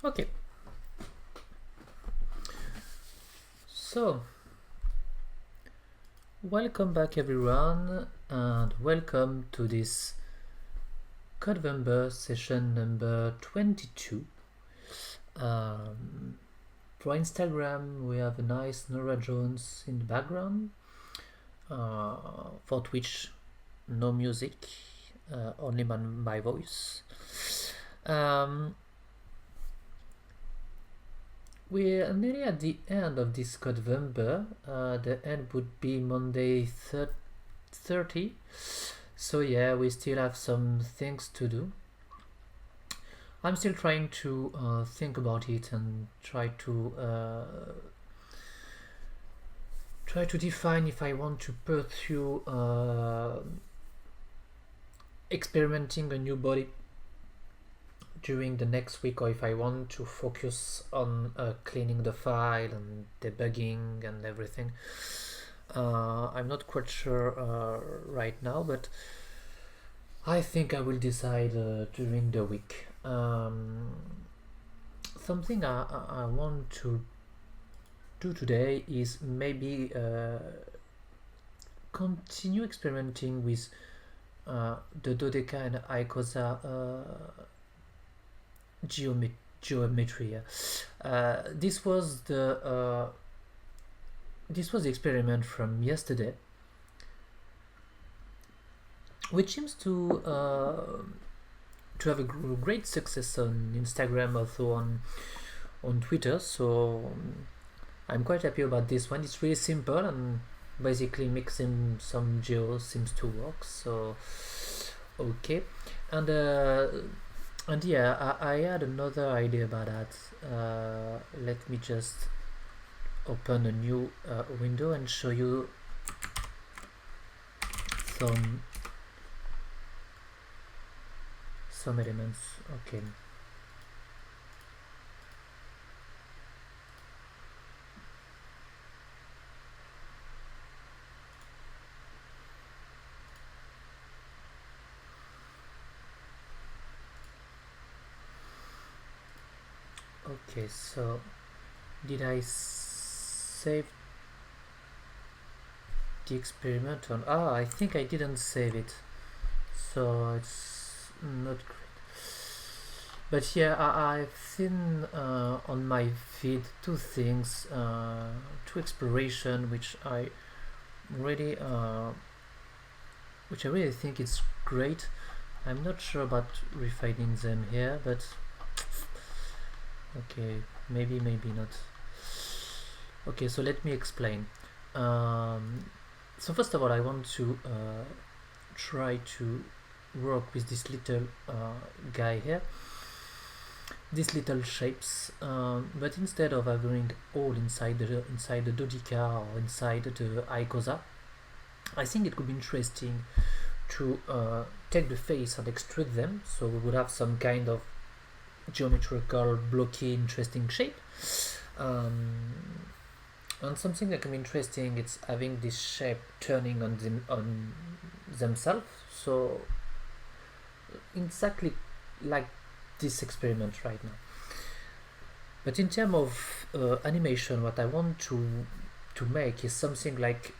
Okay. So, welcome back everyone, and welcome to this Codevember session number 22. For Instagram, we have a nice Nora Jones in the background. For Twitch, no music, only my voice. We're nearly at the end of this Codevember. The end would be Monday 30. So yeah, we still have some things to do. I'm still trying to think about it and try to define if I want to pursue experimenting a new body during the next week, or if I want to focus on cleaning the file and debugging and everything. I'm not quite sure right now, but I think I will decide during the week. Something I want to do today is maybe continue experimenting with the Dodeca and Icosa geometry. This was the experiment from yesterday, which seems to have a great success on Instagram, also on Twitter. So I'm quite happy about this one. It's really simple, and basically mixing some geos seems to work. So okay, and yeah, I had another idea about that. Let me just open a new window and show you some elements. Okay. Okay, so did I save the experiment on? I think I didn't save it, so it's not great. But yeah, I've seen on my feed two things, two exploration, which I really think it's great. I'm not sure about refining them here, but okay, maybe not. Okay, so let me explain. So first of all, I want to try to work with this little guy here, these little shapes, but instead of having all inside the Dodeca or inside the Icosa, I think it could be interesting to take the face and extrude them, so we would have some kind of geometrical, blocky, interesting shape. And something that can be interesting, it's having this shape turning on themselves. So exactly like this experiment right now. But in terms of animation, what I want to make is something like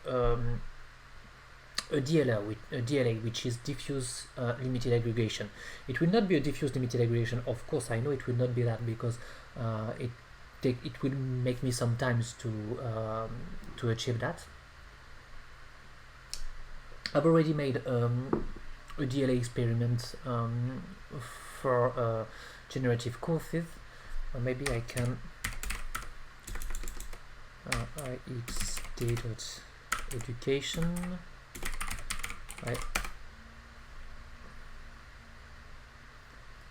a DLA, which is diffuse limited aggregation. It will not be a diffuse limited aggregation, of course. I know it will not be that, because it will make me sometimes to achieve that. I've already made a DLA experiment for generative courses. Maybe I can ixd.education.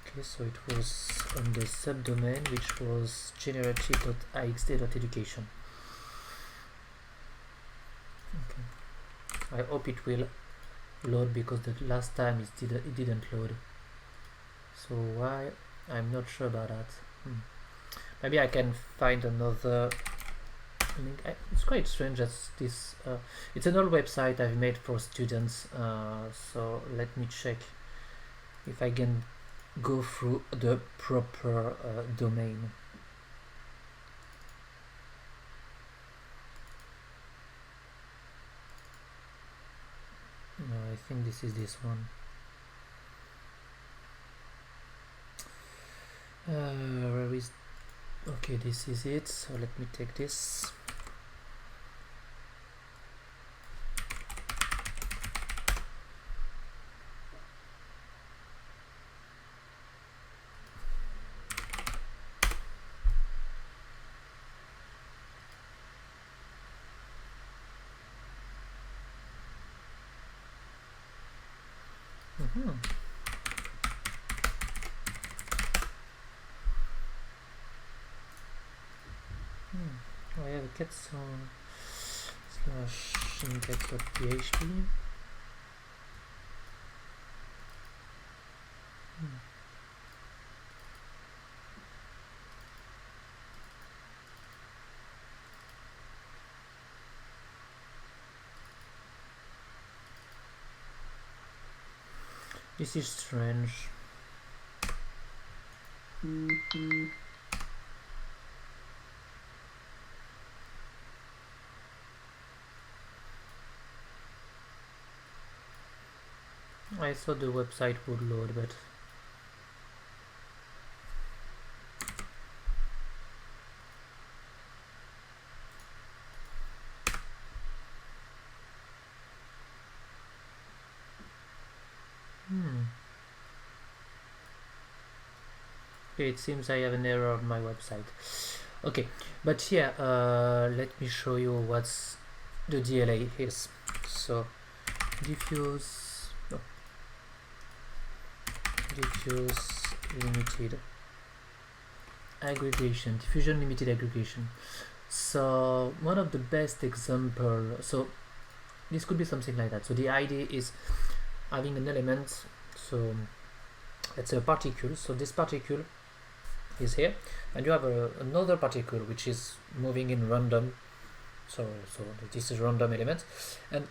Okay, so it was on the subdomain, which was generative.ixd.education. Okay, I hope it will load, because the last time it didn't load. So why? I'm not sure about that. Maybe I can find another link. It's quite strange that this it's an old website I've made for students, so let me check if I can go through the proper domain. No, I think this is this one. Where is... Okay, this is it, so let me take this. I have a cat song / index.php. This is strange. I thought the website would load, but okay, it seems I have an error on my website. Okay, but yeah, let me show you what's the DLA is. So diffuse limited aggregation, diffusion limited aggregation. So one of the best example, so this could be something like that. So the idea is having an element, so let's say a particle, so this particle is here, and you have another particle which is moving in random, so this is random element, and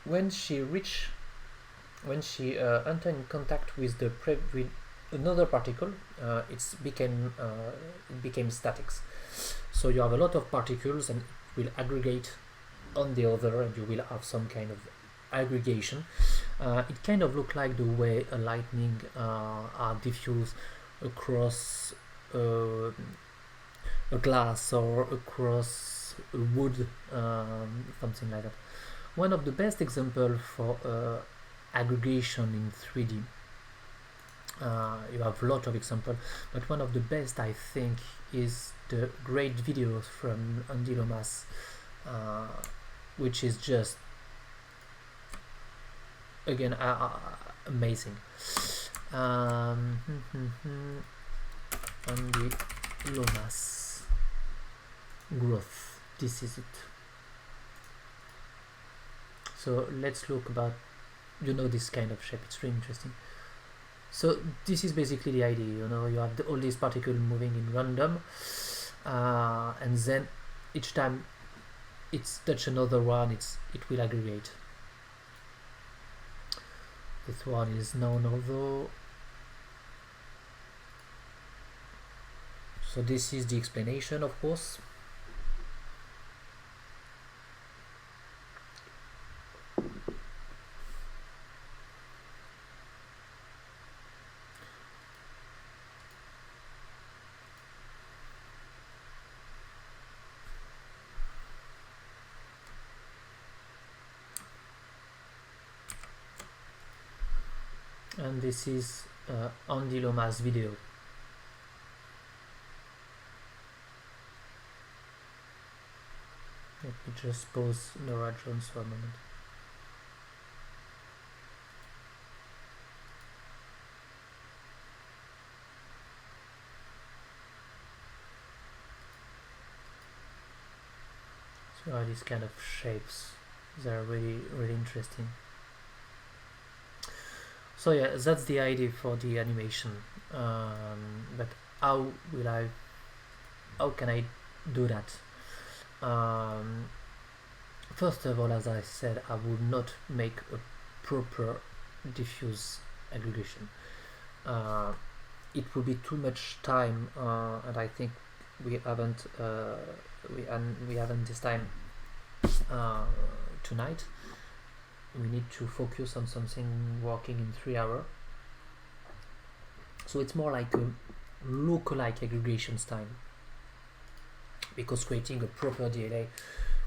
when she enter in contact with with another particle, it became statics. So you have a lot of particles and it will aggregate on the other, and you will have some kind of aggregation. It kind of looks like the way a lightning are diffused across a glass or across a wood, something like that. One of the best examples for aggregation in 3D, you have a lot of examples, but one of the best I think is the great videos from Andy Lomas, which is just again amazing. Andy Lomas growth, this is it. So let's look about, this kind of shape, it's really interesting. So this is basically the idea, you have all these particles moving in random, and then each time it's touch another one, it will aggregate. This one is known although. So this is the explanation, of course. And this is Andy Lomas' video. Let me just pause Nora Jones for a moment. So these kind of shapes, they're really interesting. So yeah, that's the idea for the animation, but how can I do that? First of all, as I said, I would not make a proper diffuse aggregation. it would be too much time, and I think we haven't this time tonight. We need to focus on something working in 3 hours. So it's more like a lookalike aggregations time, because creating a proper DLA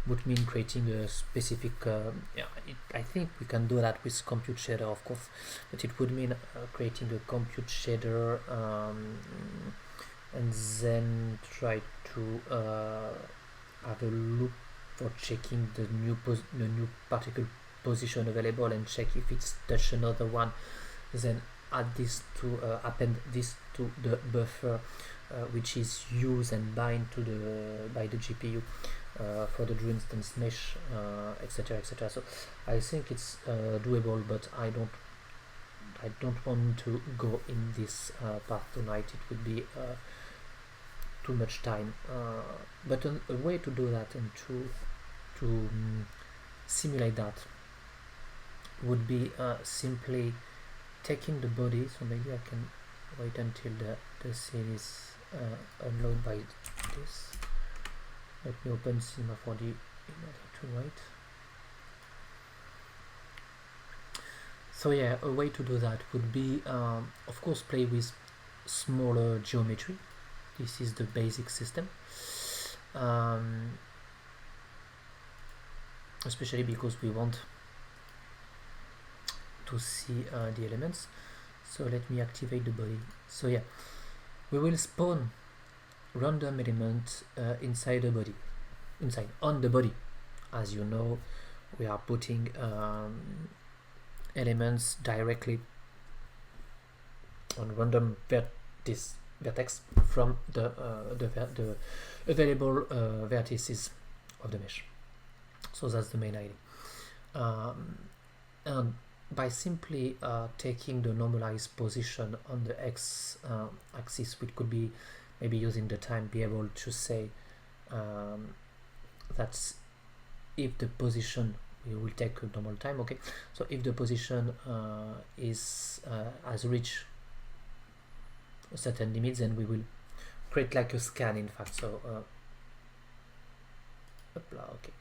would mean creating a specific I think we can do that with compute shader, of course, but it would mean creating a compute shader and then try to have a loop for checking the new particle position available and check if it's touched another one, then add this to append this to the buffer which is used and bind to by the GPU for the Drew instance mesh, etc, etc. So I think it's doable, but I don't want to go in this path tonight. It would be too much time, but a way to do that and to simulate that would be simply taking the body. So maybe I can wait until the scene is unloaded by this. Let me open Cinema 4D in order to wait. So yeah, a way to do that would be of course play with smaller geometry. This is the basic system, especially because we want to see the elements. So let me activate the body. So yeah, we will spawn random element inside the body, on the body. As you know, we are putting elements directly on random vertex from the available vertices of the mesh. So that's the main idea. And by simply taking the normalized position on the x axis, which could be maybe using the time, be able to say that if the position, we will take a normal time, okay, so if the position has reached a certain limit, then we will create like a scan, in fact. So okay,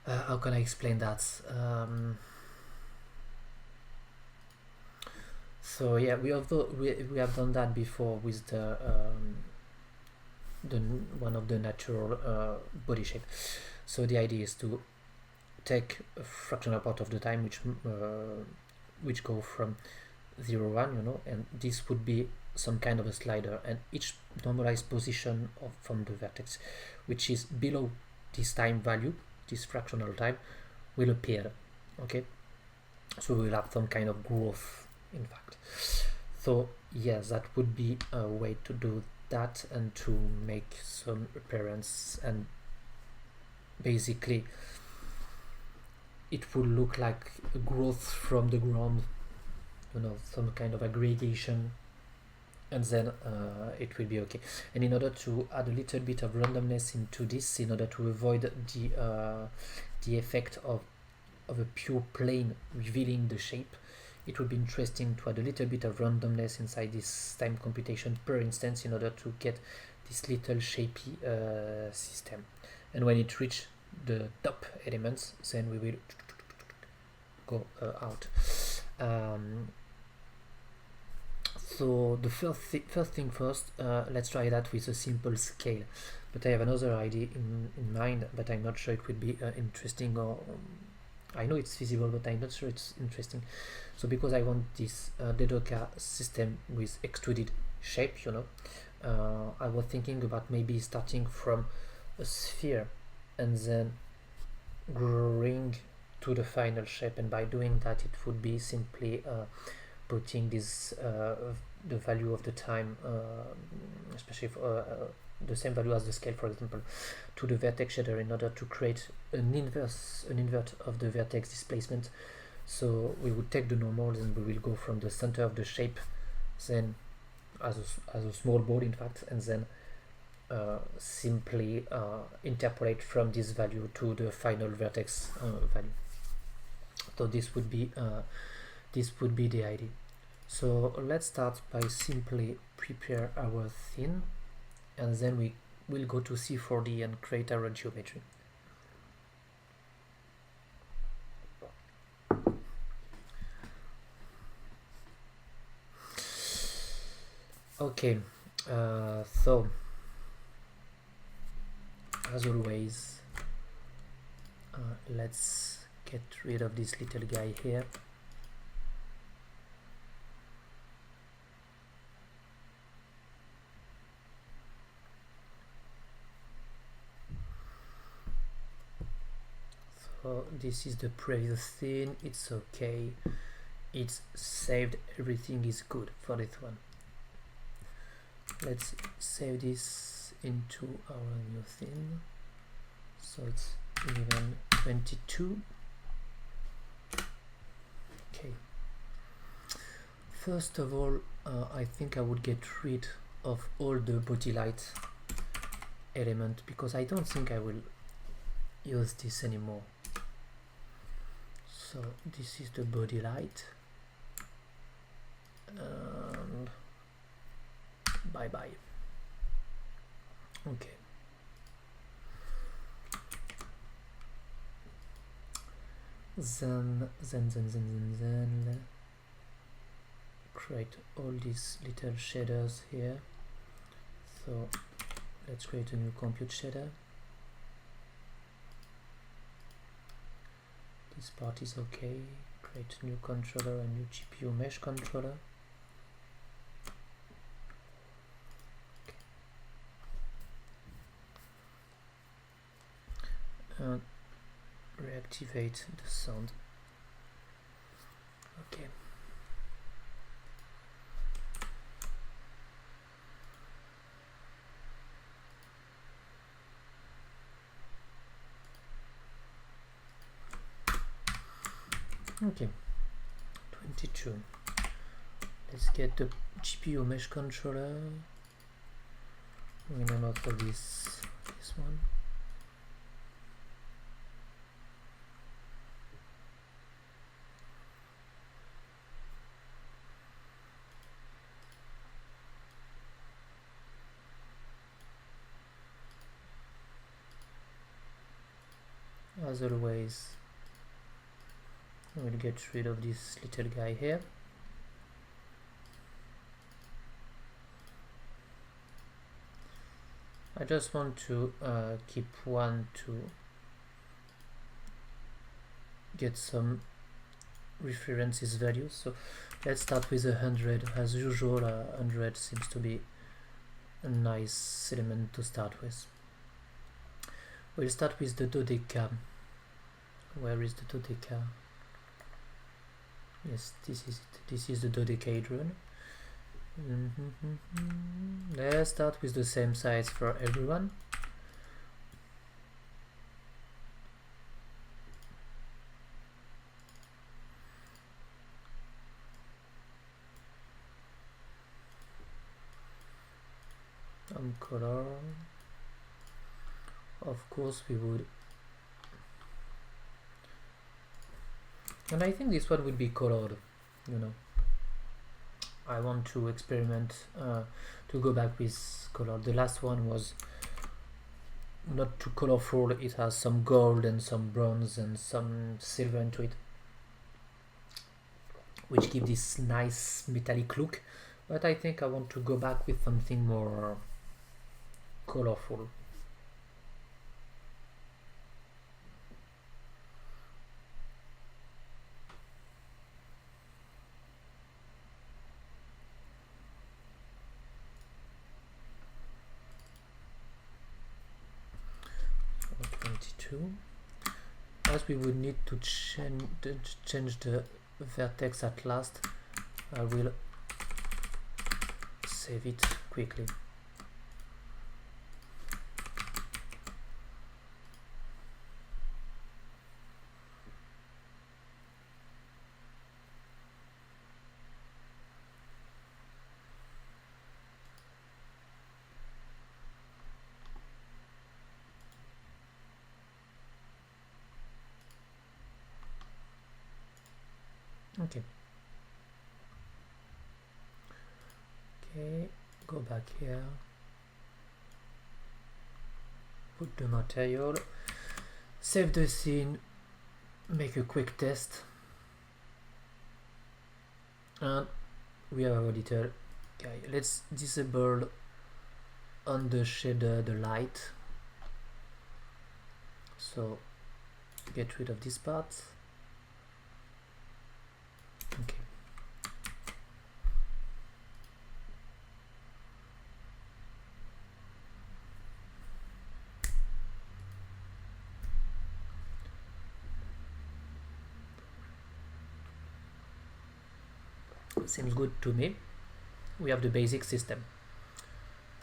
how can I explain that? So yeah, we have done that before with the one of the natural body shape. So the idea is to take a fractional part of the time which go from 0 1, you know, and this would be some kind of a slider, and each normalized position from the vertex which is below this time value, this fractional time, will appear. Okay, so we will have some kind of growth, in fact. So yes, that would be a way to do that and to make some appearance, and basically it would look like a growth from the ground, you know, some kind of aggregation, and then it will be okay. And in order to add a little bit of randomness into this, in order to avoid the effect of a pure plane revealing the shape, it would be interesting to add a little bit of randomness inside this time computation per instance, in order to get this little shapey system. And when it reaches the top elements, then we will go out. So the first thing first, let's try that with a simple scale. But I have another idea in mind, but I'm not sure it would be interesting, or I know it's feasible, but I'm not sure it's interesting. So because I want this Dedoka system with extruded shape, you know, I was thinking about maybe starting from a sphere and then growing to the final shape, and by doing that it would be simply putting this the value of the time, especially for the same value as the scale, for example, to the vertex shader, in order to create an invert of the vertex displacement. So we would take the normals and we will go from the center of the shape, then as a small ball, in fact, and then simply interpolate from this value to the final vertex value. So this would be the idea. So let's start by simply prepare our scene, and then we will go to C4D and create our geometry. Okay, so as always, let's get rid of this little guy here. So this is the previous scene, it's okay, it's saved, everything is good for this one. Let's save this into our new thing. So it's 11:22. Okay. First of all, I think I would get rid of all the body light element because I don't think I will use this anymore. So this is the body light. And bye bye. Okay. Then create all these little shaders here. So let's create a new compute shader. This part is okay. Create a new controller, a new GPU mesh controller. And reactivate the sound. Okay. Okay, 22. Let's get the GPU mesh controller. We name for this one. As always, we'll get rid of this little guy here. I just want to keep one to get some references values. So let's start with 100. As usual, 100 seems to be a nice element to start with. We'll start with the dodeca. Where is the dodeca? Yes, this is it. This is the dodecahedron. Let's start with the same size for everyone. Color. Of course we would. And I think this one will be colored, you know. I want to experiment to go back with color. The last one was not too colorful. It has some gold and some bronze and some silver into it, which give this nice metallic look. But I think I want to go back with something more colorful. As we would need to change the vertex at last, I will save it quickly. Okay. Okay, go back here, put the material, save the scene, make a quick test, and we have our little guy. Let's disable on the shader the light, so get rid of this part. Okay. Seems good to me. We have the basic system.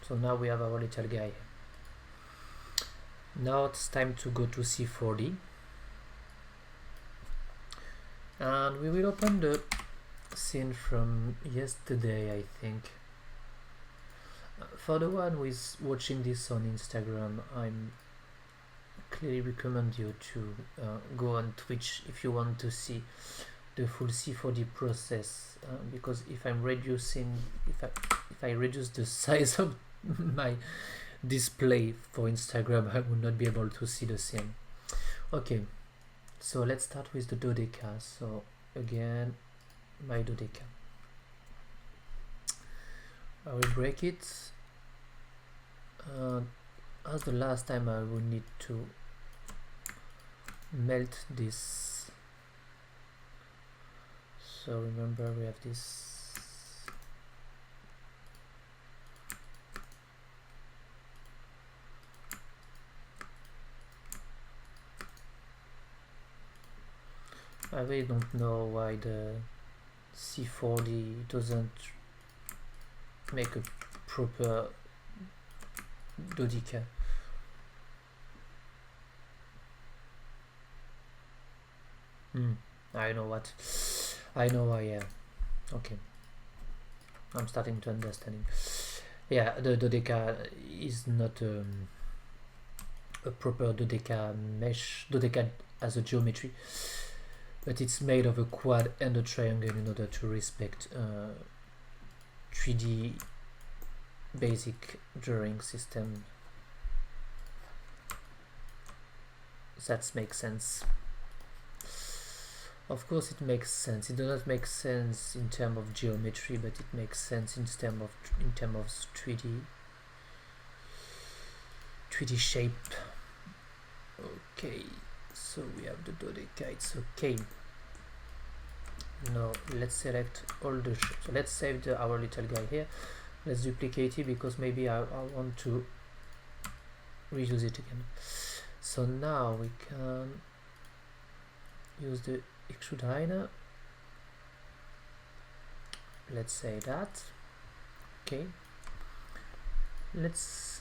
So now we have our little guy. Now it's time to go to C4D. And we will open the scene from yesterday, I think. For the one who is watching this on Instagram, I'm clearly recommend you to go on Twitch if you want to see the full C4D process, because if I'm reducing, if I reduce the size of my display for Instagram, I will not be able to see the scene. Okay, so let's start with the dodeca. So again, my dodeca, I will break it. As the last time, I will need to melt this. So remember, we have this. I really don't know why the C4D doesn't make a proper dodeca. I know what. I know why, yeah. Okay. I'm starting to understand. Yeah, the dodeca is not a proper dodeca mesh, dodeca as a geometry, but it's made of a quad and a triangle in order to respect 3D basic drawing system. That makes sense. Of course it makes sense. It does not make sense in terms of geometry, but it makes sense in terms of 3D shape. Okay, so we have the dodeca, it's okay. Now let's select all the shapes. So let's save our little guy here. Let's duplicate it because maybe I want to reuse it again. So now we can use the extrude liner. Let's say that. Okay, let's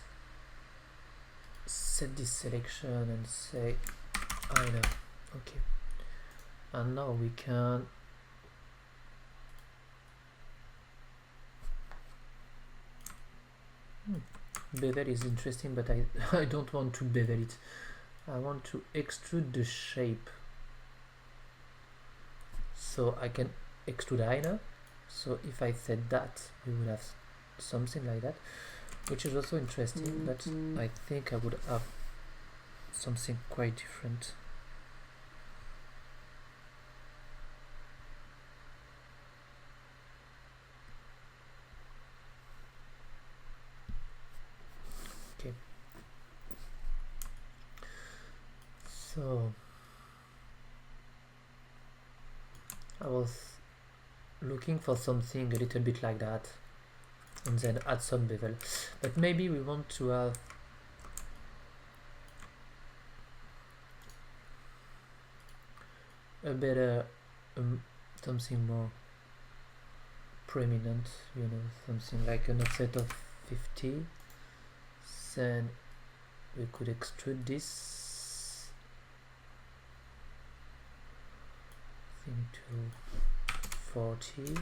set this selection and say liner. Okay, and now we can bevel is interesting, but I don't want to bevel it. I want to extrude the shape. So I can extrude liner. So if I said that, we would have something like that, which is also interesting, but I think I would have something quite different. Okay. So I was looking for something a little bit like that and then add some bevel, but maybe we want to have a better something more prominent, you know, something like an offset of 50. Then we could extrude this thing to 40,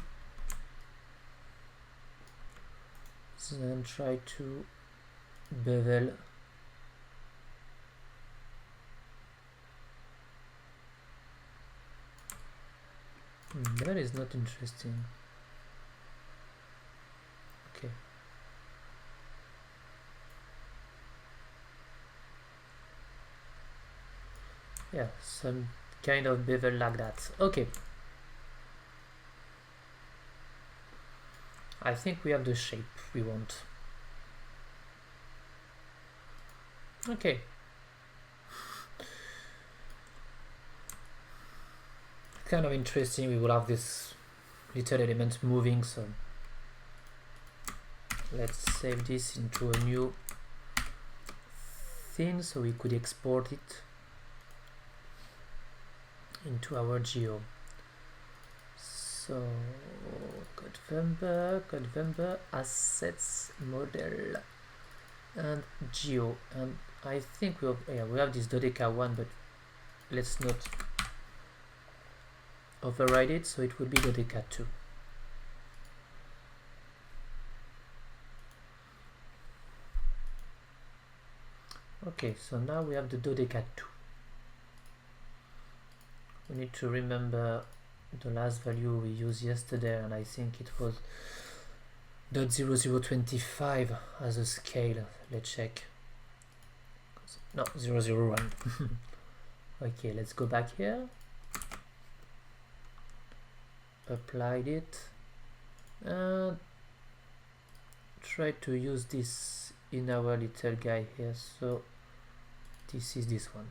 then try to bevel bevel is not interesting. Okay, Yeah, some kind of bevel like that. Okay, I think we have the shape we want. Okay, kind of interesting. We will have this little element moving, so let's save this into a new thing so we could export it into our geo. So Codevember, assets, model, and geo. And I think we have this dodeca one, but let's not override it, so it would be dodeca 2. Okay, so now we have the dodeca 2. We need to remember the last value we used yesterday, and I think it was .0025 as a scale. Let's check. No, 001. Okay, let's go back here. Applied it and try to use this in our little guy here. So this is this one,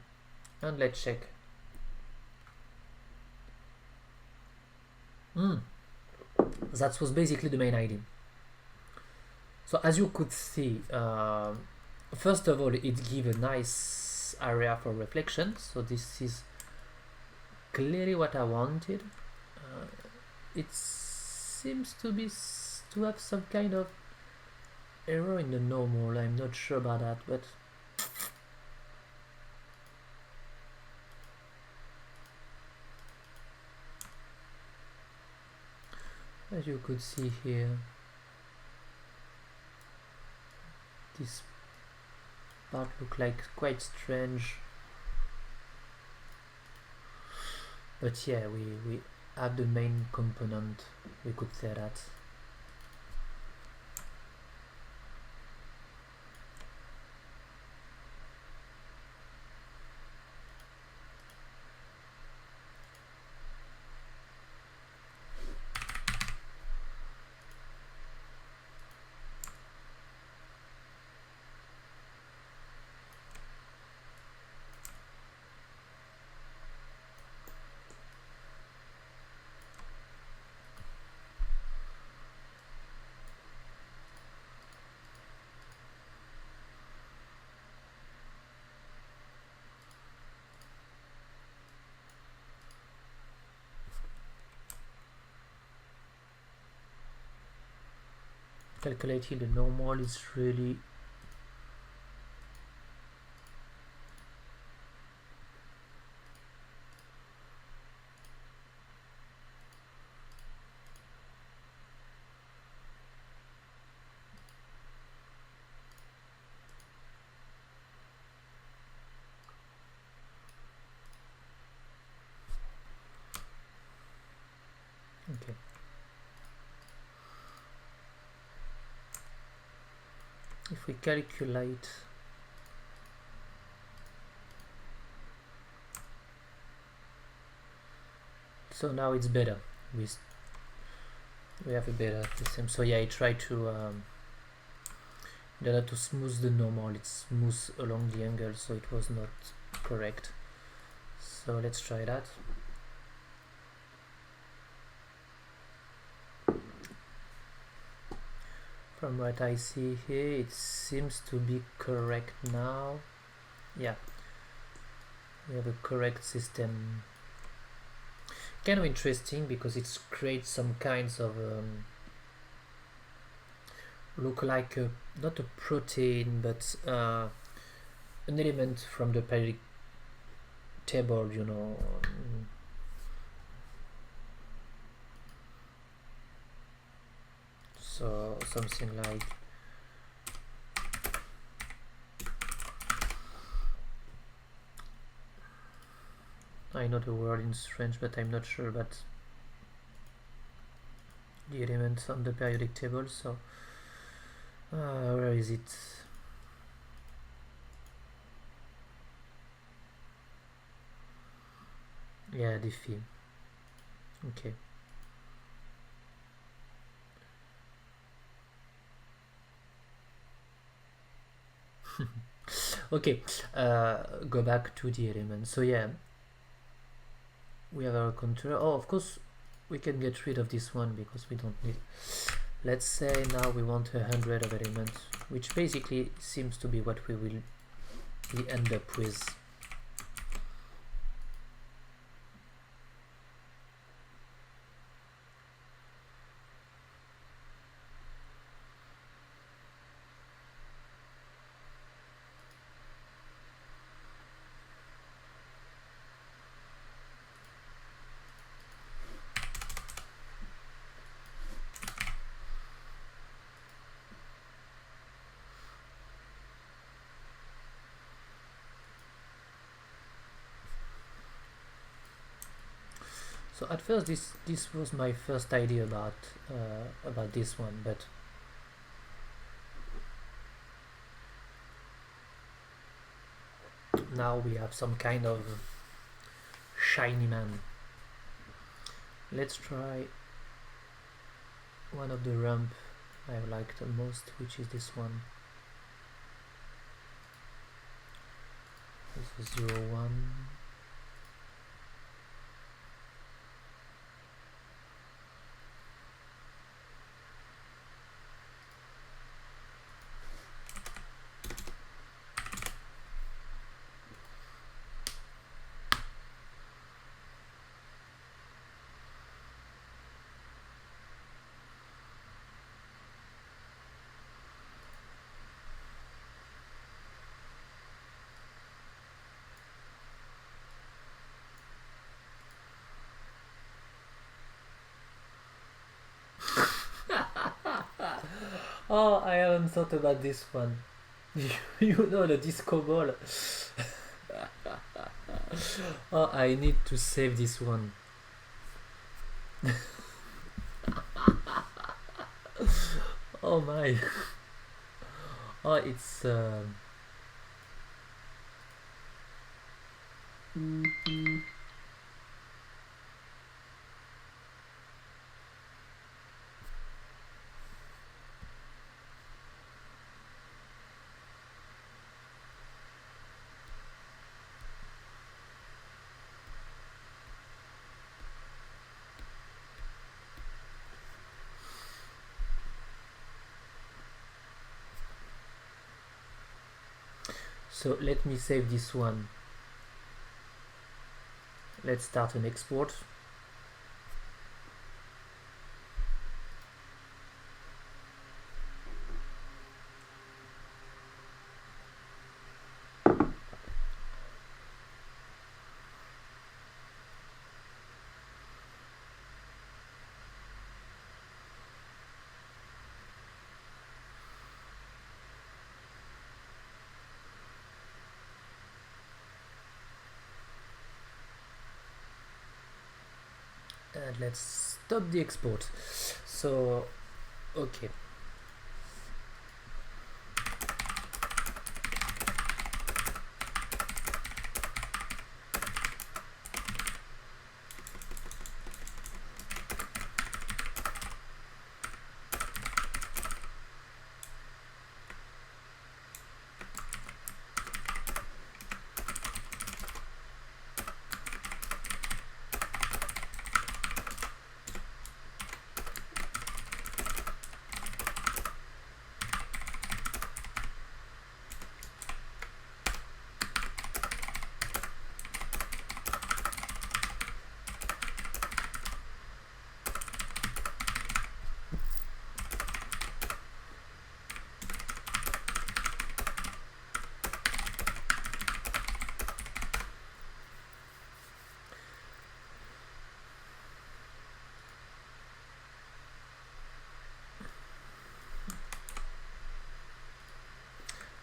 and let's check. That was basically the main idea. So as you could see, first of all, it gives a nice area for reflection. So this is clearly what I wanted. It seems to have some kind of error in the normal. I'm not sure about that, but as you could see here, this part look like quite strange. But yeah, we have the main component, we could say that. Calculating the normal is really okay. If we calculate so now it's better. We have a better system. So yeah, I try to in order to smooth the normal, it's smooth along the angle, so it was not correct. So let's try that. From what I see here, it seems to be correct now. Yeah, we have a correct system. Kind of interesting because it creates some kinds of look like not a protein, but an element from the periodic table, you know. So something like I know the word in French, but I'm not sure about the elements on the periodic table. So where is it? Yeah, the theme. Okay. Okay, go back to the element. So yeah, we have our contour. Oh, of course, we can get rid of this one because we don't need. Let's say now we want 100 of elements, which basically seems to be what we will end up with. So at first this was my first idea about this one, but now we have some kind of shiny man. Let's try one of the ramp I like the most, which is this one. This is 01. Oh, I haven't thought about this one. You know, the disco ball. Oh, I need to save this one. Oh my. Oh, it's so let me save this one. Let's start an export. And let's stop the export. So, okay.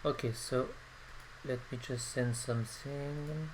Okay, so let me just send something.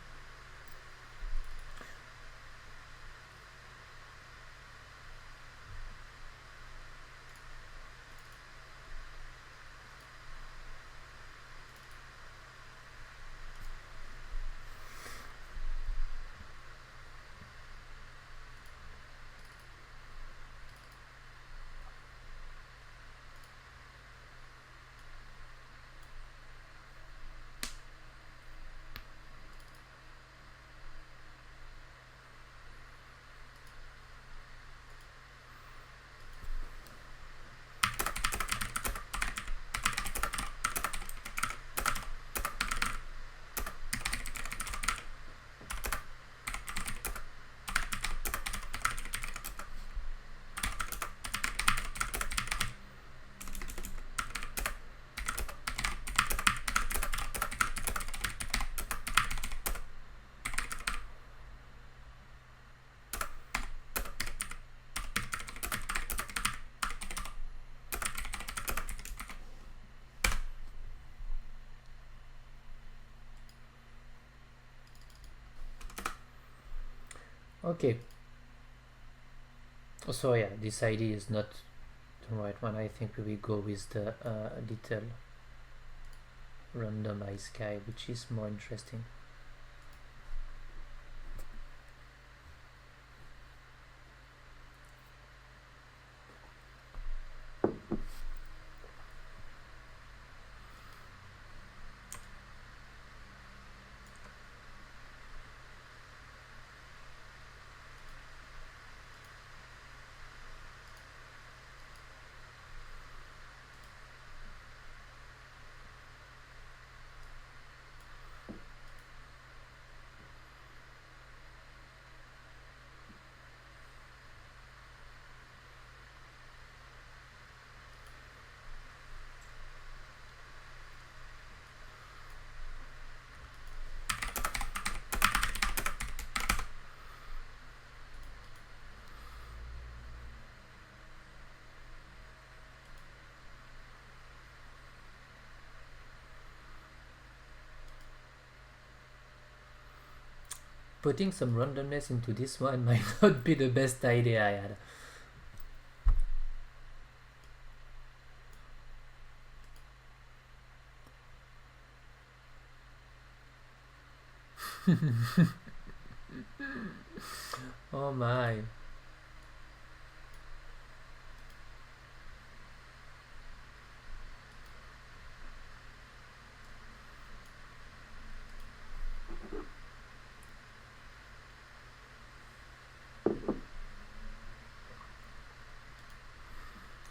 Okay, so yeah, this idea is not the right one. I think we will go with the little randomized guy, which is more interesting. Putting some randomness into this one might not be the best idea I had. Oh my.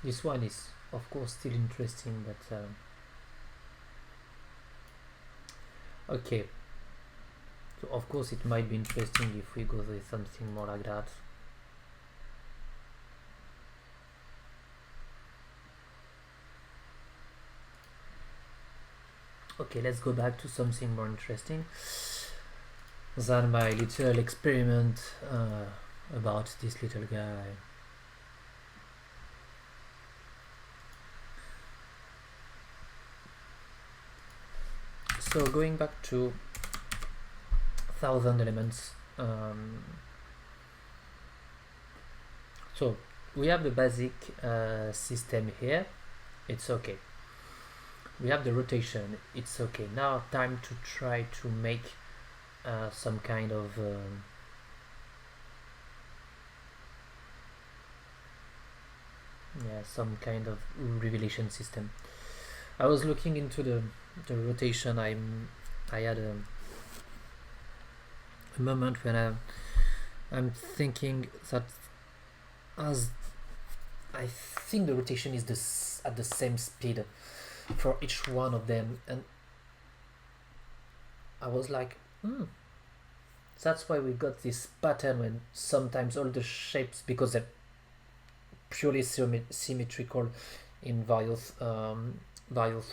This one is, of course, still interesting, but okay. So of course it might be interesting if we go with something more like that. Okay, let's go back to something more interesting than my little experiment about this little guy. So going back to 1000 elements, so we have the basic system here, it's okay. We have the rotation, it's okay. Now time to try to make some kind of some kind of revelation system. I was looking into the rotation. I had a moment when I'm thinking that as I think the rotation is at the same speed for each one of them, and I was like, that's why we got this pattern when sometimes all the shapes, because they're purely symmetrical in various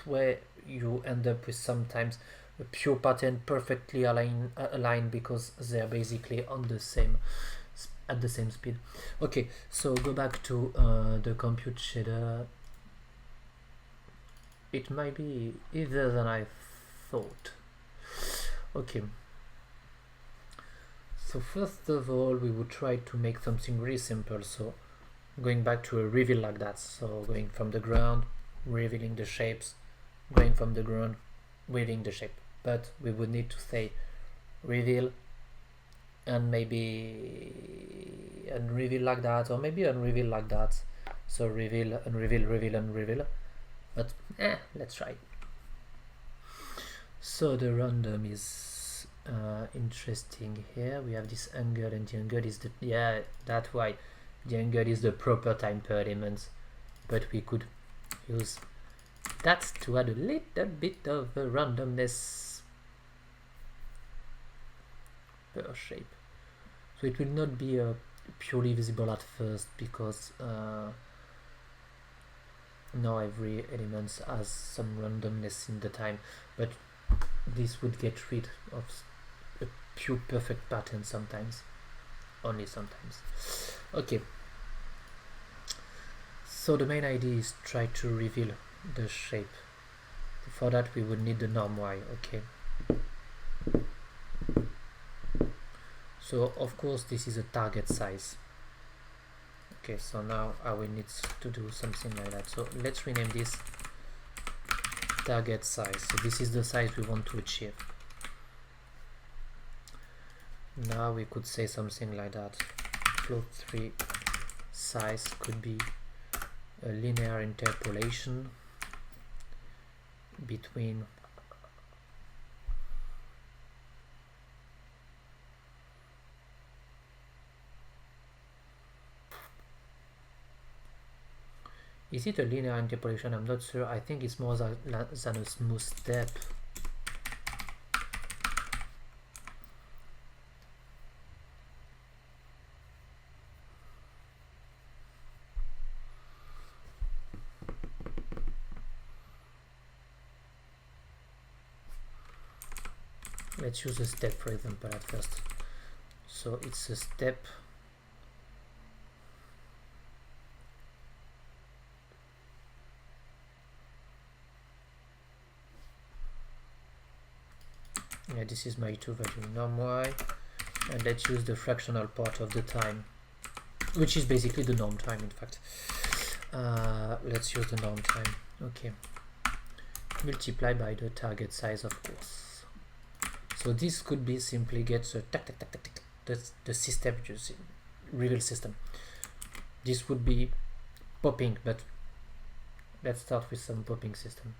way, you end up with sometimes a pure pattern perfectly aligned because they're basically on the same at the same speed. Okay, so go back to the compute shader. It might be easier than I thought. Okay, so first of all we would try to make something really simple. So going back to a reveal like that, so going from the ground, revealing the shapes, going from the ground, revealing the shape, but we would need to say reveal and maybe unreveal like that, or maybe unreveal like that. So reveal, unreveal, reveal, unreveal, but let's try. So the random is interesting here. We have this angle, and the angle is that's why the angle is the proper time per element, but we could use that to add a little bit of randomness per shape. So it will not be purely visible at first, because now every element has some randomness in the time, but this would get rid of a pure perfect pattern sometimes, only sometimes. Okay, so the main idea is try to reveal the shape. For that we would need the norm y. Okay, So of course this is a target size. Okay, so now I will need to do something like that. So let's rename this target size. So this is the size we want to achieve. Now we could say something like that. Float3 size could be a linear interpolation between is it a linear interpolation? I'm not sure. I think it's more than a smooth step. Let's use a step, for example, at first. So it's a step yeah, this is my two value norm y, and let's use the fractional part of the time, which is basically the norm time. In fact, let's use the norm time. Okay, multiply by the target size, of course. So this could be simply get the system, using real system. This would be popping, but let's start with some popping system.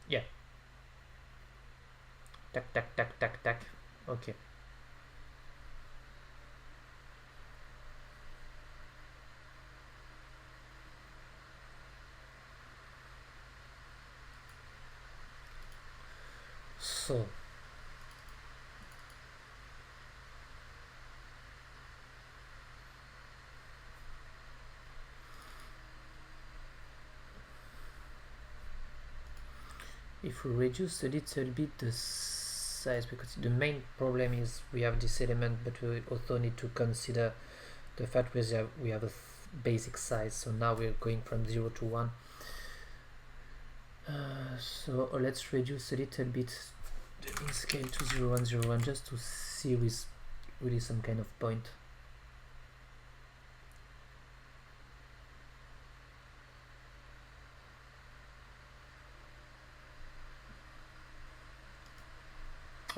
Yeah. Tac, tac, tac, tac, tac. Okay. So if we reduce a little bit the size, because the main problem is we have this element, but we also need to consider the fact we have a basic size. So now we're going from 0 to 1. So let's reduce a little bit the mean scale to 0, 1, 0, 1, just to see with really some kind of point.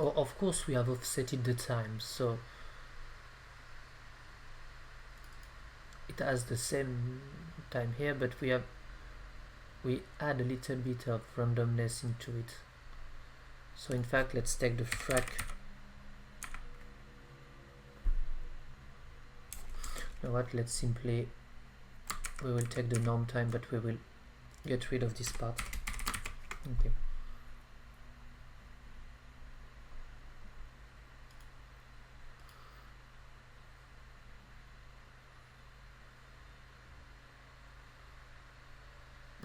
Oh, of course we have offsetted the time, so it has the same time here, but we add a little bit of randomness into it. So in fact, let's take the frac. You know what, let's simply, we will take the norm time, but we will get rid of this part. Okay.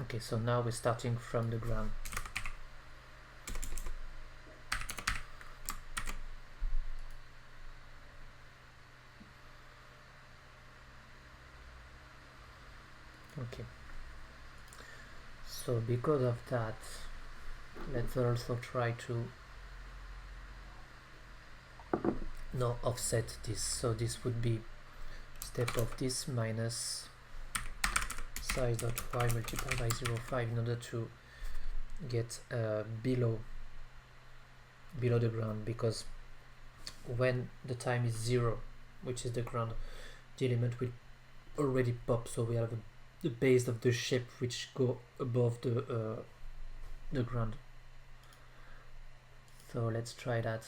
Okay, so now we're starting from the ground. Okay, so because of that, let's also try to now offset this. So this would be step of this minus size.y multiplied by 0.5 in order to get below the ground, because when the time is 0, which is the ground, the element will already pop. So we have the base of the shape which go above the ground. So let's try that.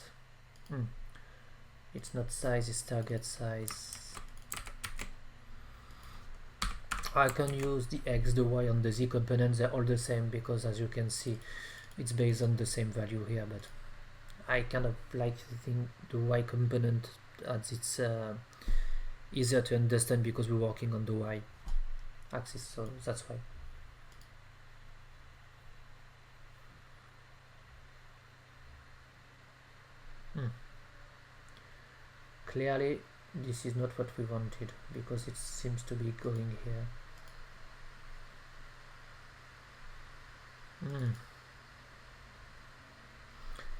It's not size, it's target size. I can use the x, the y, and the z components. They're all the same, because as you can see, it's based on the same value here, but I kind of like to think the y component, as it's easier to understand because we're working on the y axis, so that's why. Clearly this is not what we wanted, because it seems to be going here.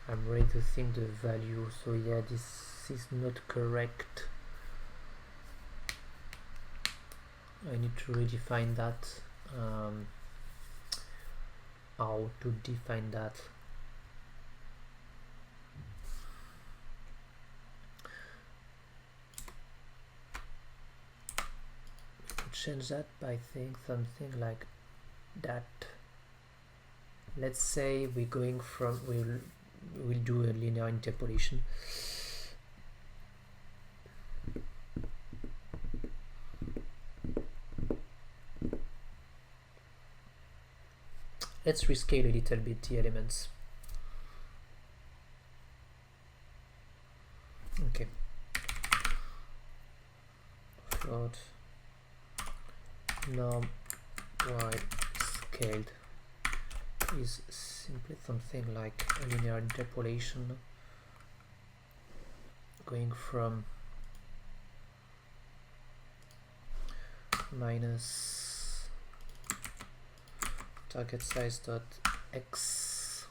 I'm ready to think the value. So yeah, this is not correct. I need to redefine that. How to define that? Change that by saying something like that. Let's say we're going from, we'll do a linear interpolation. Let's rescale a little bit the elements. Okay. Float norm y scaled is simply something like a linear interpolation going from minus target size dot x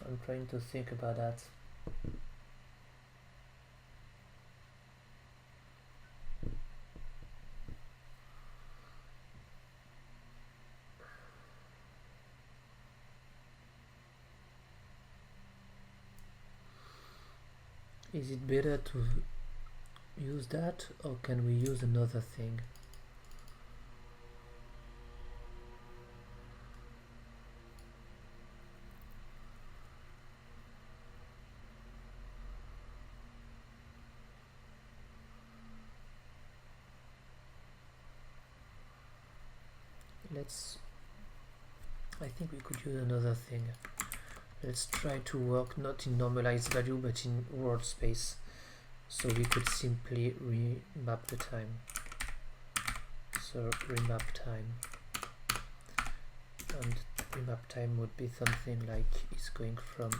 I'm trying to think about that. Is it better to use that, or can we use another thing? I think we could use another thing. Let's try to work not in normalized value but in word space. So we could simply remap the time. So remap time. And remap time would be something like it's going from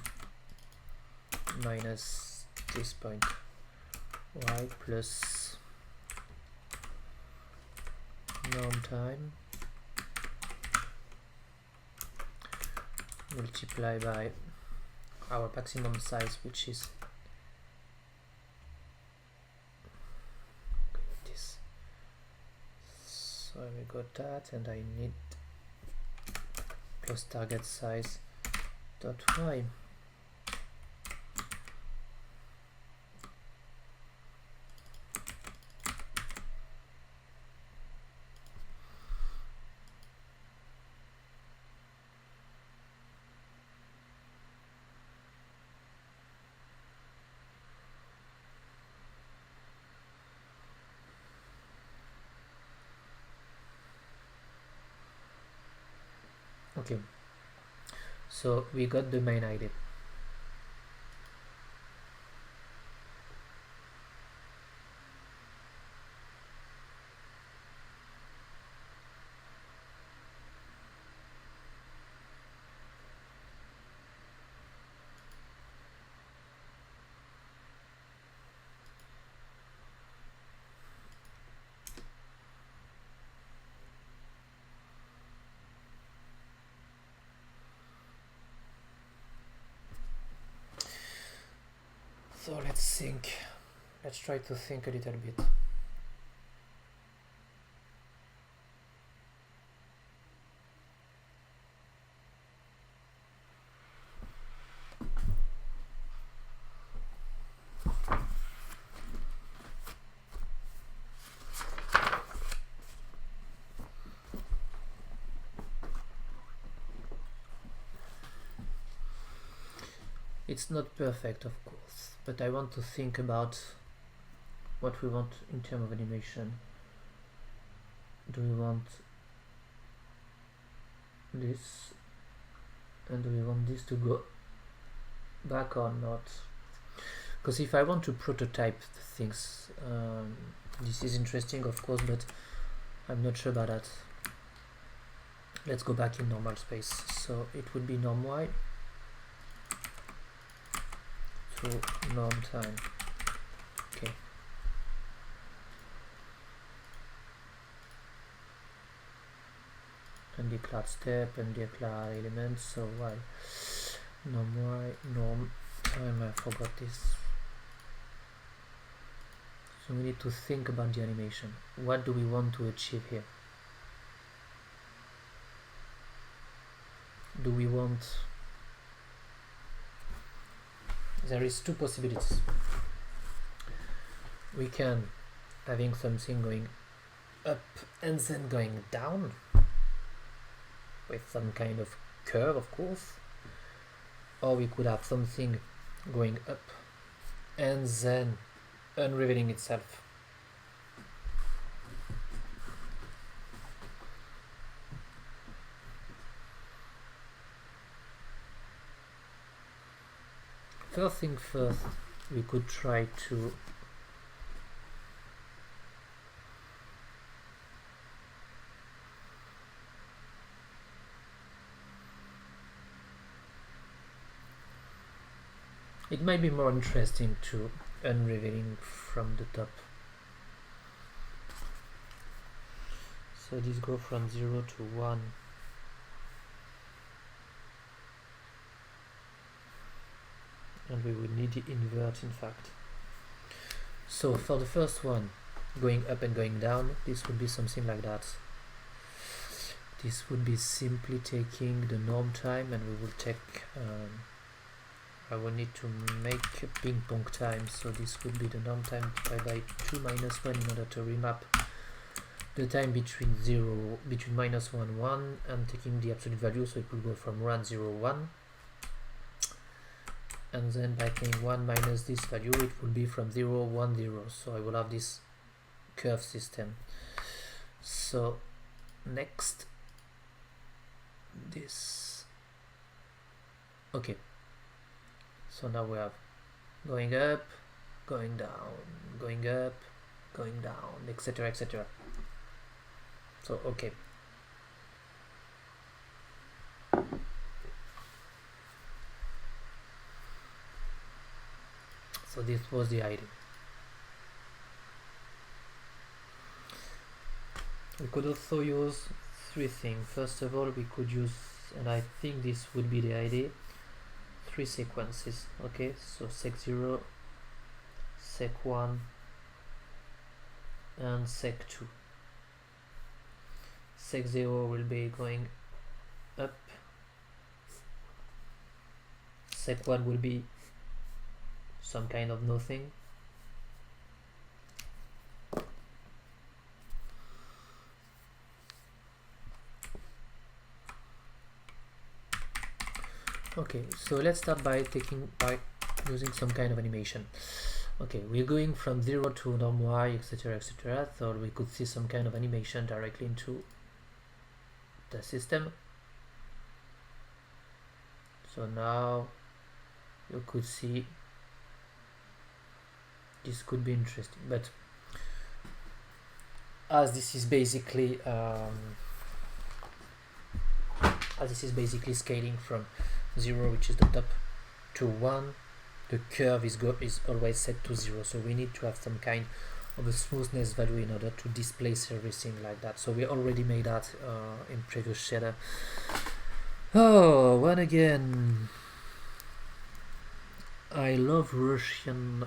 minus this point y plus norm time multiply by our maximum size, which is this. So we got that, and I need plus target size dot y. Okay, so we got the main idea. So let's try to think a little bit. It's not perfect, of course, but I want to think about what we want in terms of animation. Do we want this, and do we want this to go back or not? Because if I want to prototype things, this is interesting, of course, but I'm not sure about that. Let's go back in normal space. So it would be norm y to norm time. Okay. undeclared step, undeclared elements. So why norm time, I forgot this. So we need to think about the animation. What do we want to achieve here? Do we want... There is two possibilities. We can having something going up and then going down with some kind of curve, of course, or we could have something going up and then unraveling itself. First thing first, we could try to it might be more interesting to unraveling from the top. So this go from 0 to 1. And we will need the invert, in fact. So for the first one, going up and going down, this would be something like that. This would be simply taking the norm time, and we will take I will need to make a ping pong time, so this would be the norm time divided by 2 minus 1 in order to remap the time between minus 1, 1 and taking the absolute value, so it will go from 1, 0, 1. And then by taking 1 minus this value, it will be from 0, 1, 0. So I will have this curve system. So next, this. Okay. So now we have going up, going down, going up, going down, etc., etc. So okay. So this was the idea. We could also use three things. First of all, we could use, and I think this would be the idea, 3 sequences. Okay, so sec 0, sec 1, and sec 2. Sec 0 will be going up, sec 1 will be some kind of nothing, okay. So let's start by using some kind of animation. Okay, we're going from 0 to norm y, etc., etc. So we could see some kind of animation directly into the system. So now you could see this could be interesting, but as this is basically scaling from 0, which is the top, to 1, the curve is always set to 0, so we need to have some kind of a smoothness value in order to displace everything like that. So we already made that in previous shader. Oh, one again. I love Russian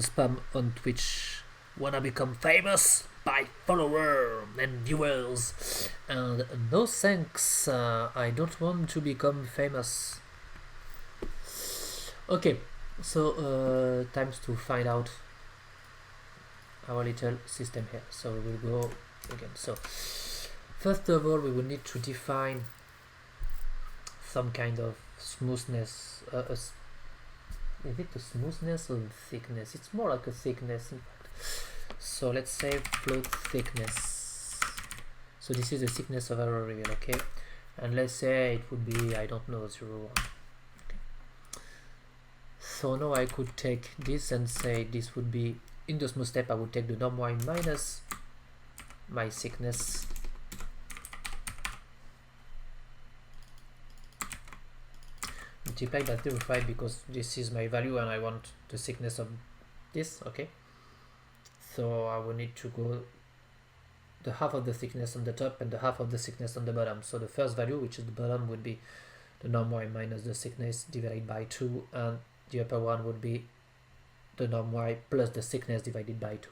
spam on Twitch. Wanna become famous by followers and viewers, and no thanks, I don't want to become famous. Okay, so times to find out our little system here. So we will go again. So first of all, we will need to define some kind of smoothness. Is it a smoothness or thickness? It's more like a thickness, in fact. So let's say float thickness. So this is the thickness of our reveal, okay? And let's say it would be, I don't know, 0, 1. Okay. So now I could take this and say this would be, in the smooth step, I would take the norm y minus my thickness multiplied by 0.5, because this is my value and I want the thickness of this, okay? So I will need to go the half of the thickness on the top and the half of the thickness on the bottom. So the first value, which is the bottom, would be the norm y minus the thickness divided by 2, and the upper one would be the norm y plus the thickness divided by 2.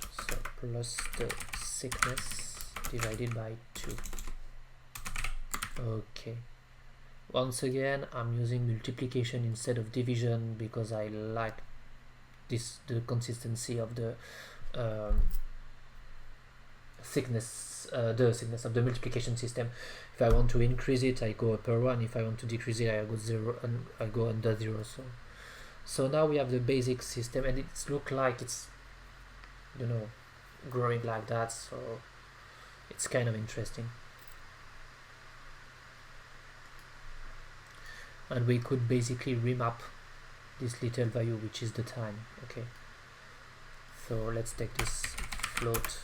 So plus the thickness divided by 2. Okay. Once again, I'm using multiplication instead of division because I like the consistency of the thickness of the multiplication system. If I want to increase it, I go upper one. If I want to decrease it, I go 0 and I go under 0. So now we have the basic system, and it looks like it's, you know, growing like that. So it's kind of interesting. And we could basically remap this little value, which is the time. Okay, so let's take this float,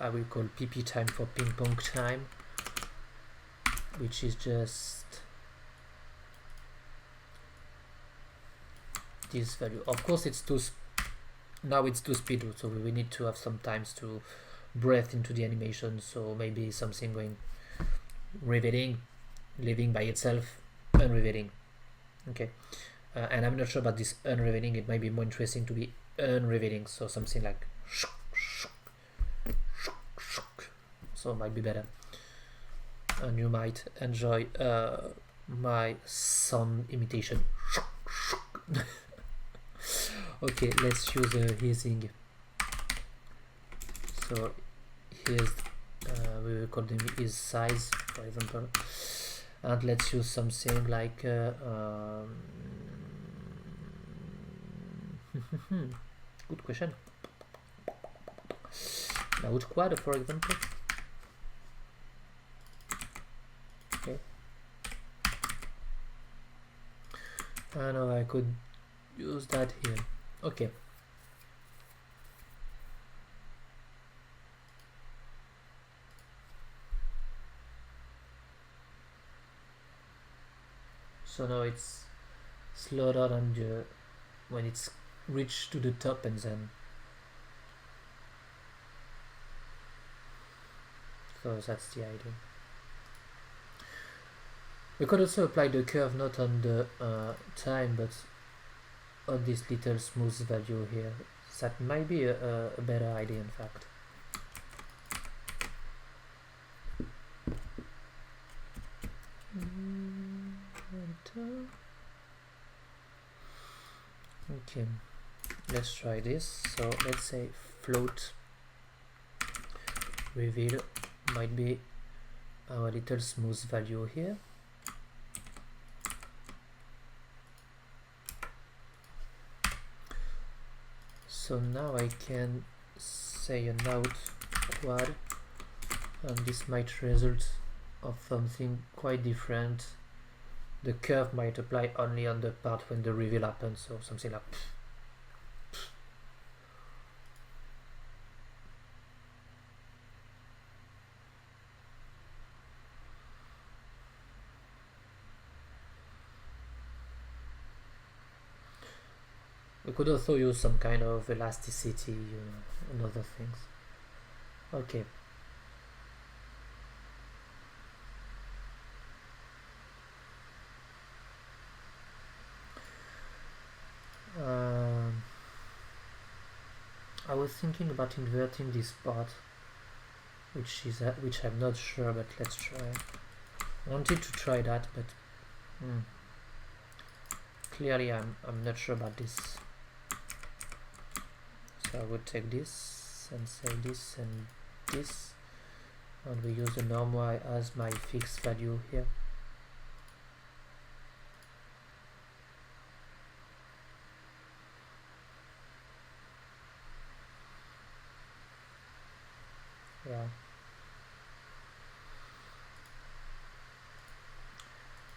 I will call pp time for ping pong time, which is just this value. Of course it's now it's 2 speed, so we need to have some times to breathe into the animation, so maybe something going revealing, living by itself, unrevealing. Okay, and I'm not sure about this unrevealing. It might be more interesting to be unrevealing, so something like so it might be better, and you might enjoy my sound imitation. Okay, let's use a easing. So here's we will call them is size, for example, and let's use something like good question. Now quad, for example. Okay, I know I could use that here. Okay. So now it's slowed down and when it's reached to the top, and then so that's the idea. We could also apply the curve not on the time but on this little smooth value here. That might be a better idea, in fact. Okay, let's try this. So let's say float reveal might be our little smooth value here. So now I can say an out quad, and this might result of something quite different. The curve might apply only on the part when the reveal happens, so something like we could also use some kind of elasticity, and other things. Okay. I was thinking about inverting this part, which I'm not sure, but let's try. I wanted to try that, but clearly I'm not sure about this. So I would take this and say this and this, and we use the norm y as my fixed value here. Yeah.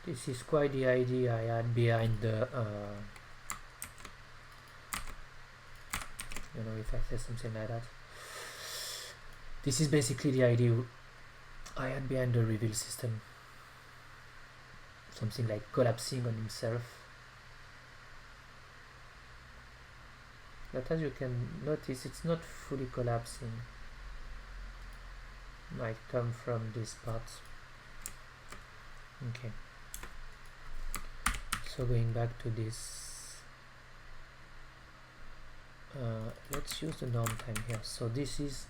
This is quite the idea I had behind the if I say something like that. This is basically the idea I had behind the reveal system. Something like collapsing on himself. but as you can notice, it's not fully collapsing. Might come from this part. Okay, so going back to this, let's use the norm time here. So this is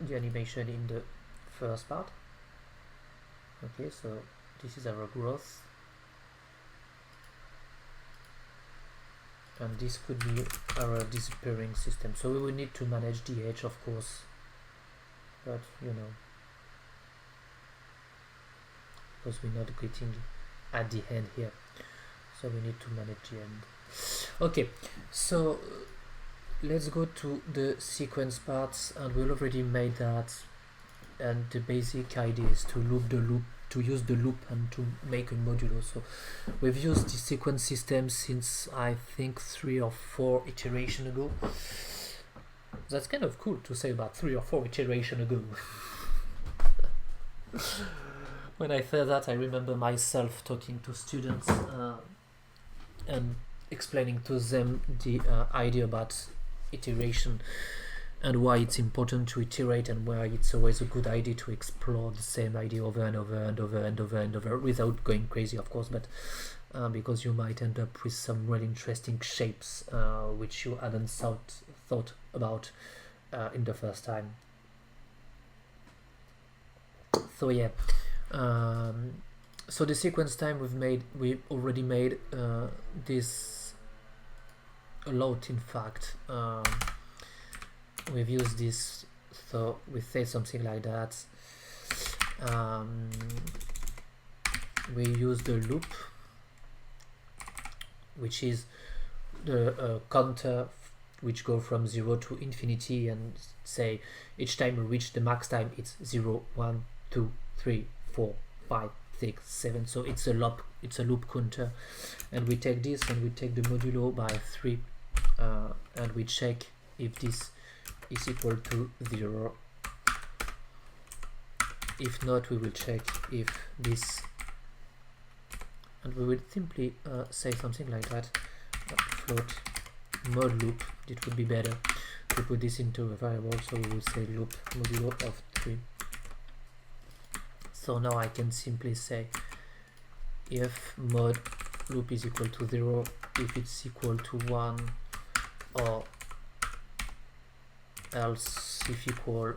the animation in the first part. Okay, so this is our growth, and this could be our disappearing system. So we will need to manage the edge, of course, but you know, because we're not getting at the end here, so we need to manage the end. Okay, so let's go to the sequence parts, and we already made that, and the basic idea is to loop the loop, to use the loop and to make a modulo. So we've used the sequence system since I think 3 or 4 iterations ago. That's kind of cool to say about 3 or 4 iterations ago. When I said that, I remember myself talking to students and explaining to them the idea about iteration and why it's important to iterate, and why it's always a good idea to explore the same idea over and over and over and over and over, without going crazy, of course, but because you might end up with some really interesting shapes which you hadn't thought about in the first time. So yeah, so the sequence time we already made this a lot, in fact. We've used this, so we say something like that. We use the loop, which is the counter which go from 0 to infinity, and say each time we reach the max time, it's 0, 1, 2, 3, 4, 5, 6, 7. So it's a loop counter, and we take this and we take the modulo by 3, and we check if this is equal to 0. If not, we will check if this, and we will simply say something like that, float mod loop. It would be better to put this into a variable, so we will say loop modulo of 3. So now I can simply say if mod loop is equal to 0, if it's equal to 1, or else if equal.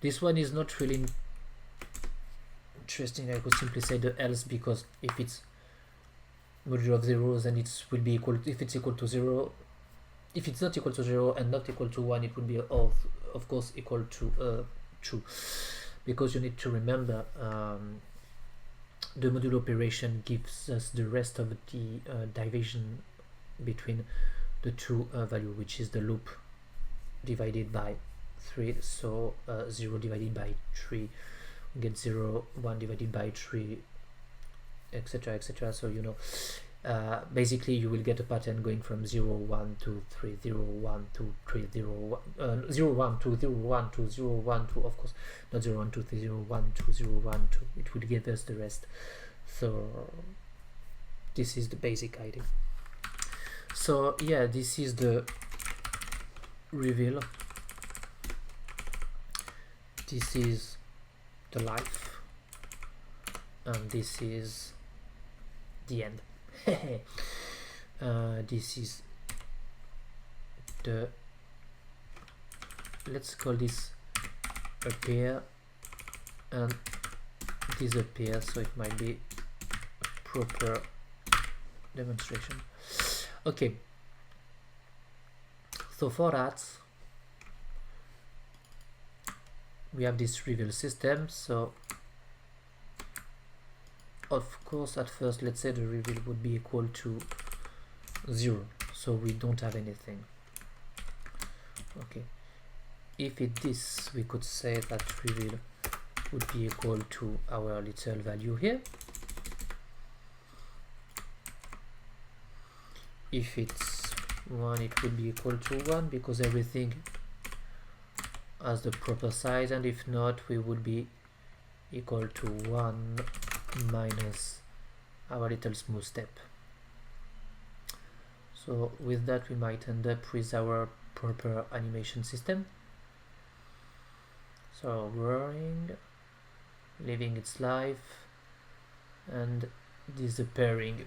This one is not really interesting. I could simply say the else, because if it's modulo of 0, then it will be equal, if it's equal to 0, if it's not equal to 0 and not equal to 1, it would be of course equal to true, because you need to remember the modulo operation gives us the rest of the division between the two value, which is the loop divided by 3. So 0 divided by 3, we get 0, 1 divided by 3, etc, etc. So you know, basically you will get a pattern going from 0, 1, 2, 3, 0, 1, 2, 3, 0, 1, 0, 1, 2, 0, 1, 2, 0, 1, 2, of course, not 0, 1, 2, 3, 0, 1, 2, 0, 1, 2. It will give us the rest. So this is the basic idea. So yeah, this is the reveal, this is the life, and this is the end. This is the, let's call this appear and disappear, so it might be a proper demonstration. Okay, so for that we have this reveal system. So of course at first, let's say the reveal would be equal to 0, so we don't have anything. Okay, if it this, we could say that reveal would be equal to our little value here. If it's 1, it would be equal to 1, because everything has the proper size, and if not, we would be equal to 1 minus our little smooth step. So with that we might end up with our proper animation system. So roaring, living its life, and disappearing.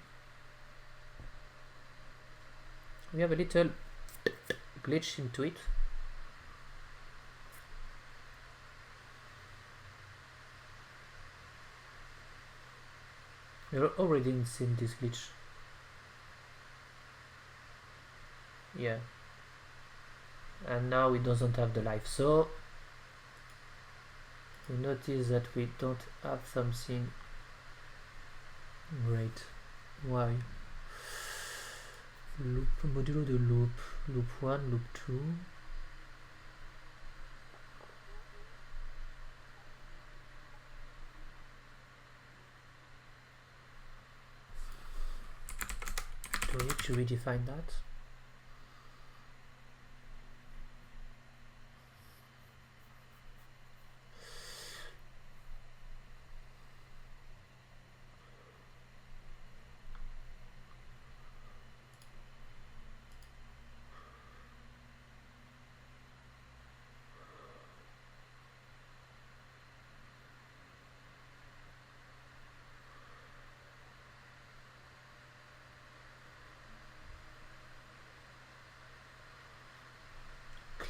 We have a little glitch into it. We've already seen this glitch. Yeah. And now it doesn't have the life. So we notice that we don't have something great. Why? Loop, modulo de loop. Loop 1, loop 2. Do we need to redefine that?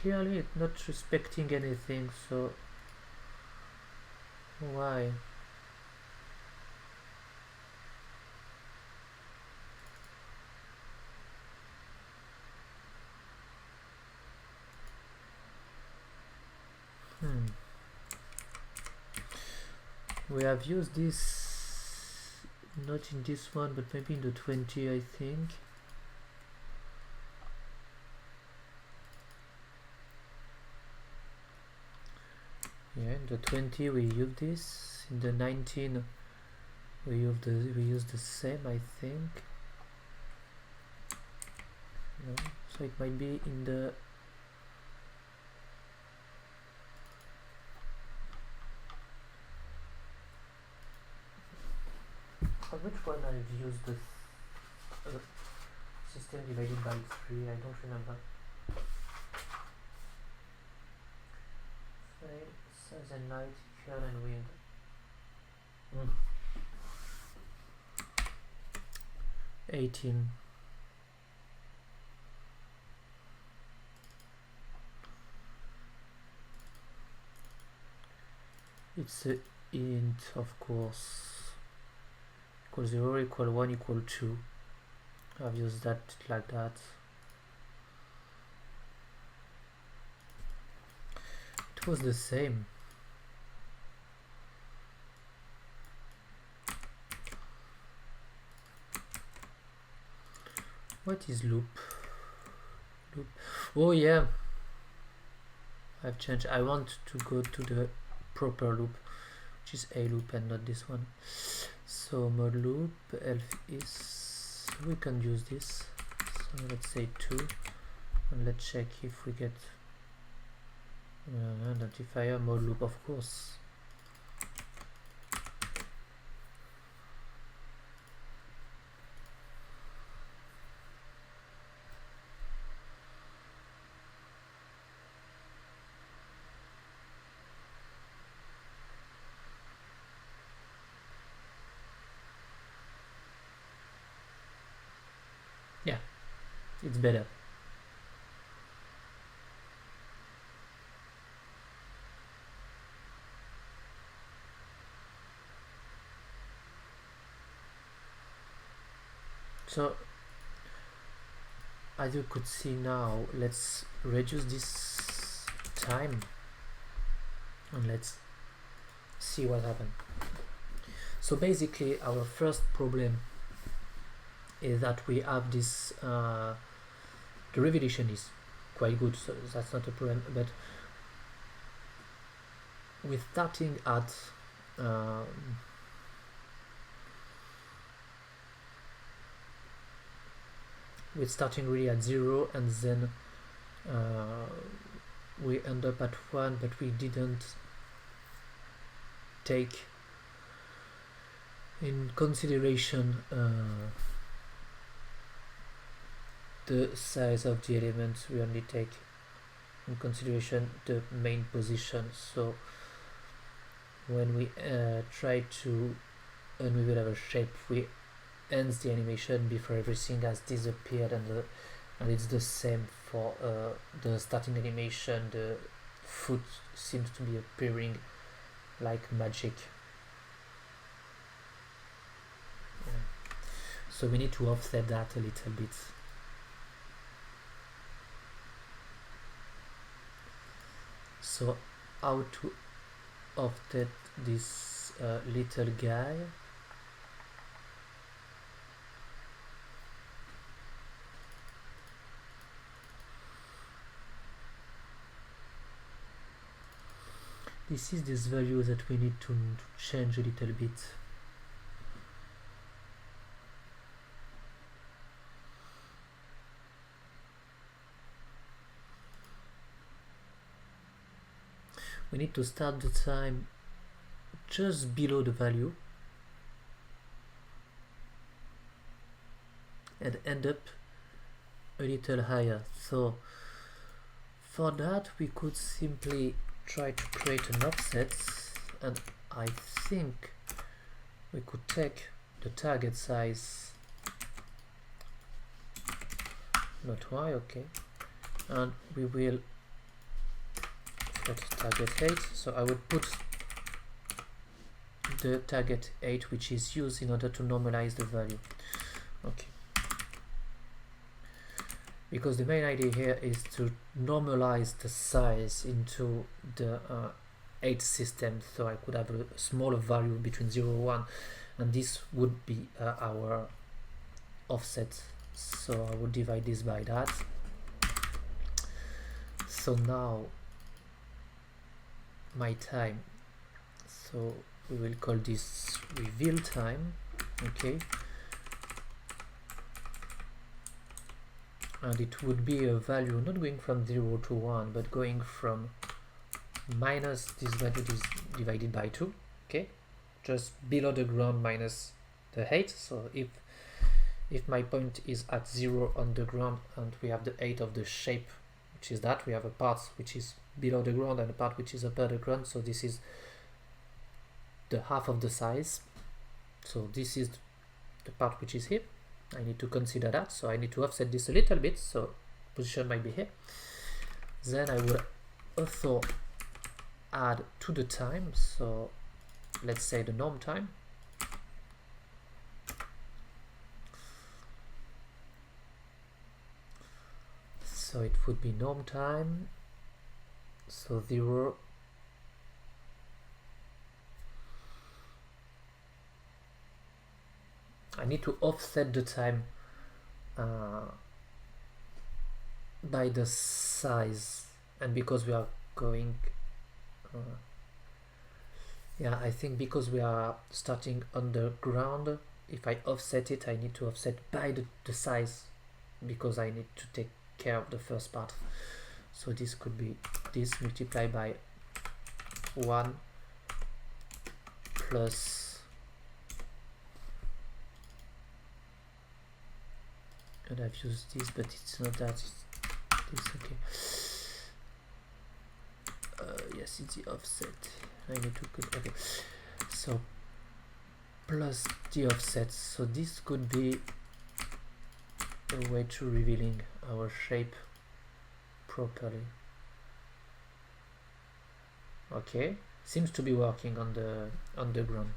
Clearly it's not respecting anything, so why? We have used this, not in this one, but maybe in the 20, I think. Yeah, in the 20 we use this. In the 19 we use the same, I think. No, so it might be in the which one I've used the system divided by 3, I don't remember. Size and light, curl and wind. 18. It's a int, of course. Equal 0, equal 1, equal 2. I've used that like that. It was the same. What is loop? Loop. Oh yeah. I've changed. I want to go to the proper loop, which is a loop and not this one. So mod loop elf is, we can use this. So let's say 2, and let's check if we get identifier mod loop, of course. Yeah, it's better. So as you could see now, let's reduce this time and let's see what happened. So basically our first problem is that we have this the revelation is quite good, so that's not a problem, but with starting at with starting really at 0 and then we end up at 1, but we didn't take in consideration the size of the elements, we only take in consideration the main position. So when we try to unravel our shape, we end the animation before everything has disappeared, and it's the same for the starting animation. The foot seems to be appearing like magic. So we need to offset that a little bit. So how to offset this little guy? This is this value that we need to change a little bit. We need to start the time just below the value and end up a little higher. So for that we could simply try to create an offset, and I think we could take the target size, not y, okay, and we will target 8. So I would put the target 8, which is used in order to normalize the value. Okay, because the main idea here is to normalize the size into the 8 system, so I could have a smaller value between 0 and 1, and this would be our offset. So I would divide this by that. So now my time, so we will call this reveal time, okay, and it would be a value not going from 0 to 1 but going from minus this value is divided by 2, okay, just below the ground minus the 8. So if my point is at 0 on the ground and we have the 8 of the shape, which is that we have a part which is below the ground and a part which is above the ground, so this is the half of the size. So this is the part which is here. I need to consider that, so I need to offset this a little bit, so position might be here. Then I will also add to the time, so let's say the norm time. So it would be norm time, so 0, I need to offset the time by the size, and because we are going yeah, I think because we are starting underground, if I offset it, I need to offset by the size, because I need to take care of the first part. So this could be this multiplied by 1 plus, and I've used this, but it's not that, it's this, okay. Yes, it's the offset. I need to, okay, so plus the offset. So this could be a way to revealing our shape properly. Okay, seems to be working on the underground.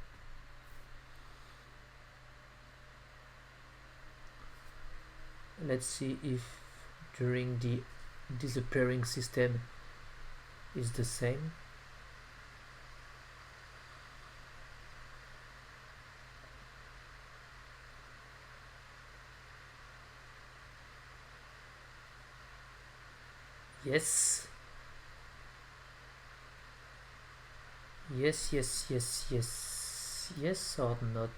Let's see if during the disappearing system is the same. Yes. Yes, yes, yes, yes. Yes or not?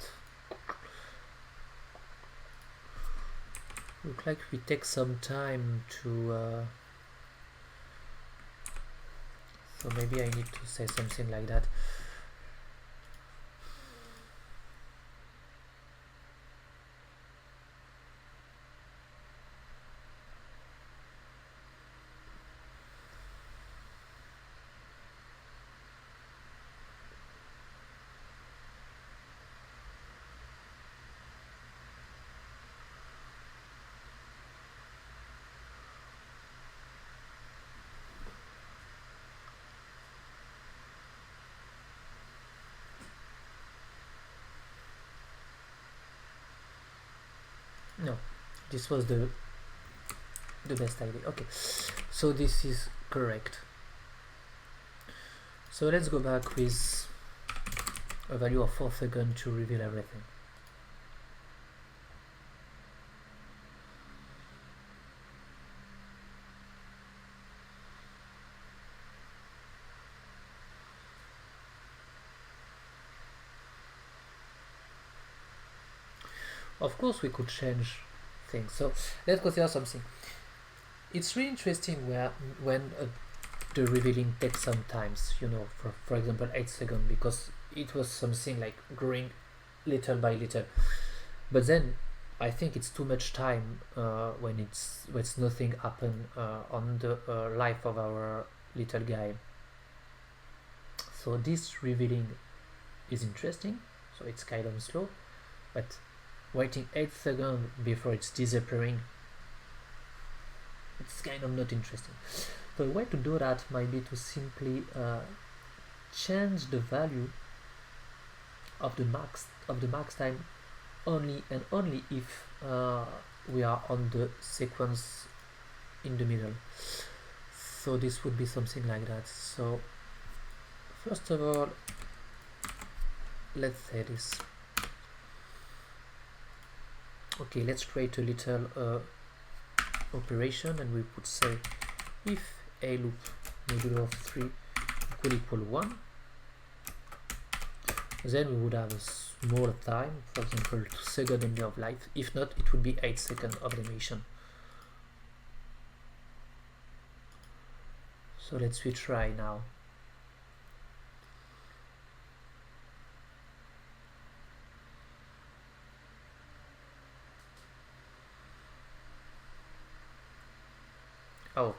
Look like we take some time to so maybe I need to say something like that. No, this was the best idea. Okay, so this is correct. So let's go back with a value of 4 seconds to reveal everything. Of course we could change things, so let's consider something. It's really interesting when the revealing takes some times, you know, for example 8 seconds, because it was something like growing little by little. But then I think it's too much time when it's nothing happen on the life of our little guy. So this revealing is interesting, so it's kind of slow, but waiting 8 seconds before it's disappearing, it's kind of not interesting. The way to do that might be to simply change the value of the max time only and only if we are on the sequence in the middle. So this would be something like that. So first of all, let's say this. Okay, let's create a little operation, and we would say if a loop modulo of 3 equal 1, then we would have a smaller time, for example 2 seconds only of life. If not, it would be 8 seconds of animation. So let's retry now. Oh,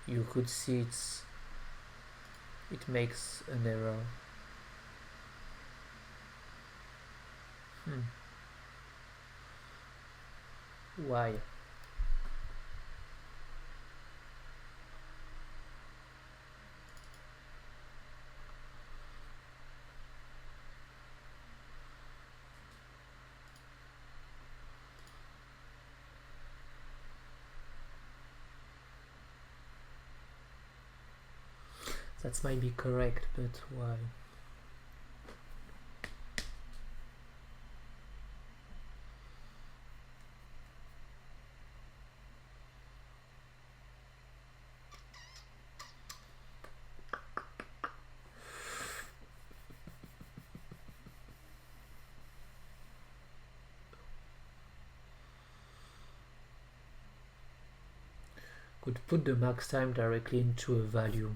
you could see it makes an error. Why? That might be correct, but why? Could put the max time directly into a value.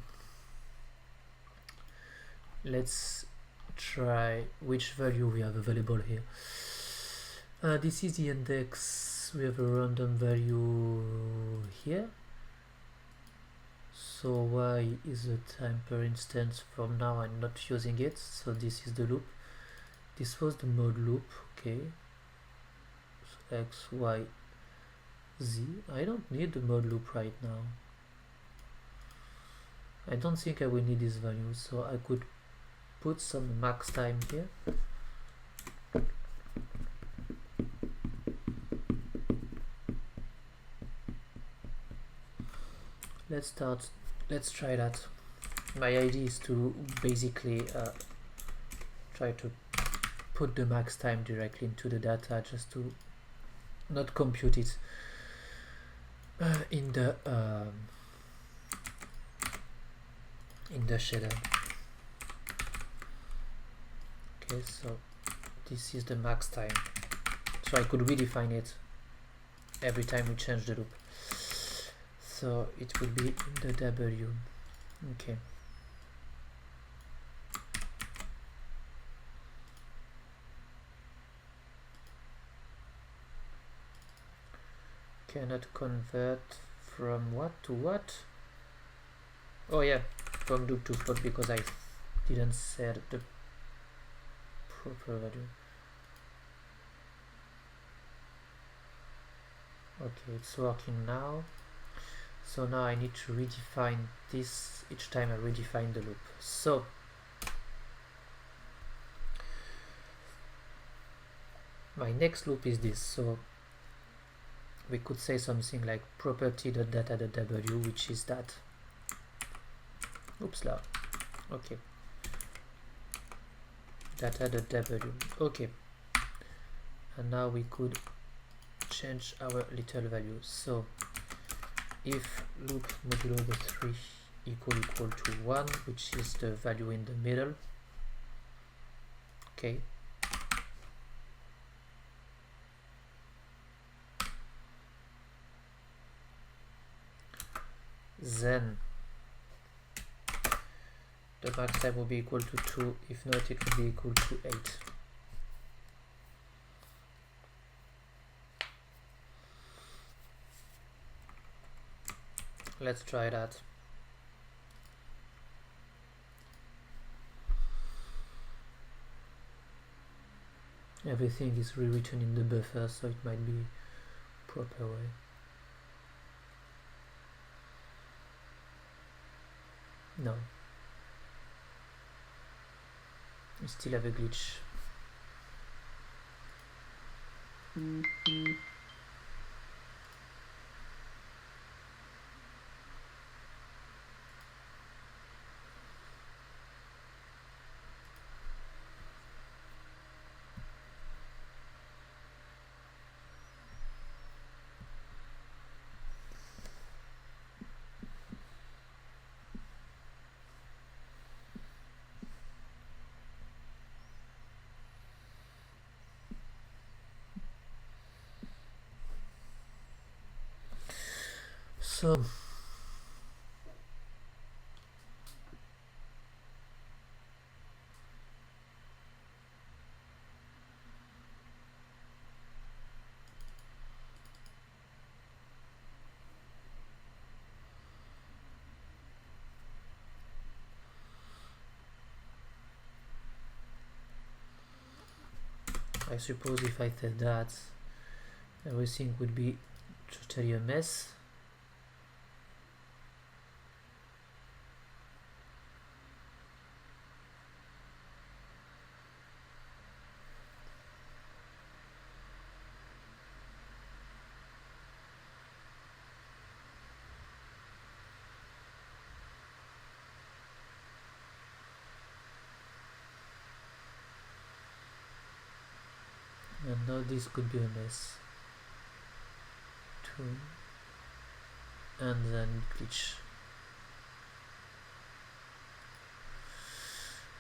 Let's try which value we have available here. This is the index. We have a random value here. So y is the time per instance. From now I'm not using it, so this is the loop. This was the mode loop. Okay, so x, y, z. I don't need the mode loop right now. I don't think I will need this value, so I could put some max time here. Let's try that. My idea is to basically try to put the max time directly into the data, just to not compute it in the shader. Okay, so this is the max time, so I could redefine it every time we change the loop. So it will be in the W. Okay. Cannot convert from what to what? Oh yeah, from loop to float, because I didn't set the proper value. Okay, it's working now. So now I need to redefine this each time I redefine the loop. So my next loop is this. So we could say something like property.data.w, which is that. Oops, la. Okay. Data.w. Okay. And now we could change our little values. So if loop modulo the 3 equal to 1, which is the value in the middle. Okay. Then the max time will be equal to 2. If not, it will be equal to 8. Let's try that. Everything is rewritten in the buffer, so it might be proper way. No. We still have a glitch. So I suppose if I said that, everything would be totally a mess. And now this could be a mess. 2 and then glitch.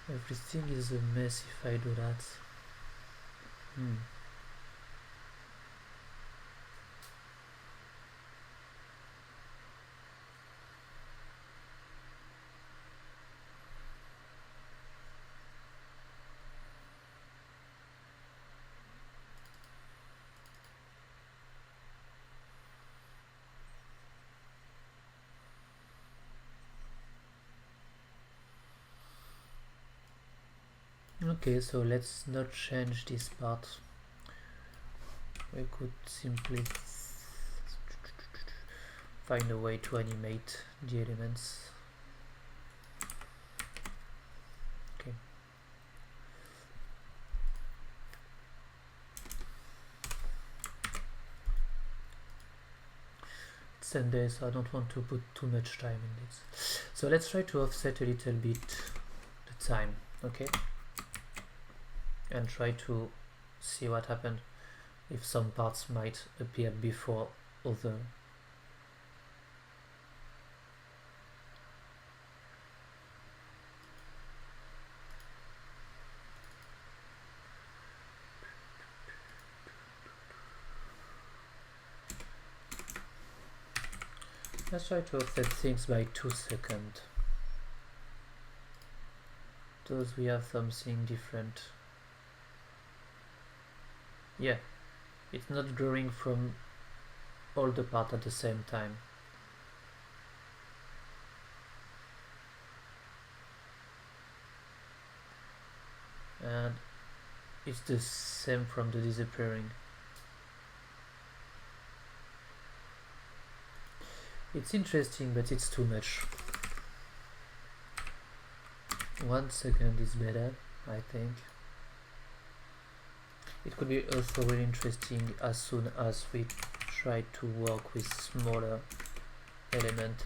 Everything is a mess if I do that. Okay, so let's not change this part. We could simply find a way to animate the elements. Okay. It's Sunday, so I don't want to put too much time in this. So let's try to offset a little bit the time, okay? And try to see what happens if some parts might appear before other. Let's try to offset things by 2 seconds. Does we have something different? Yeah, it's not growing from all the parts at the same time. And it's the same from the disappearing. It's interesting, but it's too much. 1 second is better, I think. it could be also really interesting as soon as we try to work with smaller element.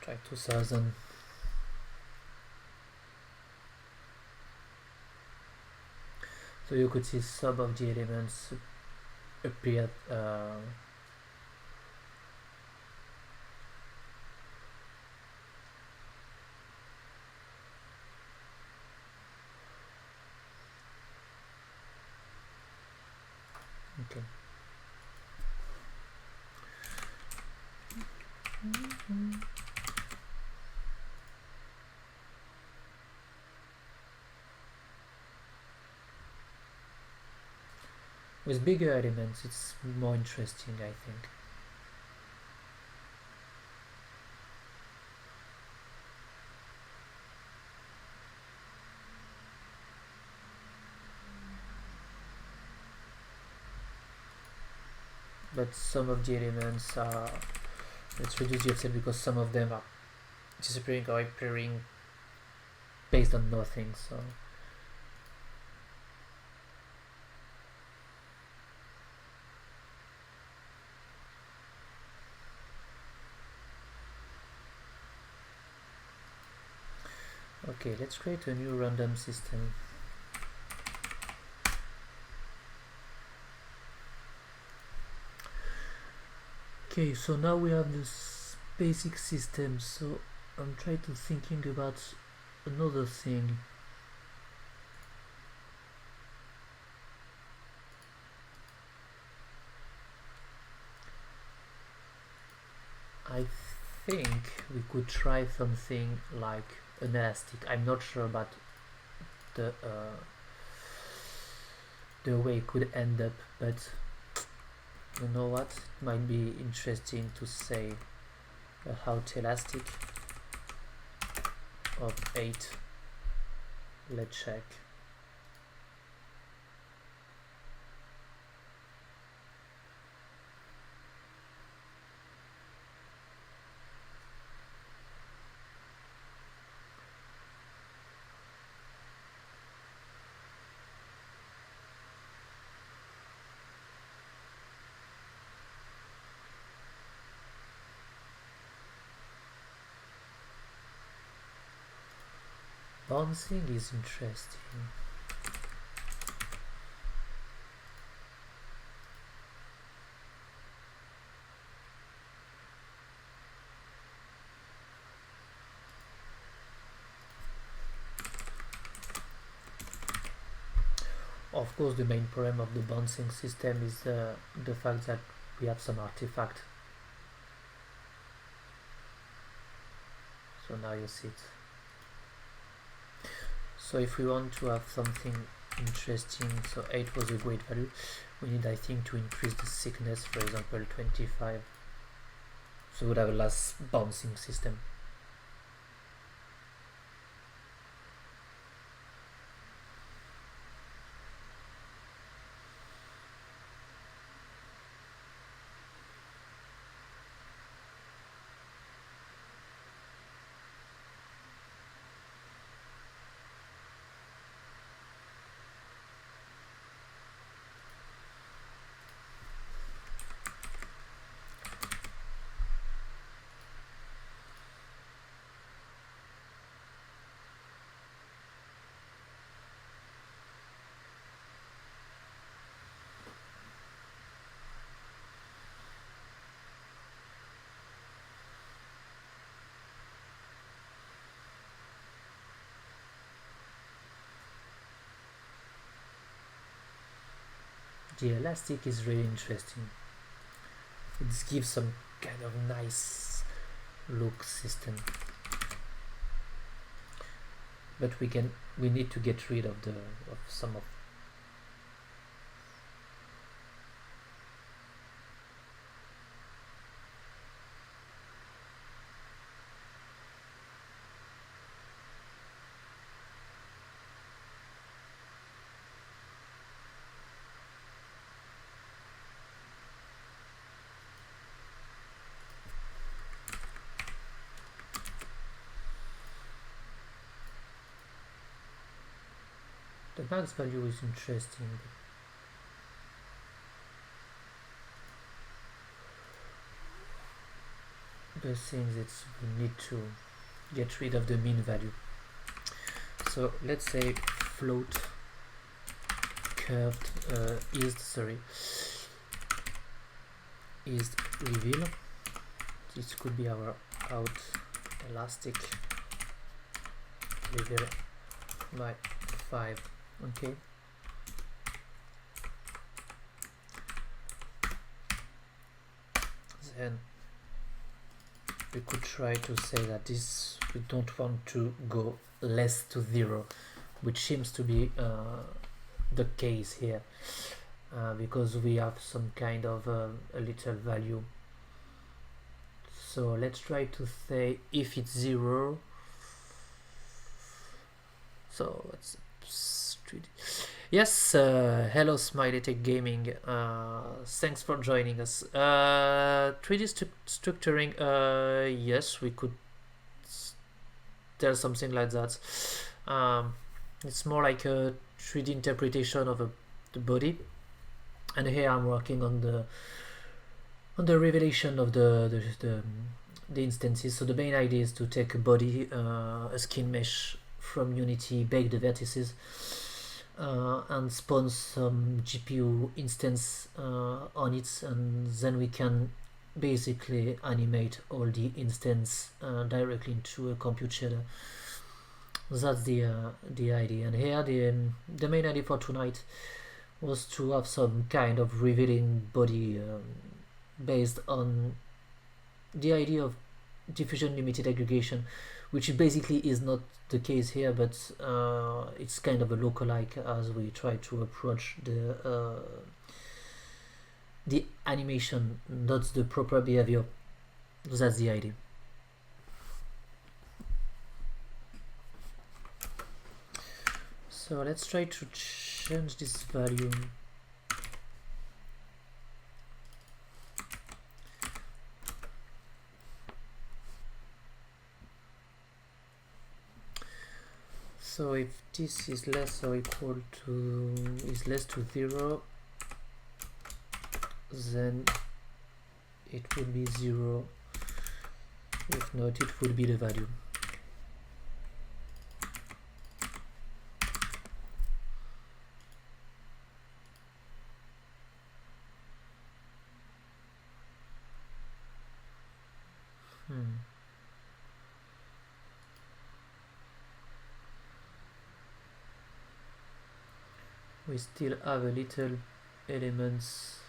Try 2000. So you could see some of the elements appear okay. With bigger elements it's more interesting, I think. But some of the elements are, let's reduce the offset because some of them are disappearing or appearing based on nothing, so okay, let's create a new random system. Okay, so now we have this basic system, so I'm trying to thinking about another thing. I think we could try something like an elastic. I'm not sure about the way it could end up, but you know what? It might be interesting to say how elastic of 8. Let's check. Bouncing is interesting. Of course, the main problem of the bouncing system is the fact that we have some artifact. So now you see it. So if we want to have something interesting, so 8 was a great value, we need, I think, to increase the thickness, for example 25, so we would have a less bouncing system. The elastic is really interesting. It gives some kind of nice look system, but we need to get rid of some of. max value is interesting. The thing is we need to get rid of the mean value. So let's say float curved is reveal. This could be our out elastic reveal by 5. Okay. Then we could try to say that this we don't want to go less to 0, which seems to be the case here, because we have some kind of a little value. So let's try to say if it's 0. So it's yes, hello Smiley Tech Gaming, thanks for joining us. 3D structuring, yes, we could tell something like that. It's more like a 3D interpretation of the body, and here I'm working on the revelation of the instances. So the main idea is to take a body, a skin mesh from Unity, bake the vertices, and spawn some GPU instance on it, and then we can basically animate all the instance directly into a compute shader. That's the idea. And here the main idea for tonight was to have some kind of revealing body based on the idea of diffusion limited aggregation, which basically is not the case here, but it's kind of a lookalike as we try to approach the animation, not the proper behavior. That's the idea. So let's try to change this value. So if this is less or equal to less to 0, then it would be 0. If not, it would be the value. We still have a little elements.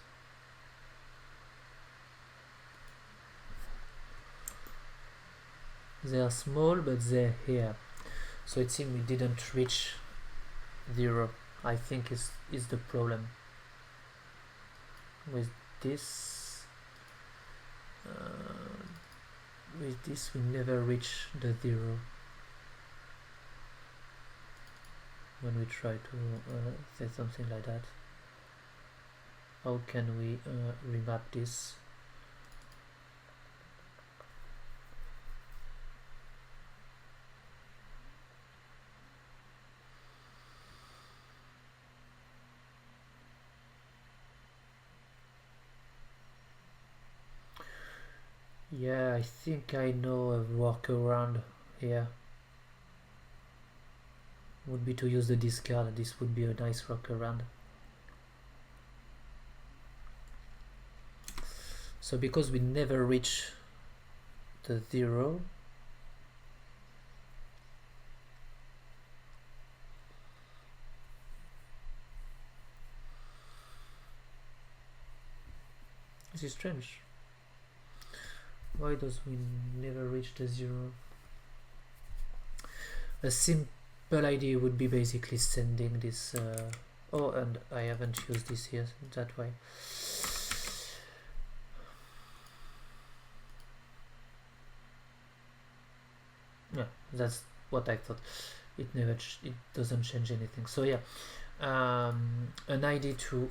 They are small, but they're here. So it seems we didn't reach 0. I think is the problem with this. With this, we never reach the 0 when we try to say something like that. How can we remap this? Yeah, I think I know a workaround here. Would be to use the discard. This would be a nice workaround. So because we never reach the 0, this is strange. Why does we never reach the 0? A simple idea would be basically sending this oh, and I haven't used this here that way. Yeah, that's what I thought. It doesn't change anything. So yeah, an idea to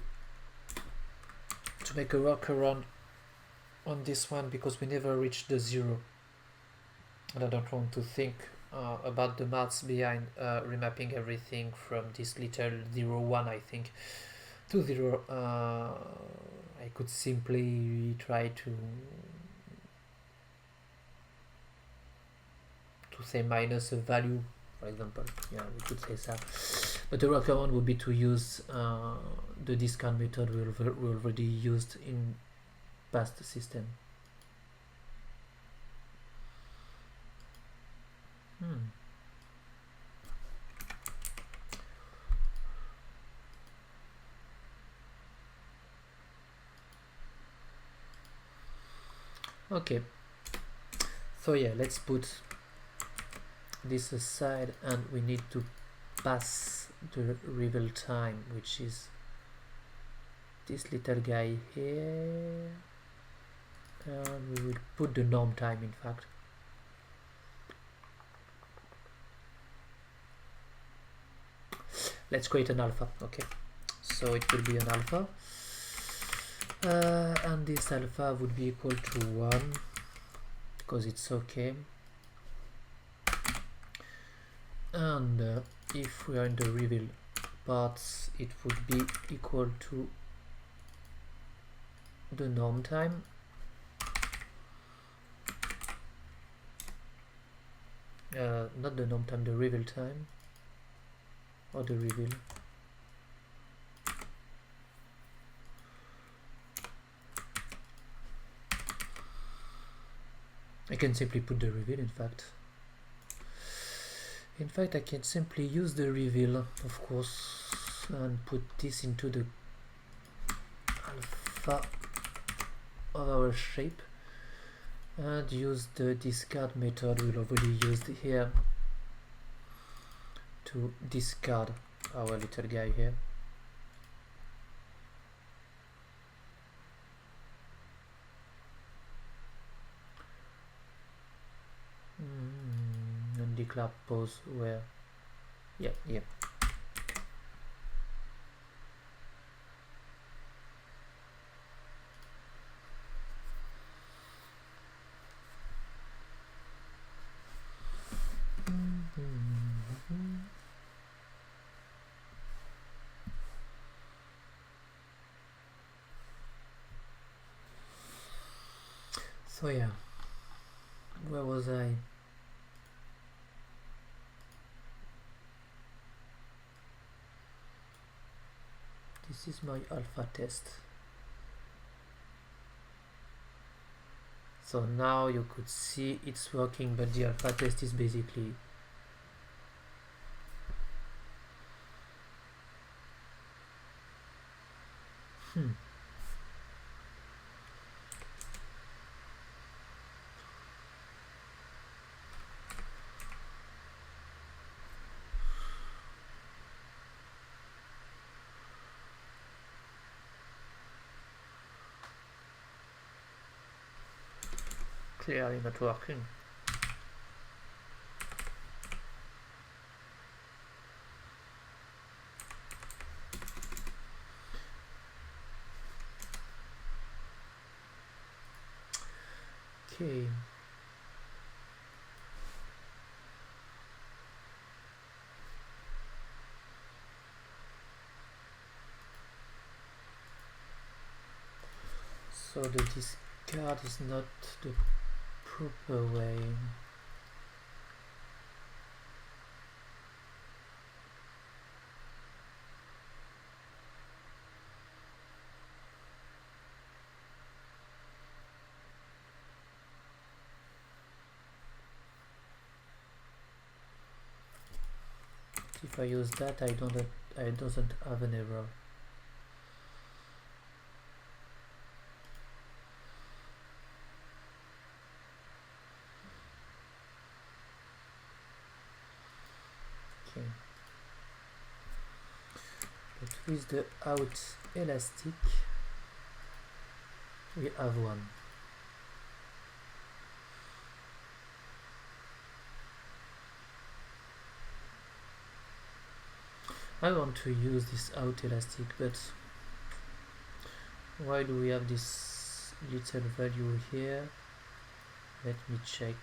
make a workaround on this one, because we never reach the 0, and I don't want to think about the maths behind remapping everything from this little 0 1, I think, to 0. I could simply try to say minus a value, for example. Yeah, we could say that. But the workaround would be to use the discard method we already used in past system. Okay, so yeah, let's put this aside, and we need to pass the reveal time, which is this little guy here, and we will put the norm time, in fact. Let's create an alpha. Okay, so it will be an alpha, and this alpha would be equal to 1 because it's okay. And if we are in the reveal parts, it would be equal to the norm time, not the norm time, the reveal time, or the reveal. I can simply put the reveal, in fact. I can simply use the reveal, of course, and put this into the alpha of our shape, and use the discard method we've already used here to discard our little guy here. And declare pose where, yeah. So yeah, where was I? This is my alpha test. So now you could see it's working, but the alpha test is basically clearly not working. Okay. So the discard is not the proper way. If I use that, I doesn't have an error. Okay. But with the out elastic, we have one. I want to use this out elastic, but why do we have this little value here? Let me check.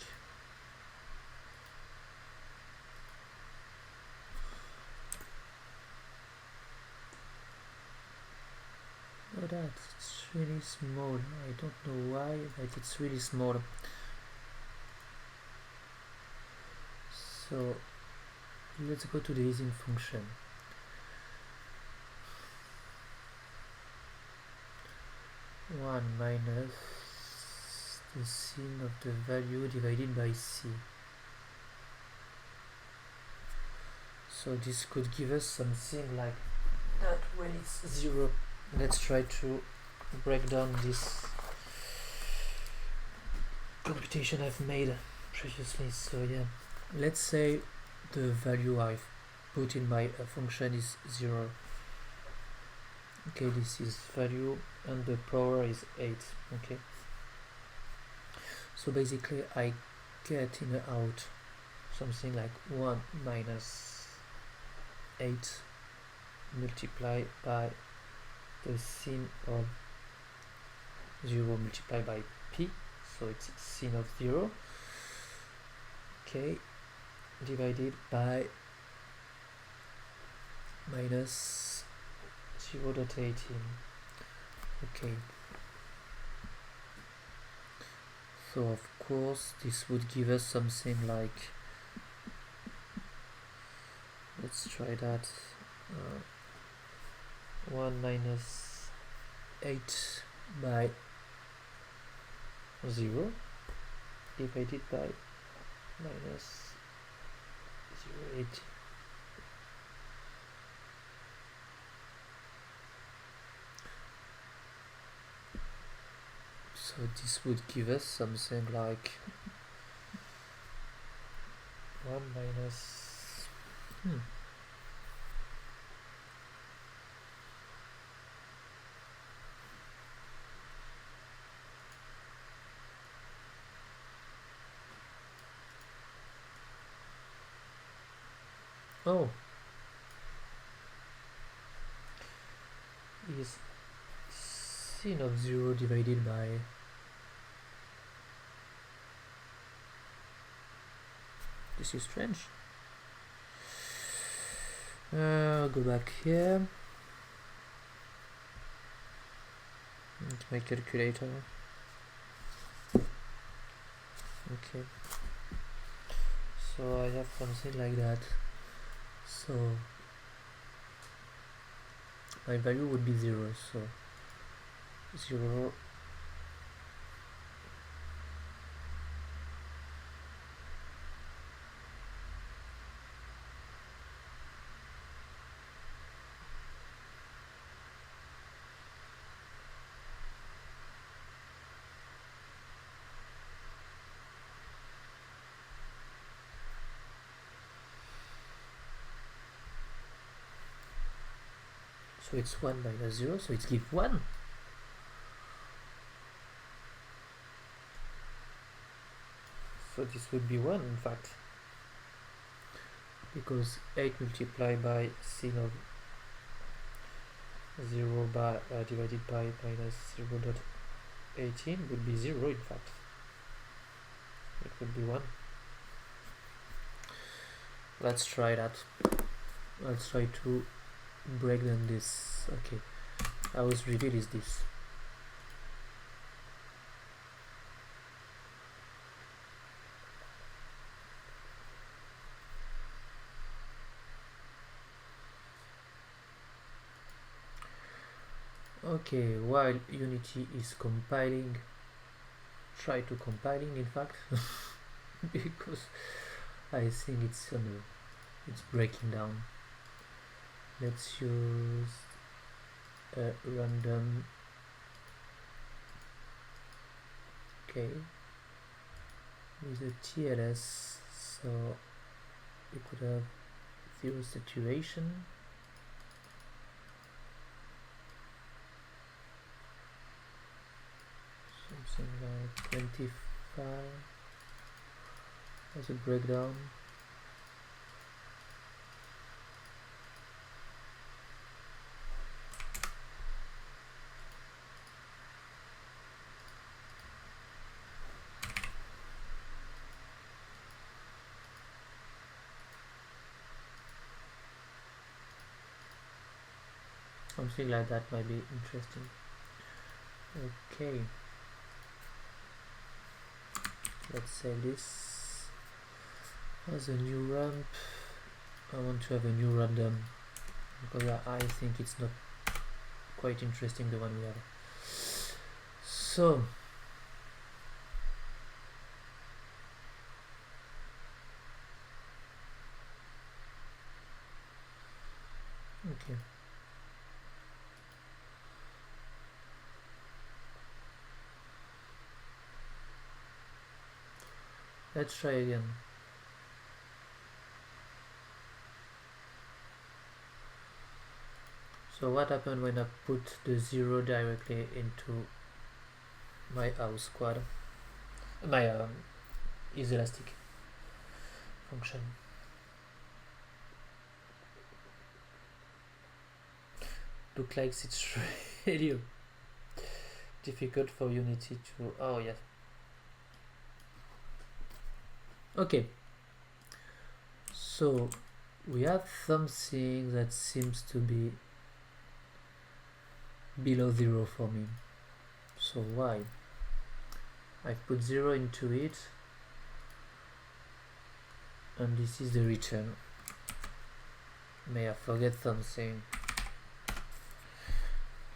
for that. It's really small. I don't know why, but it's really small. So let's go to the easing function. 1 minus the sin of the value divided by c. So this could give us something like that when it's 0. Let's try to break down this computation I've made previously. So yeah, let's say the value I've put in my function is 0. Okay, this is value and the power is 8. Okay, so basically I get in the out something like 1 minus 8 multiplied by the sin of 0 multiplied by p, so it's sin of 0, okay, divided by minus 0.18. Okay, so of course this would give us something like, let's try that, 1 minus 8 by 0 divided by minus 0.8. So this would give us something like 1 minus oh, is sin of 0 divided by, this is strange. Go back here into my calculator. Okay, so I have something like that. So my value would be 0, so 0 so it's 1 minus 0, so it's give 1. So this would be 1 in fact, because 8 multiplied by sin of 0 by divided by minus 0.18 would be 0 in fact. It would be 1. Let's try that. Let's try to break down this. Okay, how is revealed is this. Okay, while Unity is compiling, try to compiling in fact, because I think it's breaking down. Let's use a random, okay, with a TLS, so we could have 0 saturation, something like 25 as a breakdown. Something like that might be interesting. Okay, let's say this as a new ramp. I want to have a new random because I think it's not quite interesting, the one we have. So okay, let's try again. So what happened when I put the 0 directly into my house squad, my iselastic function? Look like it's really difficult for Unity to, oh yes. Okay, so we have something that seems to be below 0 for me. So why? I put 0 into it, and this is the return. May I forget something?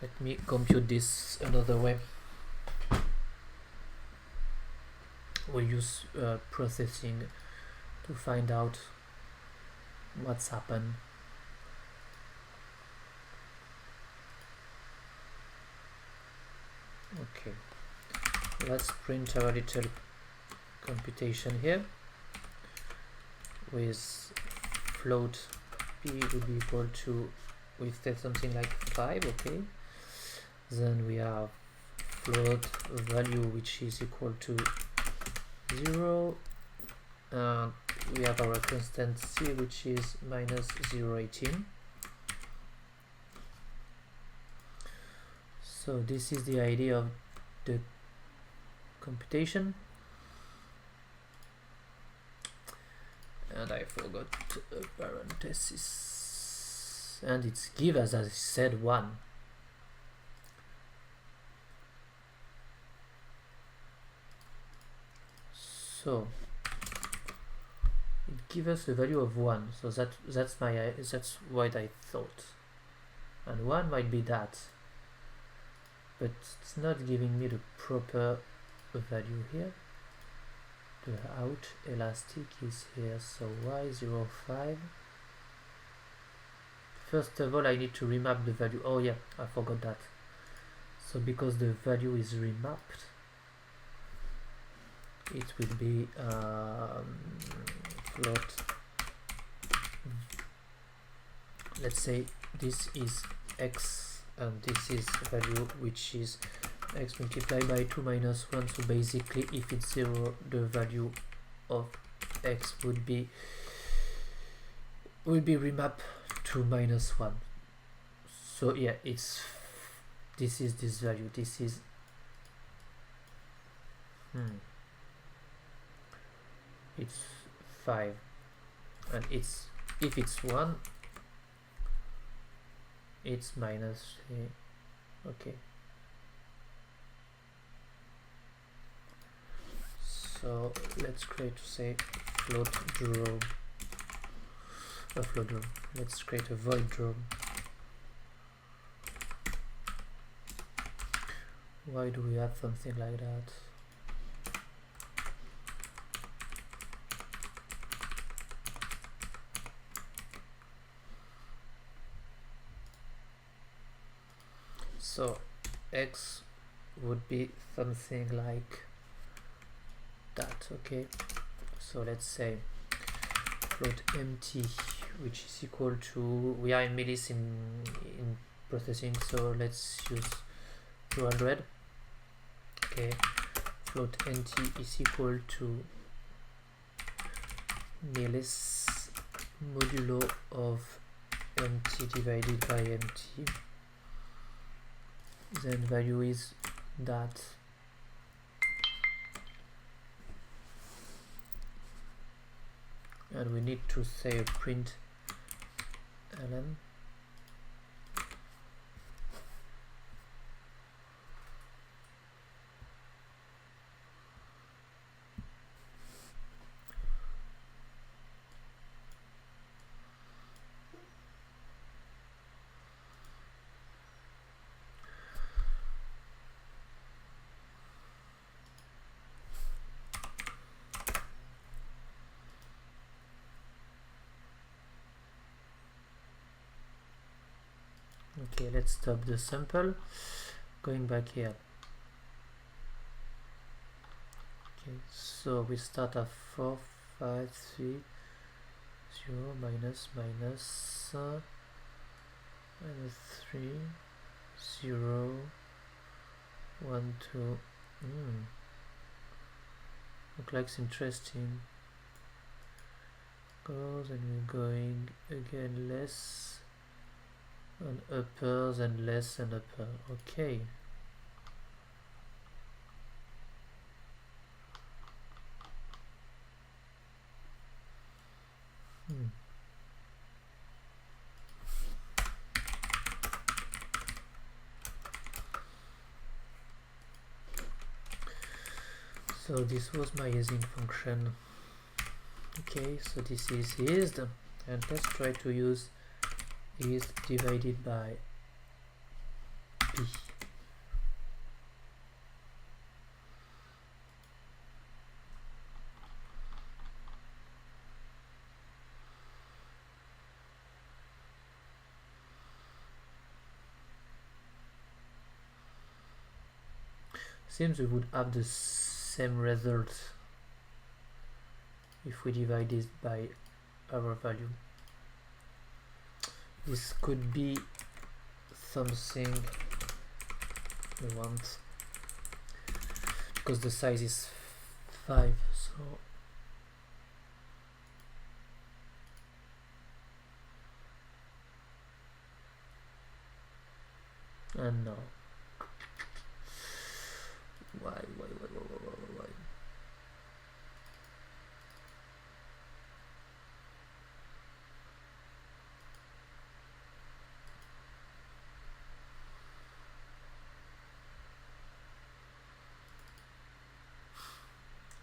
Let me compute this another way. We'll use processing to find out what's happened. Okay, let's print our little computation here with float p would be equal to, we set something like 5. Okay, then we have float value which is equal to 0, and we have our constant c which is minus 0.18. So this is the idea of the computation, and I forgot a parenthesis, and it's give us, as I said, 1. So it gives us a value of 1. So that's what I thought, and 1 might be that, but it's not giving me the proper value here. The out elastic is here, so y 0.5. First of all, I need to remap the value. Oh yeah, I forgot that. So because the value is remapped, it will be float. Let's say this is x, and this is value which is x multiplied by 2 minus 1. So basically, if it's 0, the value of x would be remapped to minus 1. So yeah, this is this value. This is it's 5, and it's, if it's 1, it's minus 3. Okay, so let's create, say, float draw, a float draw. Let's create a void draw. Why do we have something like that? So x would be something like that. Okay, so let's say float empty, which is equal to, we are in millis in processing, so let's use 200. Okay, float empty is equal to millis modulo of empty divided by empty, then value is that. And we need to say a print ln. Okay, let's stop the sample. Going back here. Okay, so we start at 4, 5, 3, 0, minus, minus 3, 0, 1, 2. Looks like it's interesting. Goes and we're going again less and uppers and less and upper. Okay. So this was my using function. Okay, so this is isd, and let's try to use is divided by p. Seems we would have the same result if we divide this by our value. This could be something we want because the size is 5, so and now why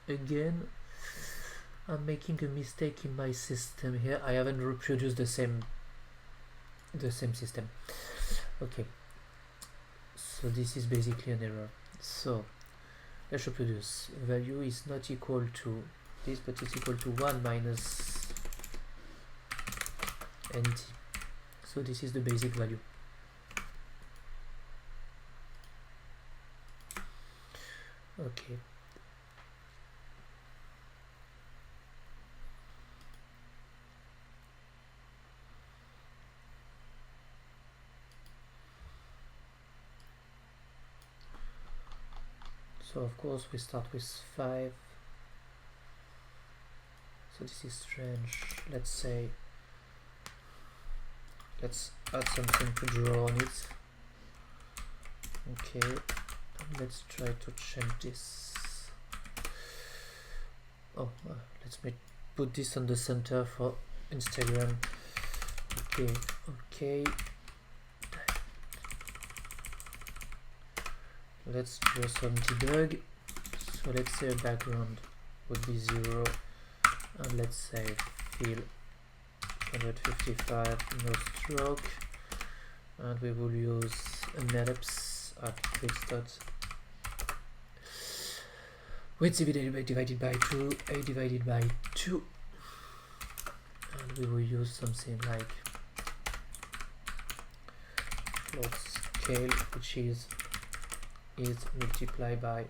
again I'm making a mistake in my system here. I haven't reproduced the same system. Okay, so this is basically an error. So let's reproduce. Value is not equal to this, but it's equal to 1 minus nt. So this is the basic value. Okay. So of course we start with 5. So this is strange. Let's say let's add something to draw on it. Okay, let's try to change this. Oh, let's put this on the center for Instagram. Okay. Let's draw some debug. So let's say a background would be 0, and let's say fill 155, no stroke, and we will use an ellipse at width divided by 2, a divided by 2, and we will use something like float scale, which is multiplied by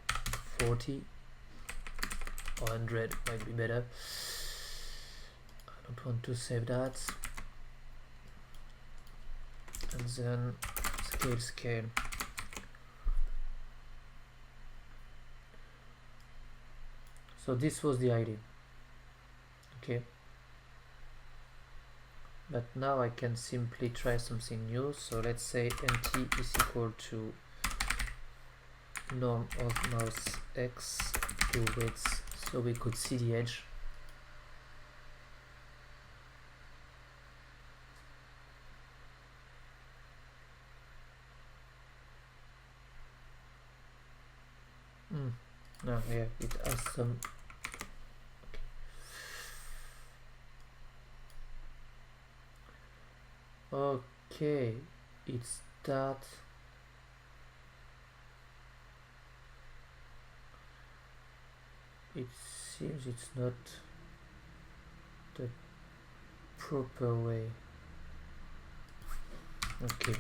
40 or 100 might be better. I don't want to save that. And then scale. So this was the idea. Okay. But now I can simply try something new. So let's say nt is equal to norm of mouse x to width, so we could see the edge. No, yeah, it has some. Okay, it's that. It seems it's not the proper way. Okay,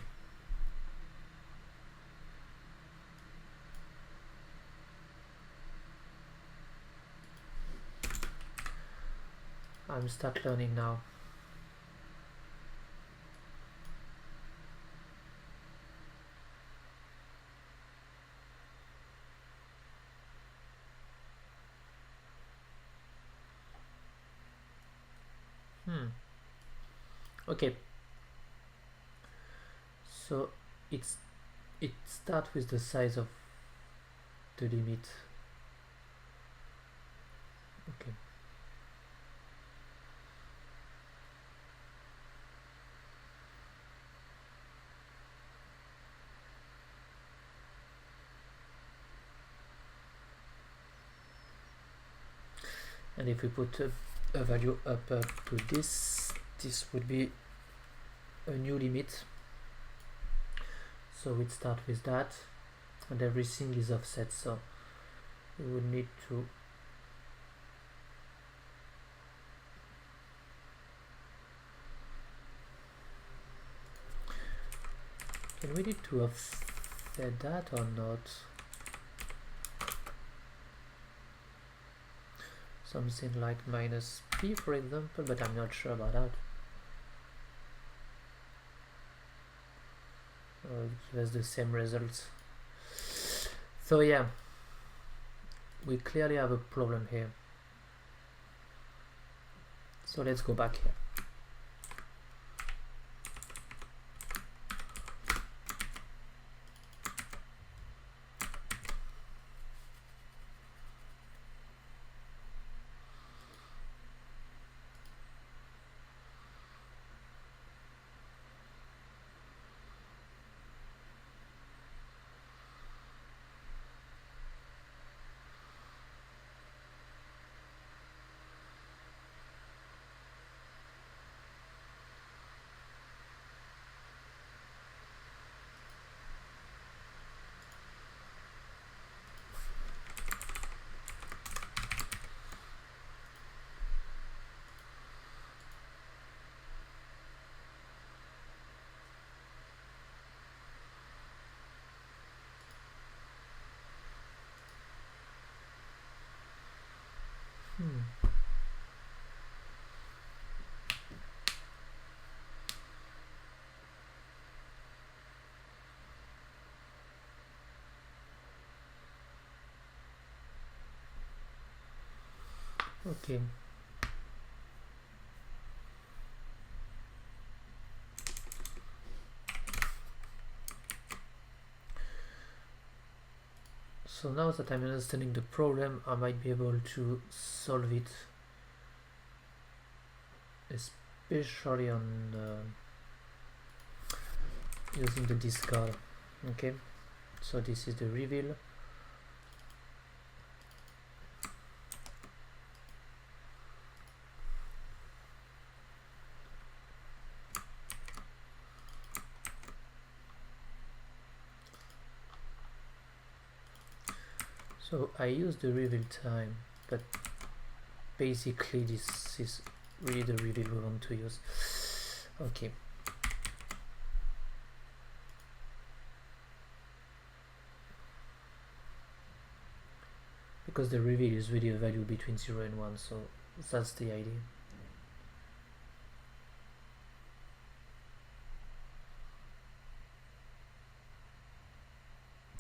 I'm start learning now. Okay, so it starts with the size of the limit. Okay. And if we put a value up to this would be a new limit. So we'd start with that, and everything is offset, so we would need to can we need to offset that or not? Something like -p, for example, but I'm not sure about that. It gives us the same results. So yeah, we clearly have a problem here. So let's go back here. Okay. So now that I'm understanding the problem, I might be able to solve it, especially on using the discard. Okay, so this is the reveal. So I use the reveal time, but basically this is really the reveal we want to use. Okay. Because the reveal is really a value between 0 and 1, so that's the idea.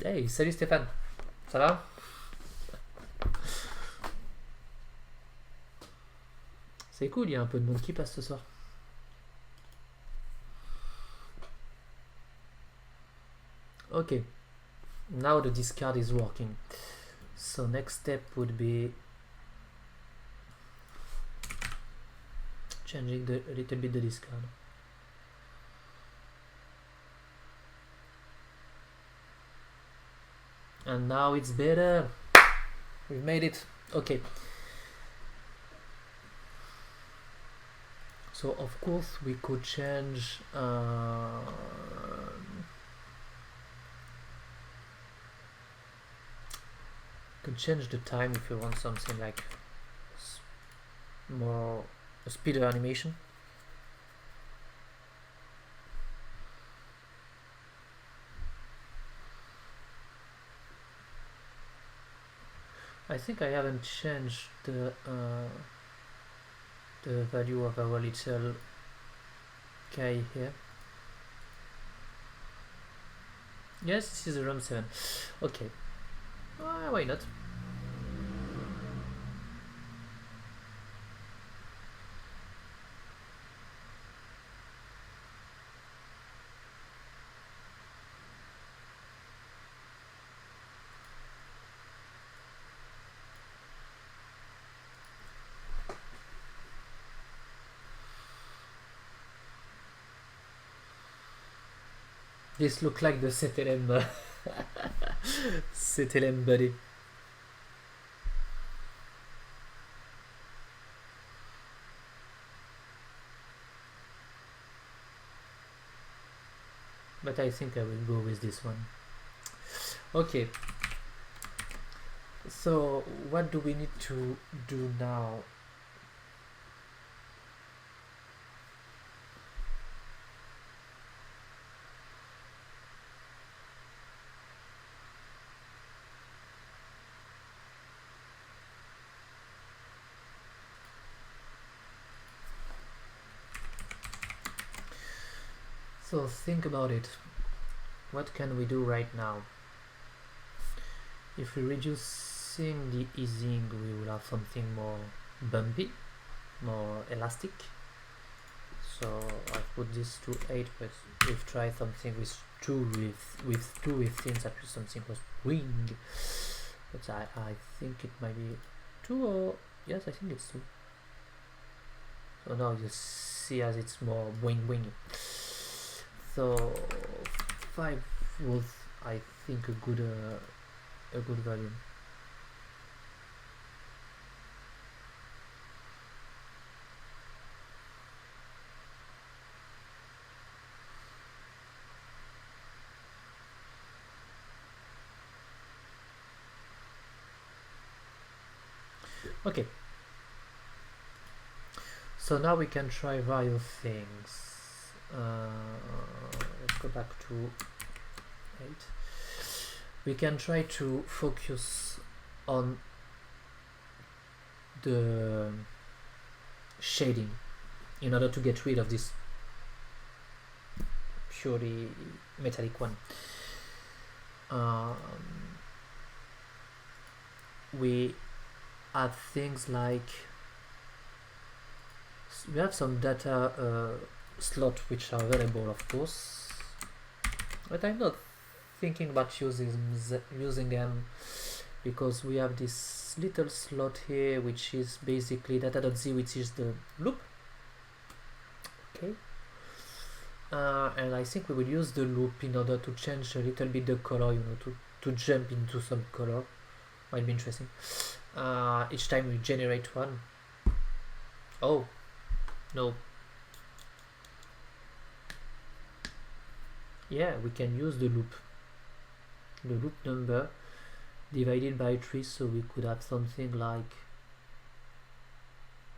Hey, salut Stéphane, ça va? C'est cool, il y a un peu de monde qui passe ce soir. Okay, now the discard is working. So next step would be changing a little bit the discard. And now it's better. We've made it. Okay. So of course we could change the time if we want something like more a speeder animation. I think I haven't changed the the value of our little guy here. Yes, this is around 7. Okay. Why not? This look like the CTLM CTLM body. But I think I will go with this one. Okay. So what do we need to do now? So think about it. What can we do right now? If we're reducing the easing, we will have something more bumpy, more elastic. So I put this to 8, but we've tried something with 2 within, at least something was wing. But I think it might be 2, or yes, I think it's 2. So now you see as it's more wing. So 5 was, I think, a good value. Okay. So now we can try various things. Let's go back to 8. We can try to focus on the shading in order to get rid of this purely metallic one. We have things like, we have some data slot which are available, of course, but I'm not thinking about using them, because we have this little slot here which is basically data.z, which is the loop. Okay. And I think we will use the loop in order to change a little bit the color, to jump into some color. Might be interesting. Each time we generate one. Oh, no. Yeah, we can use the loop number divided by 3, so we could have something like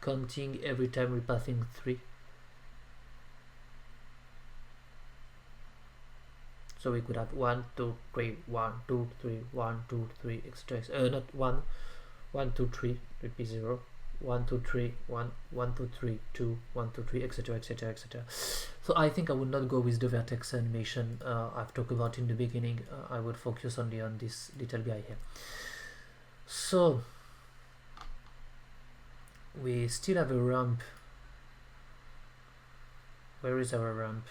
counting every time we're passing 3. So we could have 1, 2, 3, 1, 2, 3, 1, 2, 3, etc. Not 1, 1, 2, 3 would be 0. 1, 2, 3, 1, 1, 2, 3, 2, 1, 2, 3, etc, etc, etc. So I think I would not go with the vertex animation I've talked about in the beginning. I would focus only on this little guy here. So we still have a ramp. Where is our ramp?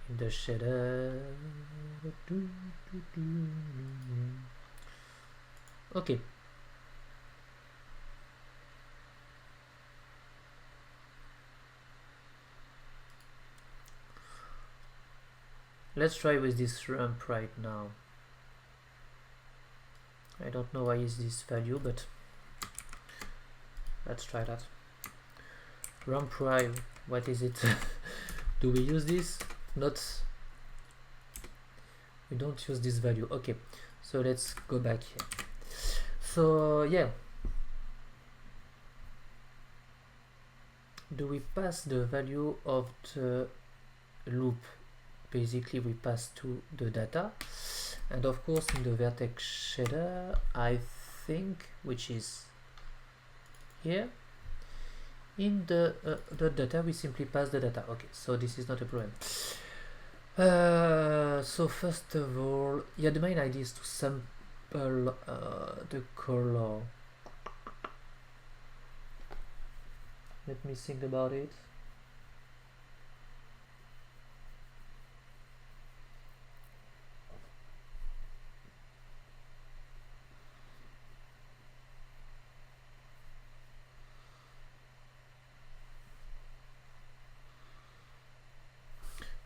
In the shader. Okay. Let's try with this ramp right now. I don't know why is this value, but let's try that. Ramp prime, what is it? Do we use this? Not. We don't use this value. Okay, so let's go back here. So yeah, do we pass the value of the loop? Basically we pass to the data, and of course in the vertex shader, I think, which is here, in the data we simply pass the data. Okay, so this is not a problem. So first of all, yeah, the main idea is to sample the color. Let me think about it.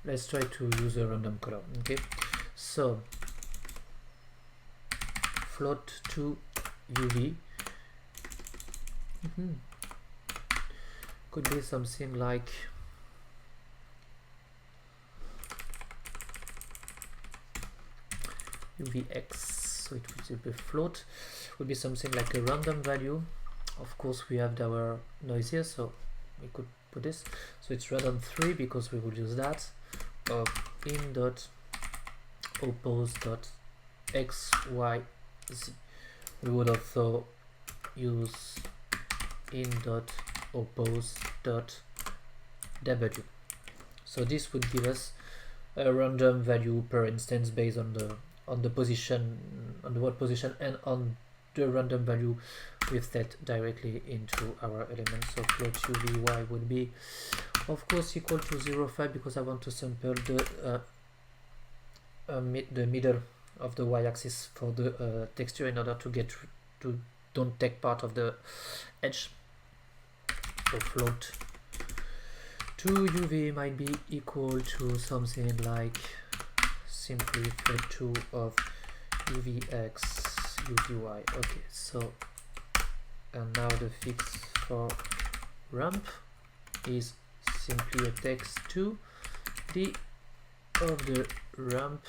Let's try to use a random color. Okay, so float to UV. Could be something like UVX, so it would be float, would be something like a random value. Of course we have our noise here, so we could put this, so it's random 3 because we will use that. In dot oppose dot xyz. We would also use in dot oppose dot w. So this would give us a random value per instance based on the position, on the word position, and on the random value we've set directly into our element. So float UVY would be of course equal to 0.5 because I want to sample the middle of the y-axis for the texture in order to get to don't take part of the edge. So float to UV might be equal to something like simply float 2 of UVX UVY. Okay, so and now the fix for ramp is simply a text to the of the ramp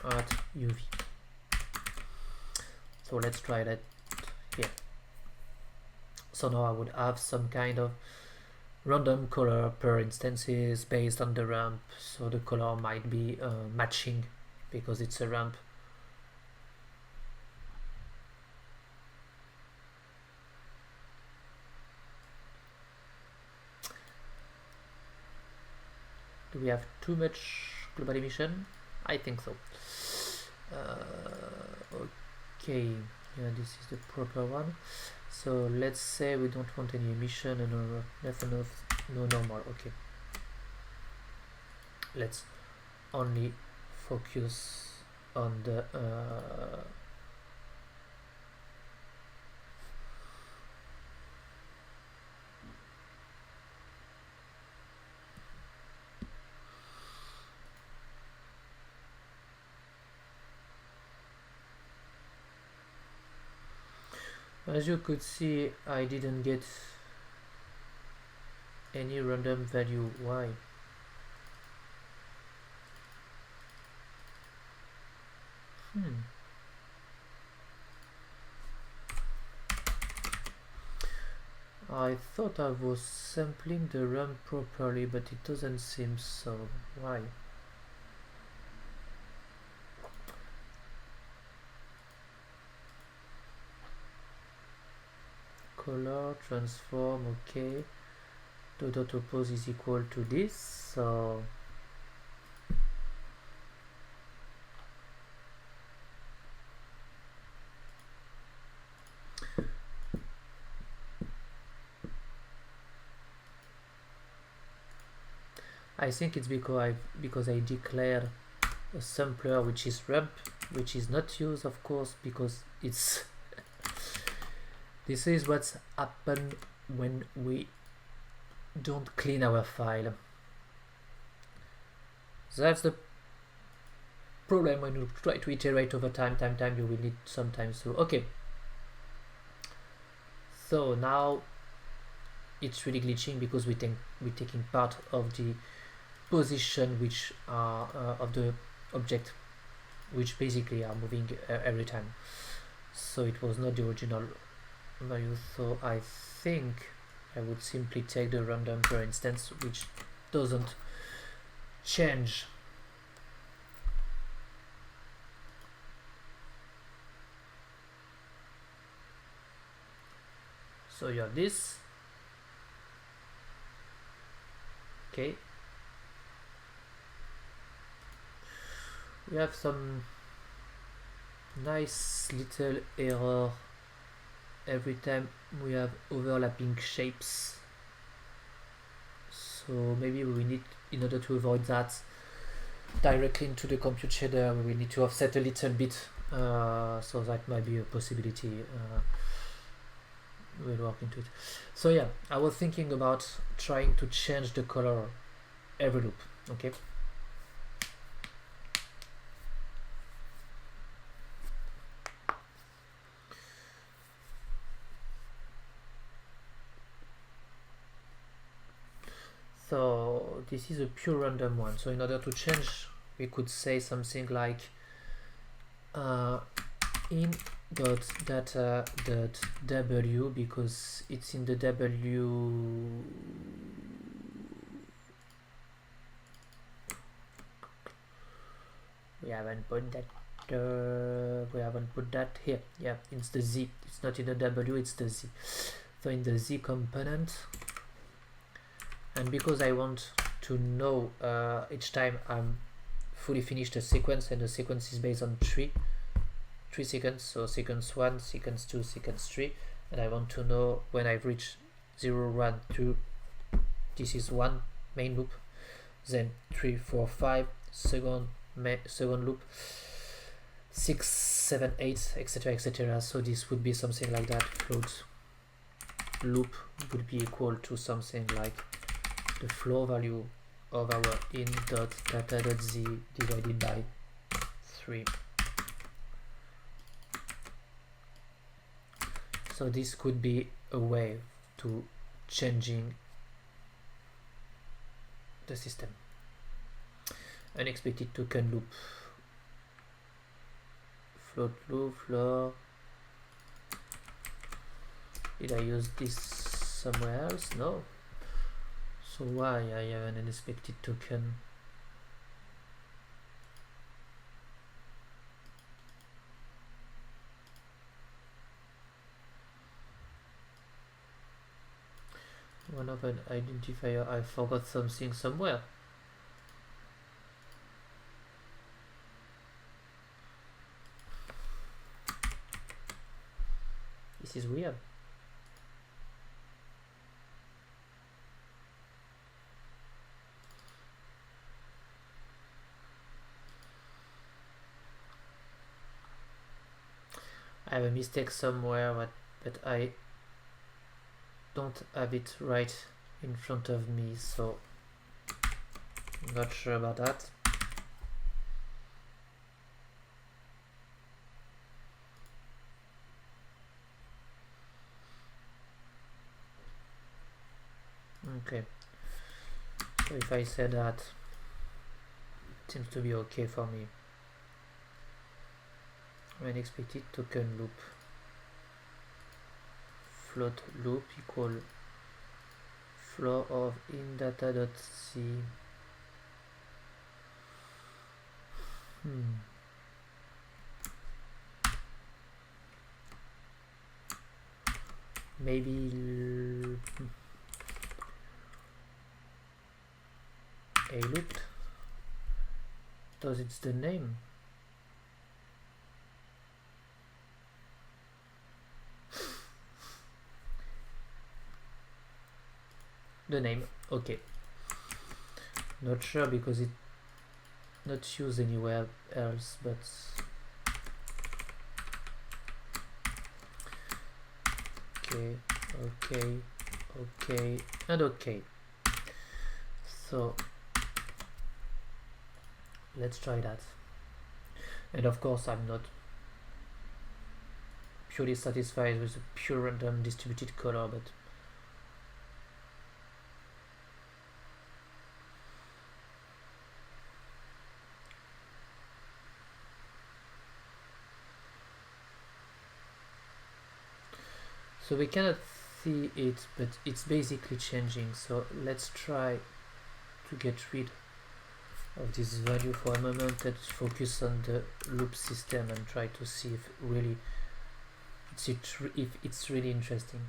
at UV. So let's try that here. So now I would have some kind of random color per instances based on the ramp, so the color might be matching because it's a ramp. Do we have too much global emission? I think so. Okay, yeah, this is the proper one. So let's say we don't want any emission and nothing of no normal. Okay, let's only focus on the as you could see, I didn't get any random value. Why? I thought I was sampling the ramp properly, but it doesn't seem so. Why? Color transform, okay. The dot oppose is equal to this, so I think it's because I declared a sampler which is ramp, which is not used, of course, because it's this is what's happened when we don't clean our file. That's the problem when you try to iterate over time. You will need sometimes to. Okay, so now it's really glitching because we're taking part of the position which are of the object, which basically are moving every time. So it was not the original value. So I think I would simply take the random per instance, which doesn't change. So you have this, Okay, we have some nice little error every time we have overlapping shapes, so maybe we need, in order to avoid that, directly into the compute shader we need to offset a little bit, so that might be a possibility. We'll work into it. So yeah, I was thinking about trying to change the color every loop. Okay, so this is a pure random one, so in order to change we could say something like in dot data dot w, because it's in the w. We haven't put that here. Yeah, it's the z, it's not in the w, it's the z. So in the z component, and because I want to know each time I'm fully finished a sequence, and the sequence is based on three sequences, so sequence 1, sequence 2, sequence 3, and I want to know when I've reached 0, 1, 2, this is one main loop, then 3, 4, 5 second loop, 6, 7, 8, etc, etc. So this would be something like that. Float loop would be equal to something like the floor value of our in.data.z divided by 3. So this could be a way to changing the system. Unexpected token loop, float loop, floor. Did I use this somewhere else? No. So why I have an unexpected token? One of an identifier, I forgot something somewhere. This is weird. I have a mistake somewhere, but I don't have it right in front of me, so I'm not sure about that. Okay, so if I say that, it seems to be okay for me. Unexpected token loop, float loop equal floor of in.data.c. Maybe a loop, does it's the name. The name, okay. Not sure because it not used anywhere else, but okay, and okay. So let's try that. And of course I'm not purely satisfied with a pure random distributed color, but so we cannot see it, but it's basically changing. So let's try to get rid of this value for a moment. Let's focus on the loop system and try to see if really if it's really interesting.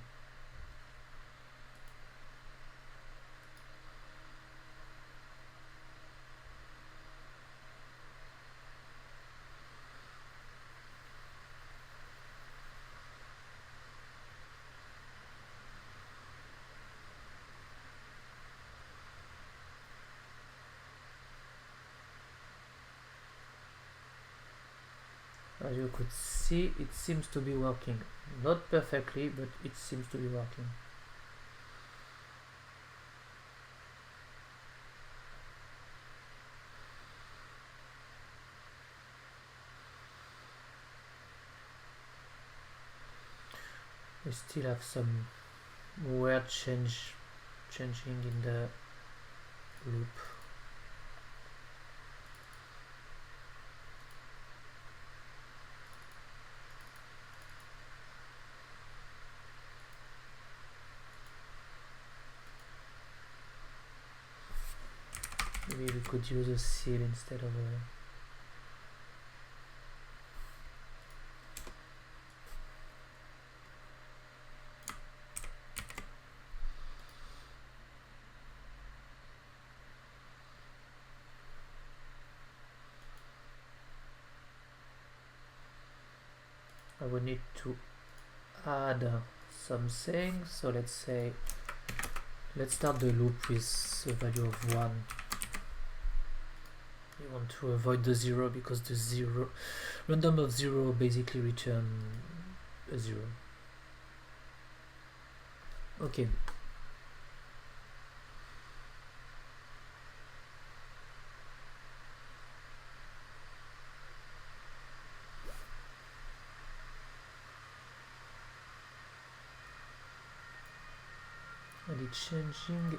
as you could see, it seems to be working. Not perfectly, but it seems to be working. We still have some weird changing in the loop. Maybe we could use a seal instead of a... I would need to add something. So let's say, let's start the loop with a value of 1. We want to avoid the 0 because the random of 0 basically return a 0. Okay. And it's changing.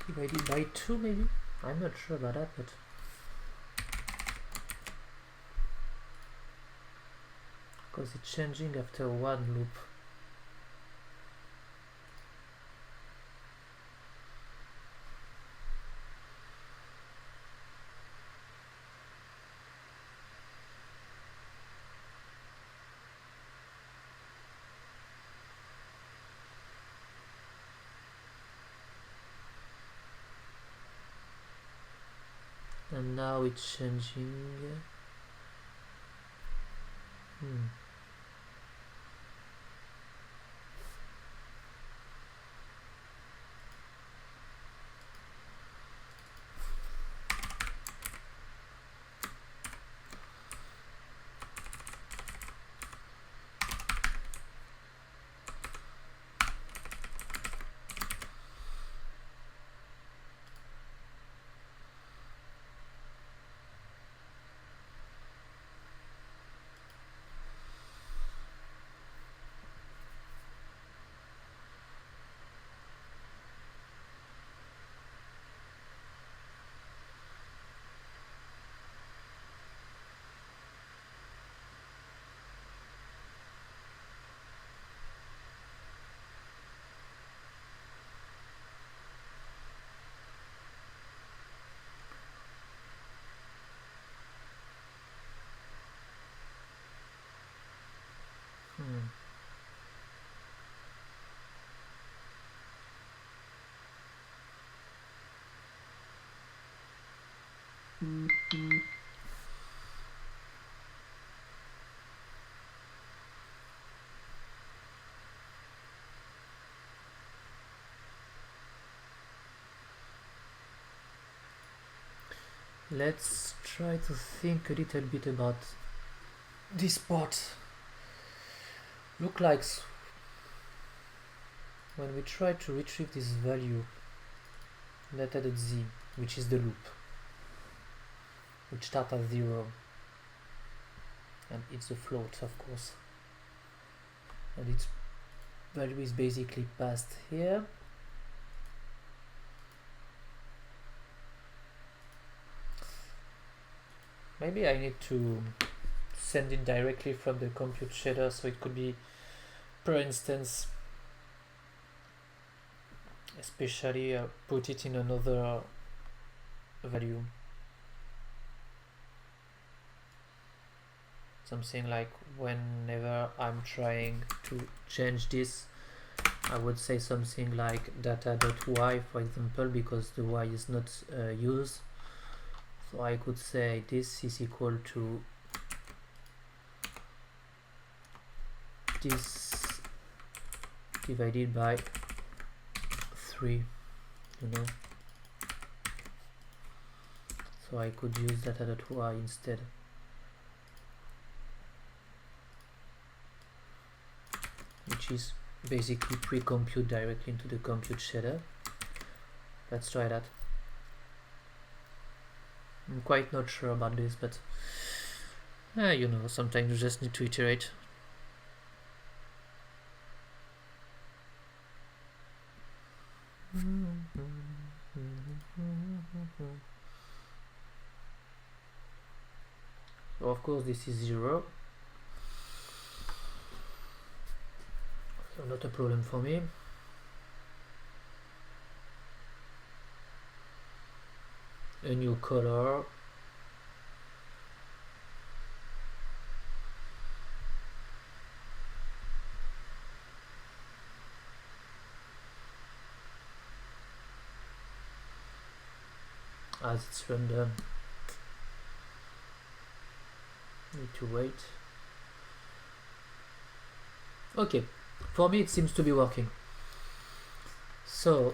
Divided by 2 maybe? I'm not sure about that, but because it's changing after one loop. And now it's changing. Let's try to think a little bit about this part. Look like when we try to retrieve this value data at z, which is the loop, which starts at 0, and it's a float, of course, and its value is basically passed here. Maybe I need to send it directly from the compute shader, so it could be per instance, especially put it in another value. Something like whenever I'm trying to change this, I would say something like data.y, for example, because the y is not used. So I could say this is equal to this divided by 3, you know. so I could use data.y instead, which is basically pre-compute directly into the compute shader. Let's try that. I'm quite not sure about this, but you know, sometimes you just need to iterate. So of course this is 0, so not a problem for me. A new color, as it's random, need to wait. Okay, for me it seems to be working. So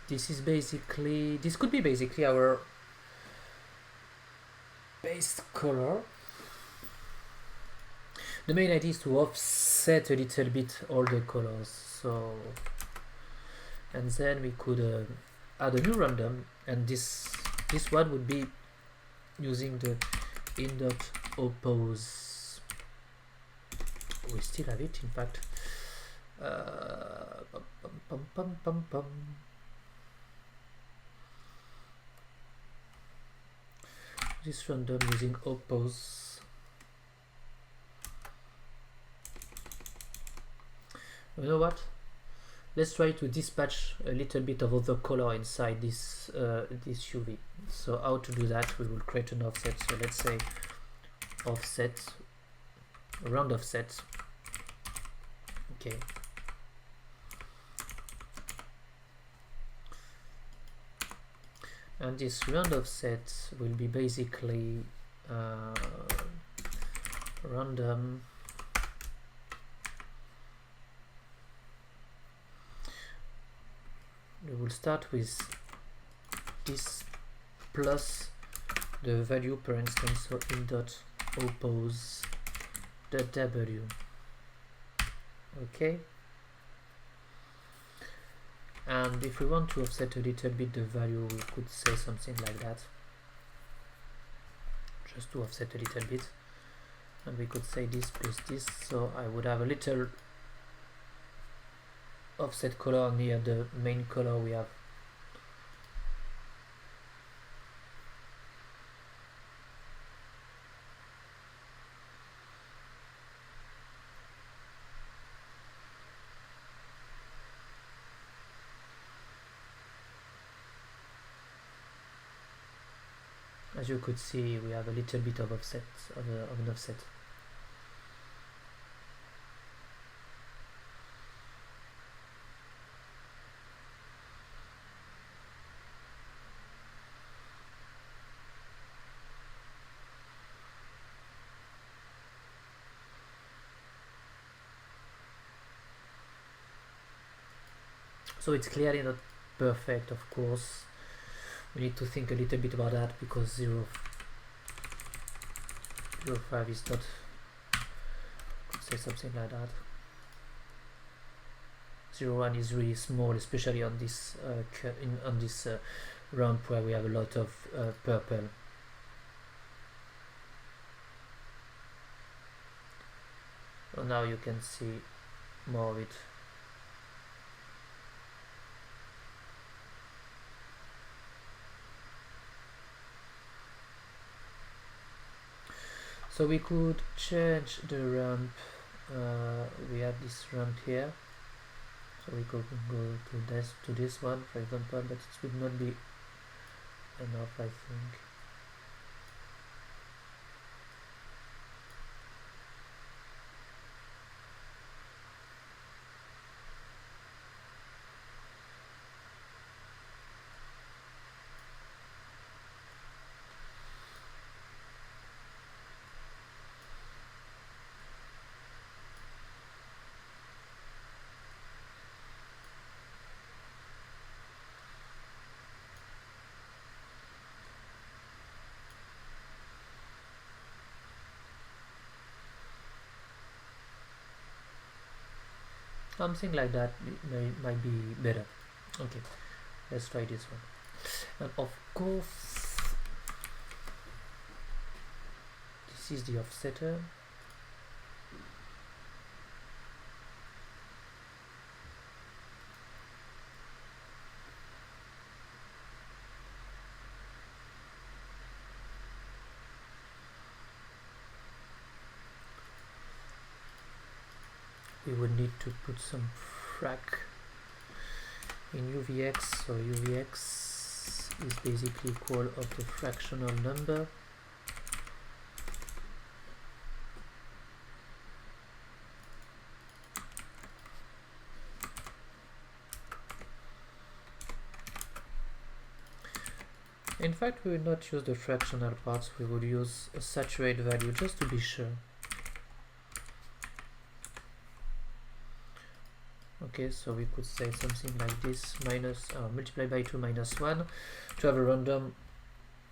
this is basically, this could be basically our base color. The main idea is to offset a little bit all the colors, so, and then we could add a new random, and this one would be using the in.oppose. We still have it, in fact. This random using oppose. You know what? Let's try to dispatch a little bit of other color inside this this UV. So how to do that? We will create an offset. So let's say offset, round offset. Okay. And this round offset will be basically random we will start with this plus the value per instance, so in dot oppose the W. Okay, and if we want to offset a little bit the value, we could say something like that, just to offset a little bit, and we could say this plus this, so I would have a little offset color near the main color we have. As you could see, we have a little bit of offset, of an offset. So it's clearly not perfect, of course. We need to think a little bit about that, because 0.5 is not, say something like that. 0.1 is really small, especially on this on this ramp where we have a lot of purple. So now you can see more of it. So we could change the ramp. We have this ramp here, so we could go to this one, for example, but it would not be enough, I think. something like that might be better. Okay, let's try this one. And of course, this is the offsetter. We would need to put some frac in UVX, so UVX is basically equal of the fractional number In fact, we would not use the fractional parts, we would use a saturate value just to be sure. Okay, so we could say something like this, minus multiply by 2 minus 1 to have a random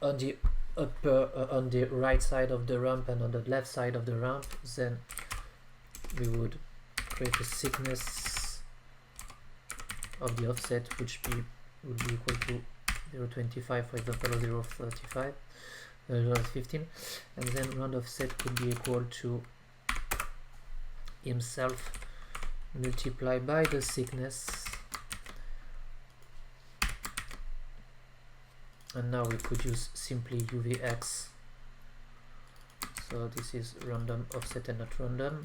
on the on the right side of the ramp and on the left side of the ramp. Then we would create a thickness of the offset which would be equal to 0.25, for example, or 0.35, 0.15, and then round offset could be equal to himself multiplied by the thickness, and now we could use simply UVX. So this is random offset and not random.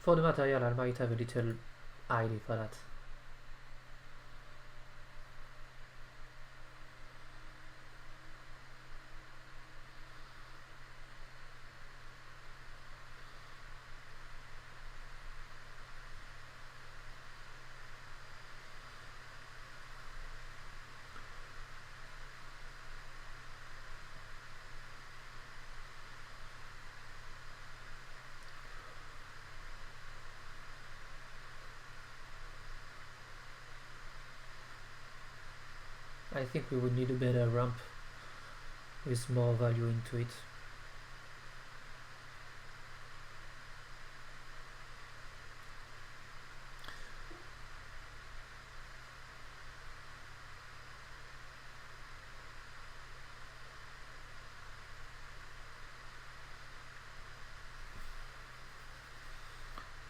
For the material, I might have a little idea for that. I think we would need a better ramp with more value into it.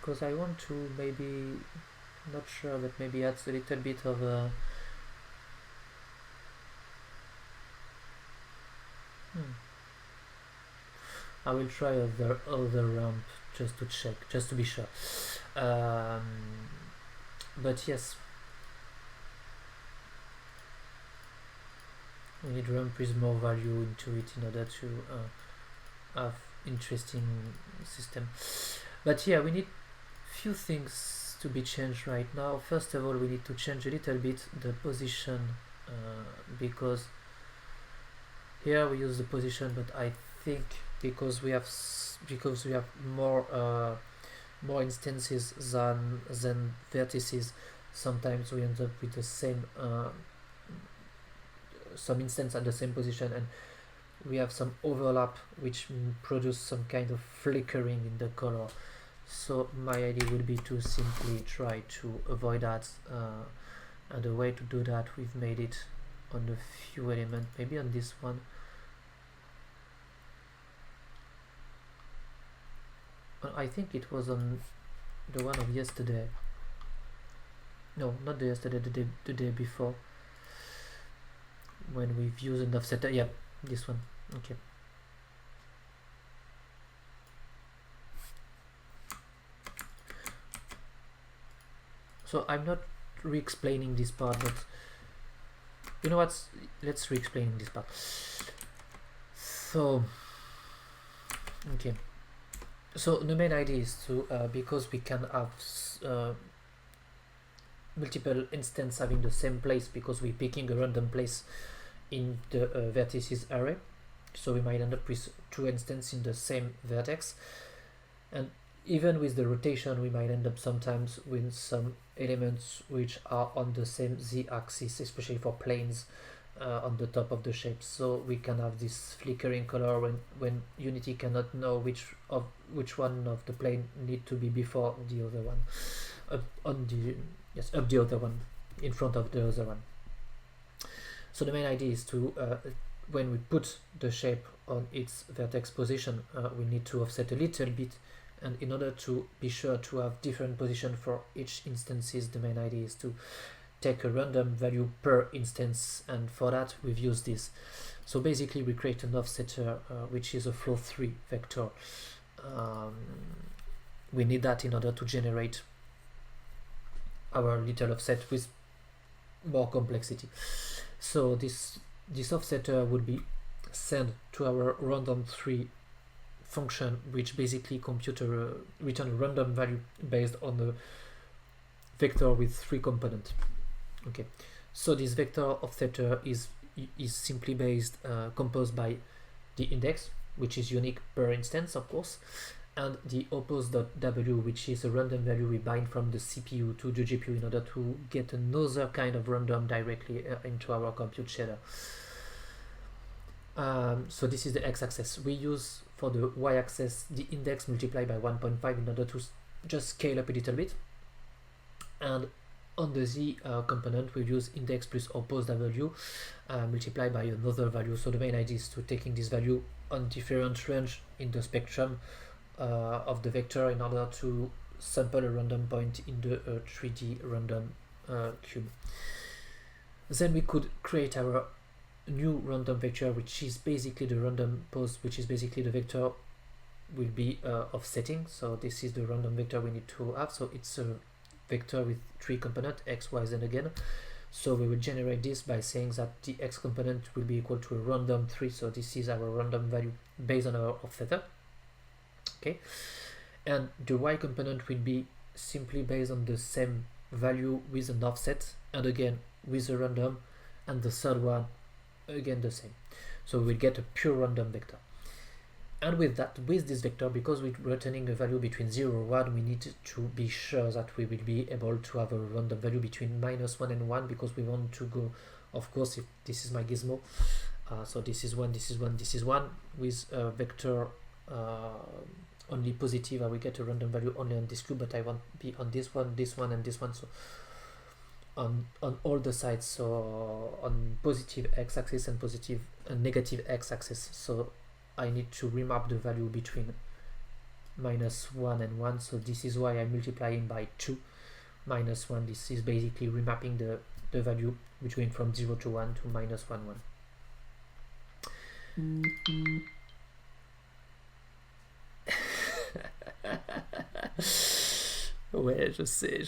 Because I want to maybe, not sure, but maybe adds a little bit of a I will try other ramp just to check, just to be sure. But yes, we need ramp with more value into it in order to have interesting system. But yeah, we need few things to be changed right now. First of all, we need to change a little bit the position because here we use the position, but I think because we have more instances than vertices, sometimes we end up with the same some instance at the same position, and we have some overlap which produce some kind of flickering in the color. So my idea would be to simply try to avoid that, and the way to do that, we've made it on a few elements, maybe on this one. I think it was on the one of yesterday. No, not the yesterday, the day before, when we've used an offset. Yeah, this one. Okay. So I'm not re-explaining this part, but you know what? Let's re-explain this part. So, okay. So the main idea is to, because we can have multiple instances having the same place, because we're picking a random place in the vertices array, so we might end up with two instances in the same vertex, and even with the rotation we might end up sometimes with some elements which are on the same z-axis, especially for planes, on the top of the shape, so we can have this flickering color when Unity cannot know which one of the plane need to be before the other one, up the other one, in front of the other one. So the main idea is to when we put the shape on its vertex position, we need to offset a little bit, and in order to be sure to have different position for each instances, the main idea is to take a random value per instance, and for that we've used this. So basically we create an offsetter which is a flow 3 vector. We need that in order to generate our little offset with more complexity. So this offsetter would be sent to our random3 function, which basically return a random value based on the vector with 3 components. Okay, so this vector offsetter is simply composed by the index, which is unique per instance, of course, and the oppose.w, which is a random value we bind from the CPU to the GPU in order to get another kind of random directly into our compute shader. So this is the x-axis. We use for the y-axis the index multiplied by 1.5 in order to just scale up a little bit, and on the z component we use index plus oppose.w multiplied by another value. So the main idea is to taking this value on different range in the spectrum of the vector in order to sample a random point in the 3D random cube. Then we could create our new random vector, which is basically the random pose, which is basically the vector will be offsetting. So this is the random vector we need to have. So it's a vector with 3 components, x, y, z again. So we will generate this by saying that the x component will be equal to a random 3. So this is our random value based on our offsetter. Okay, and the y component will be simply based on the same value with an offset, and again with a random, and the third one again the same. So we'll get a pure random vector. And with this vector, because we're returning a value between 0 and 1, we need to be sure that we will be able to have a random value between -1 and 1, because we want to go, of course, if this is my gizmo, so this is 1, this is 1, this is 1, with a vector only positive, I will get a random value only on this cube, but I want to be on this one, and this one, so on all the sides, so on positive x-axis and positive and negative x-axis. So I need to remap the value between -1 and 1, so this is why I'm multiplying by 2. -1, this is basically remapping the value between from 0 to 1 to -1, 1. Ouais, je sais.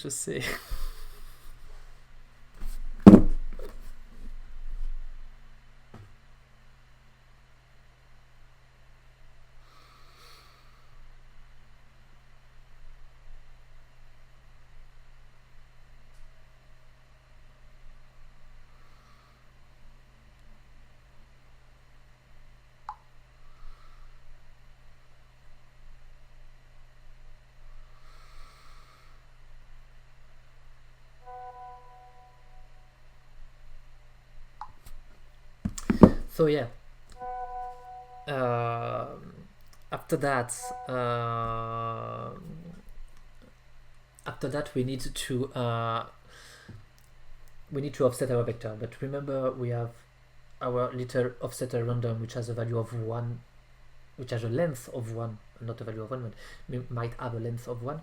So yeah, after that we need to offset our vector. But remember, we have our little offsetter random, which has a value of 1, which has a length of 1, not a value of 1, but we might have a length of 1.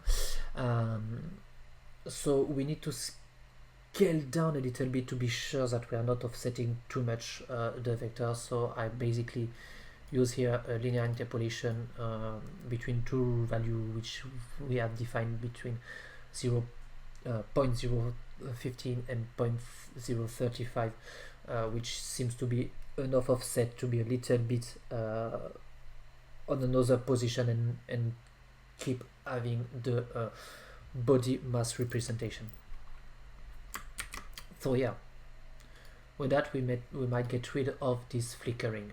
So we need to scale down a little bit to be sure that we are not offsetting too much the vector. So I basically use here a linear interpolation between 2 values which we have defined between 0.015 and 0.035, which seems to be enough offset to be a little bit on another position and keep having the body mass representation. So yeah, with that we might get rid of this flickering.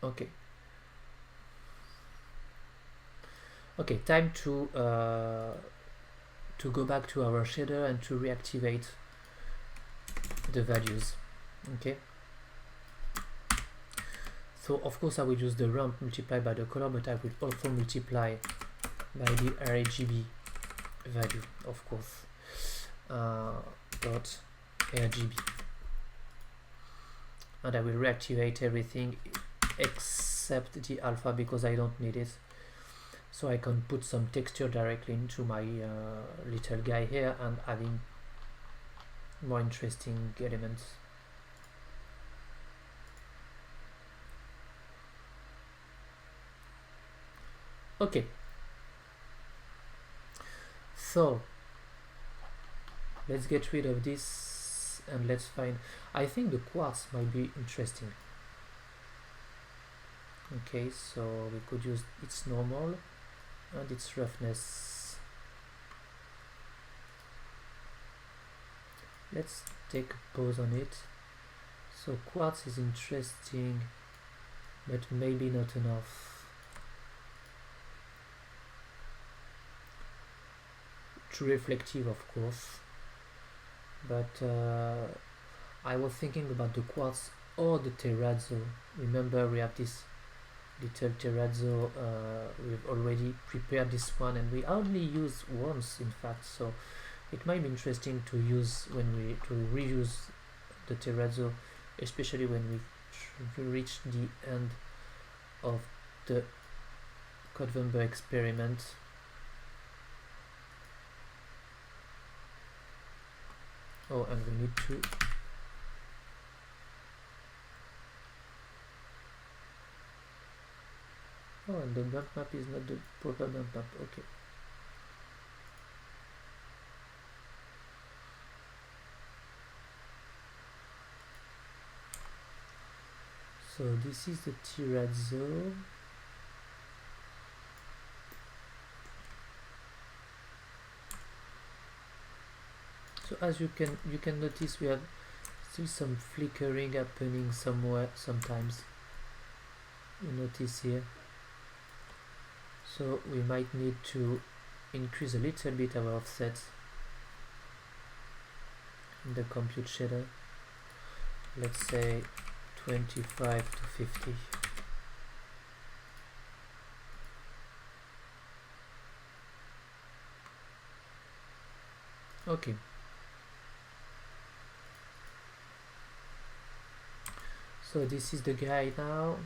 Okay. Okay, time to go back to our shader and to reactivate the values. Okay, so of course I will use the ramp multiplied by the color, but I will also multiply by the RGB value, of course. Dot RGB, and I will reactivate everything except the alpha because I don't need it, so I can put some texture directly into my little guy here and adding more interesting elements. Okay, so let's get rid of this and let's find, I think the quartz might be interesting. Okay, so we could use its normal and its roughness. Let's take a pause on it. So quartz is interesting, but maybe not enough. Too reflective, of course, but I was thinking about the quartz or the terrazzo. Remember, we have this little terrazzo, we've already prepared this one and we only use once, in fact, so it might be interesting to use when we reuse the terrazzo, especially when we reach the end of the Codevember experiment. Oh, and we need to and the bump map is not the proper bump map. Okay. So this is the terrazzo. So as you can notice, we have still some flickering happening somewhere sometimes. You notice here. So we might need to increase a little bit our offset in the compute shader. Let's say 25 to 50. Okay. So this is the guy now.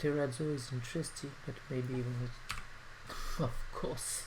Terrazzo is interesting, but maybe we need of course.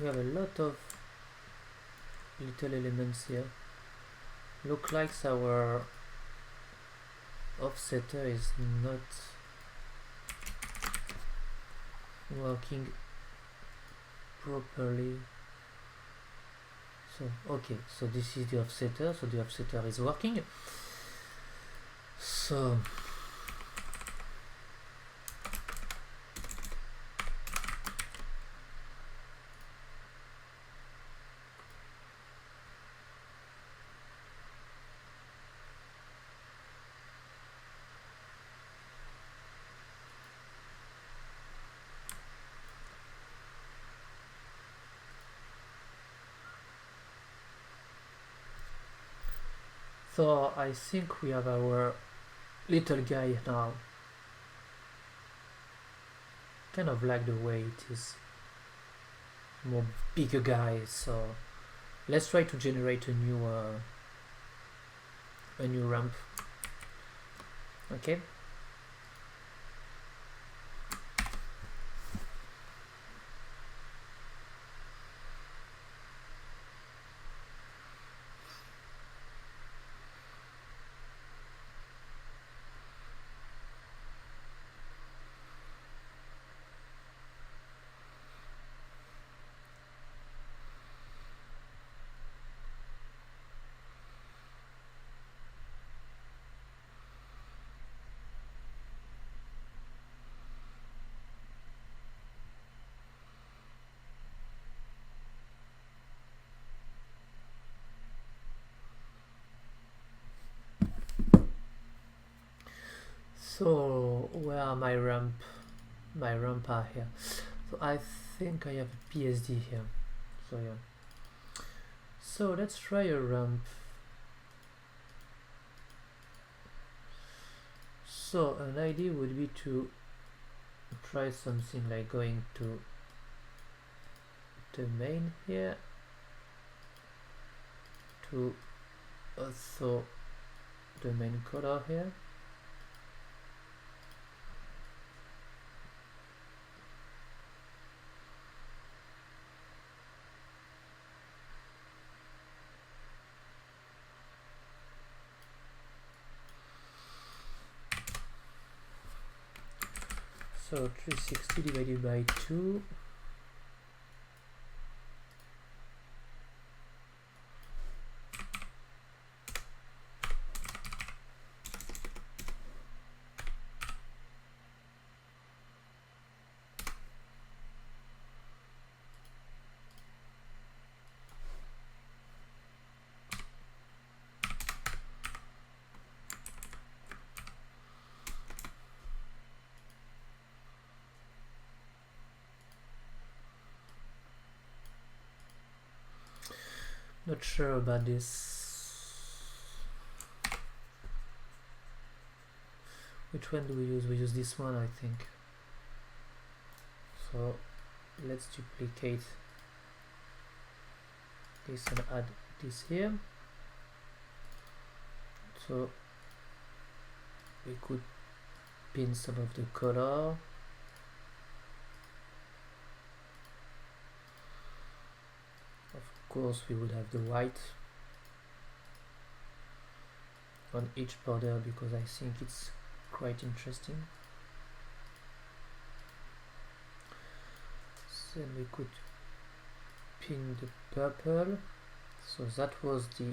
We have a lot of little elements here. Look like our offsetter is not working properly. So okay, so this is the offsetter, so the offsetter is working. So So I think we have our little guy now. Kind of like the way it is more bigger guy. So let's try to generate a new ramp. Okay. So where are my ramp? My ramp are here. So I think I have a PSD here. So yeah. So let's try a ramp. So an idea would be to try something like going to the main here, to also the main color here. So 360 divided by 2. Not sure about this. Which one do we use? We use this one, I think. So let's duplicate this and add this here. So we could pin some of the color. Of course we would have the white on each border because I think it's quite interesting. Then we could pin the purple. So that was the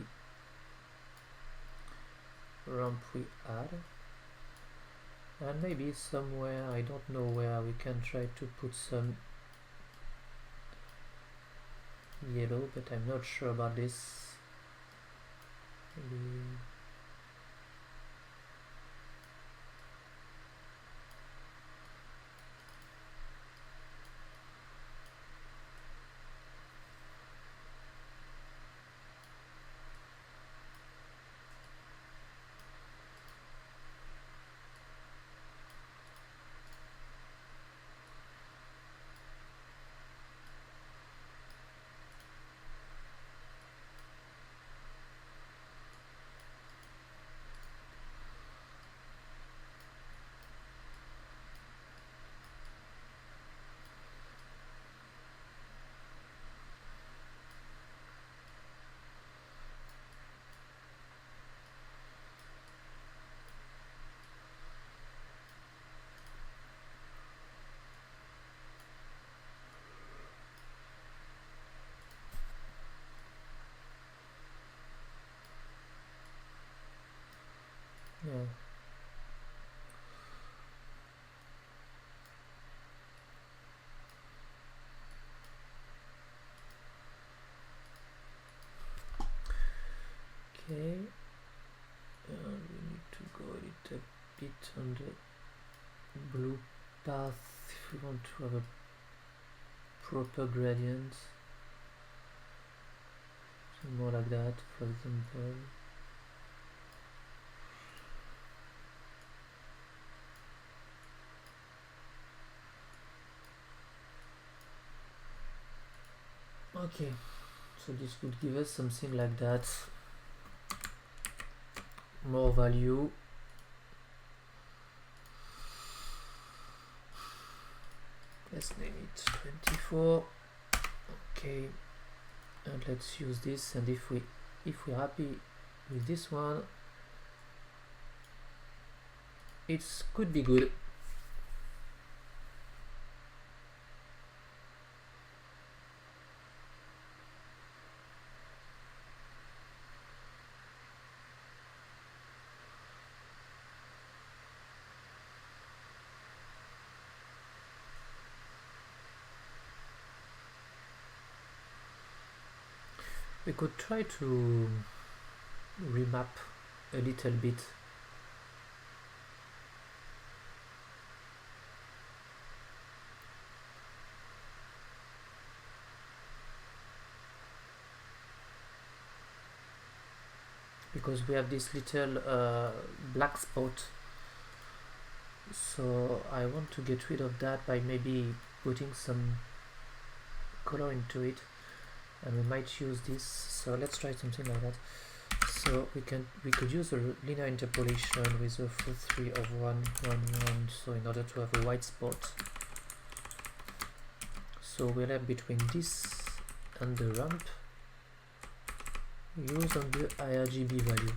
ramp we had. And maybe somewhere, I don't know where, we can try to put some yellow, but I'm not sure about this. Maybe bit on the blue path if we want to have a proper gradient. So more like that, for example. Okay, so this would give us something like that. More value. Let's name it 24. Okay, and let's use this, and if we're happy with this one, it could be good. We could try to remap a little bit. Because we have this little black spot, so I want to get rid of that by maybe putting some color into it, and we might use this. So let's try something like that. So we could use a linear interpolation with a full 3 of 1 1 1, so in order to have a white spot. So we'll have between this and the ramp, use on the IRGB value,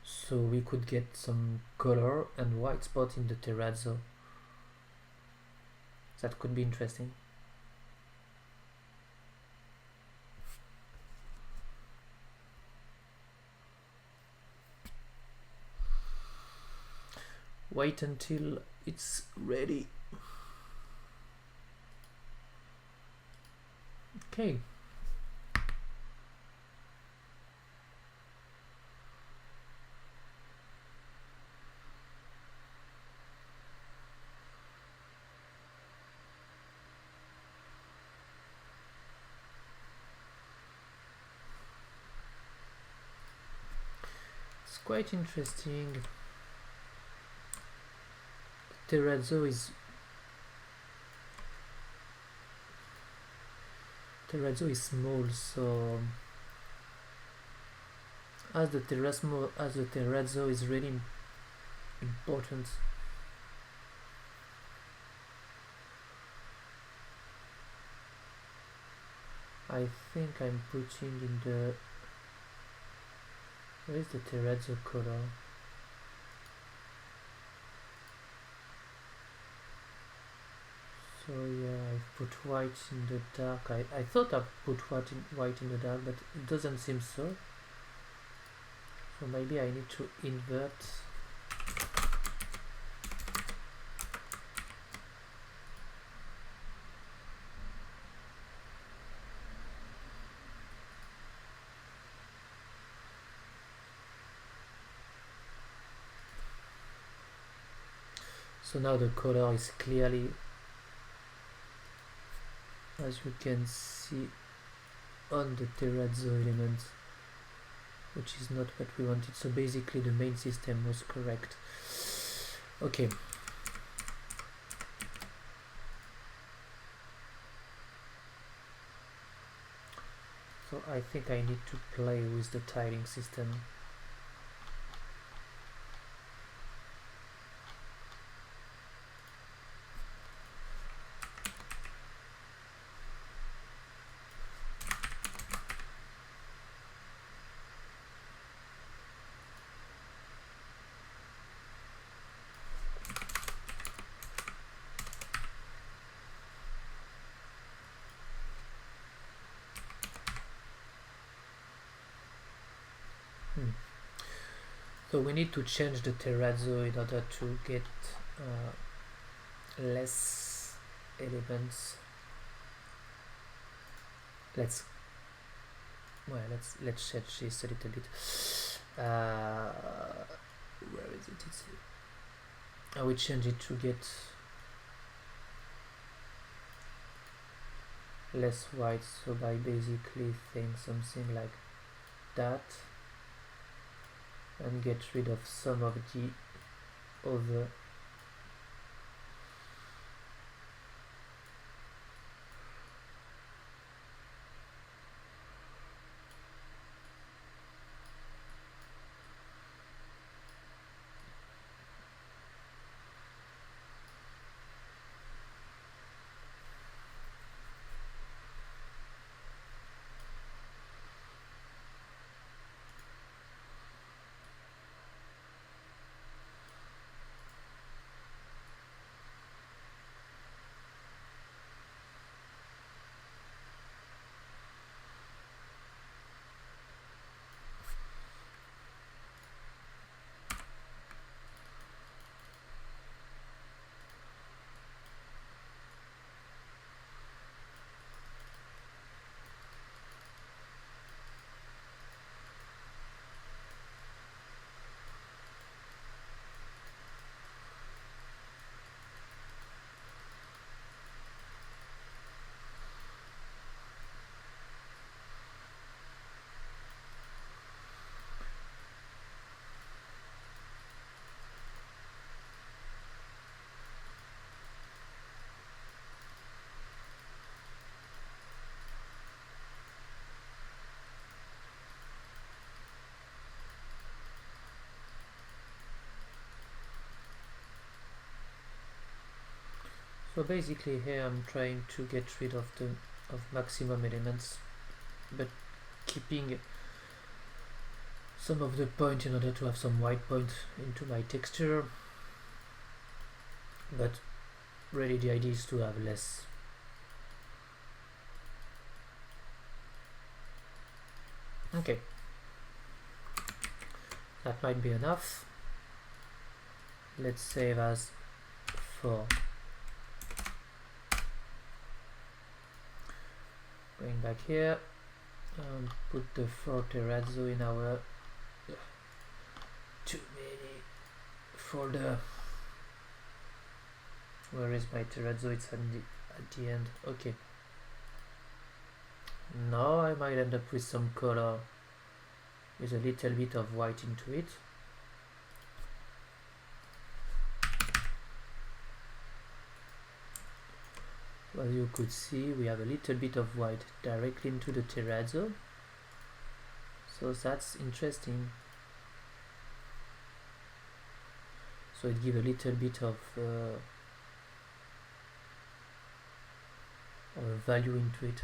so we could get some color and white spot in the terrazzo. That could be interesting. Wait until it's ready. Okay. It's quite interesting. Terrazzo is small, so as the terrazzo is really important. I think I'm putting in the, where is the terrazzo color? So yeah, I've put white in the dark. I thought I'd put white in the dark, but it doesn't seem so. So maybe I need to invert. So now the color is clearly, as you can see, on the terrazzo element, which is not what we wanted. So basically the main system was correct. Okay. So I think I need to play with the tiling system. So we need to change the terrazzo in order to get less elements. Let's change this a little bit. where is it? It's I will change it to get less white, so by basically saying something like that and get rid of some of the other So basically here I'm trying to get rid of the maximum elements, but keeping some of the point in order to have some white point into my texture. But really the idea is to have less. Okay, that might be enough. Let's save as 4. Going back here and put the 4 terrazzo in our too many folder. Where is my terrazzo? It's at the end. Okay. Now I might end up with some color with a little bit of white into it. As you could see, we have a little bit of white directly into the terrazzo, so that's interesting. So it gives a little bit of value into it.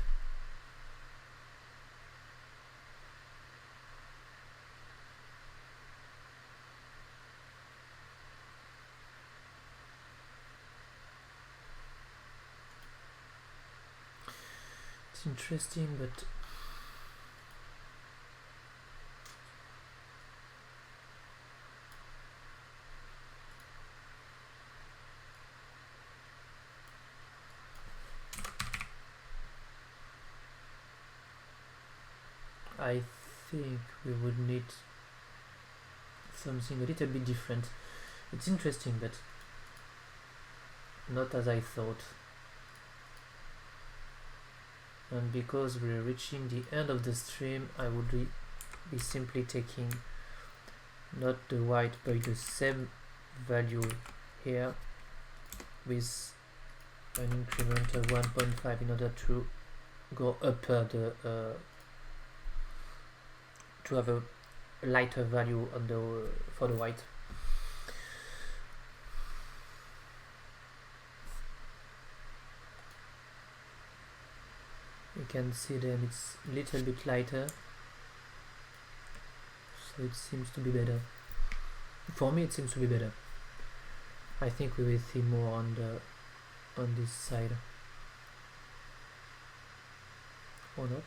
It's interesting, but I think we would need something a little bit different. It's interesting, but not as I thought. And because we're reaching the end of the stream, I would be simply taking not the white but the same value here with an increment of 1.5 in order to go upper the to have a lighter value on the for the white. You can see then it's a little bit lighter, so it seems to be better. For me it seems to be better. I think we will see more on this side. Or not.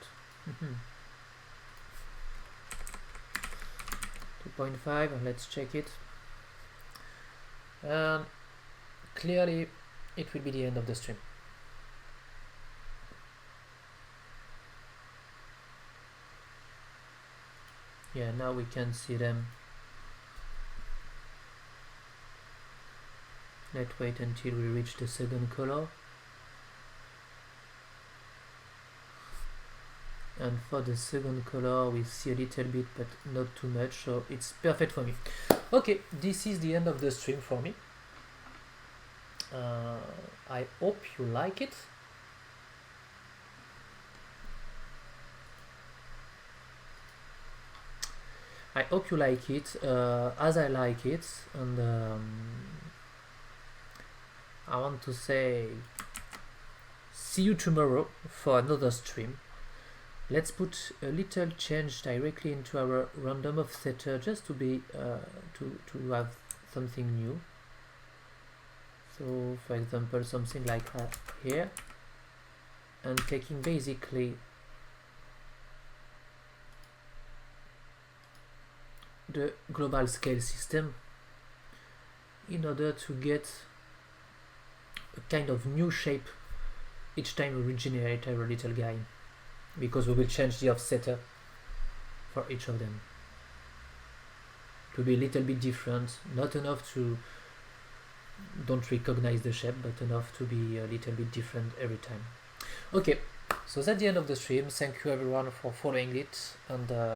2.5, and let's check it. Clearly it will be the end of the stream. Yeah, now we can see them Let's wait until we reach the second color. And for the second color we see a little bit but not too much, so it's perfect for me. Okay, this is the end of the stream for me. I hope you like it. I hope you like it as I like it, and I want to say see you tomorrow for another stream. Let's put a little change directly into our random offsetter just to be to have something new. So for example something like here, and taking basically the global scale system in order to get a kind of new shape each time we regenerate our little guy, because we will change the offsetter for each of them to be a little bit different, not enough to don't recognize the shape, but enough to be a little bit different every time. Okay, so that's the end of the stream. Thank you everyone for following it, and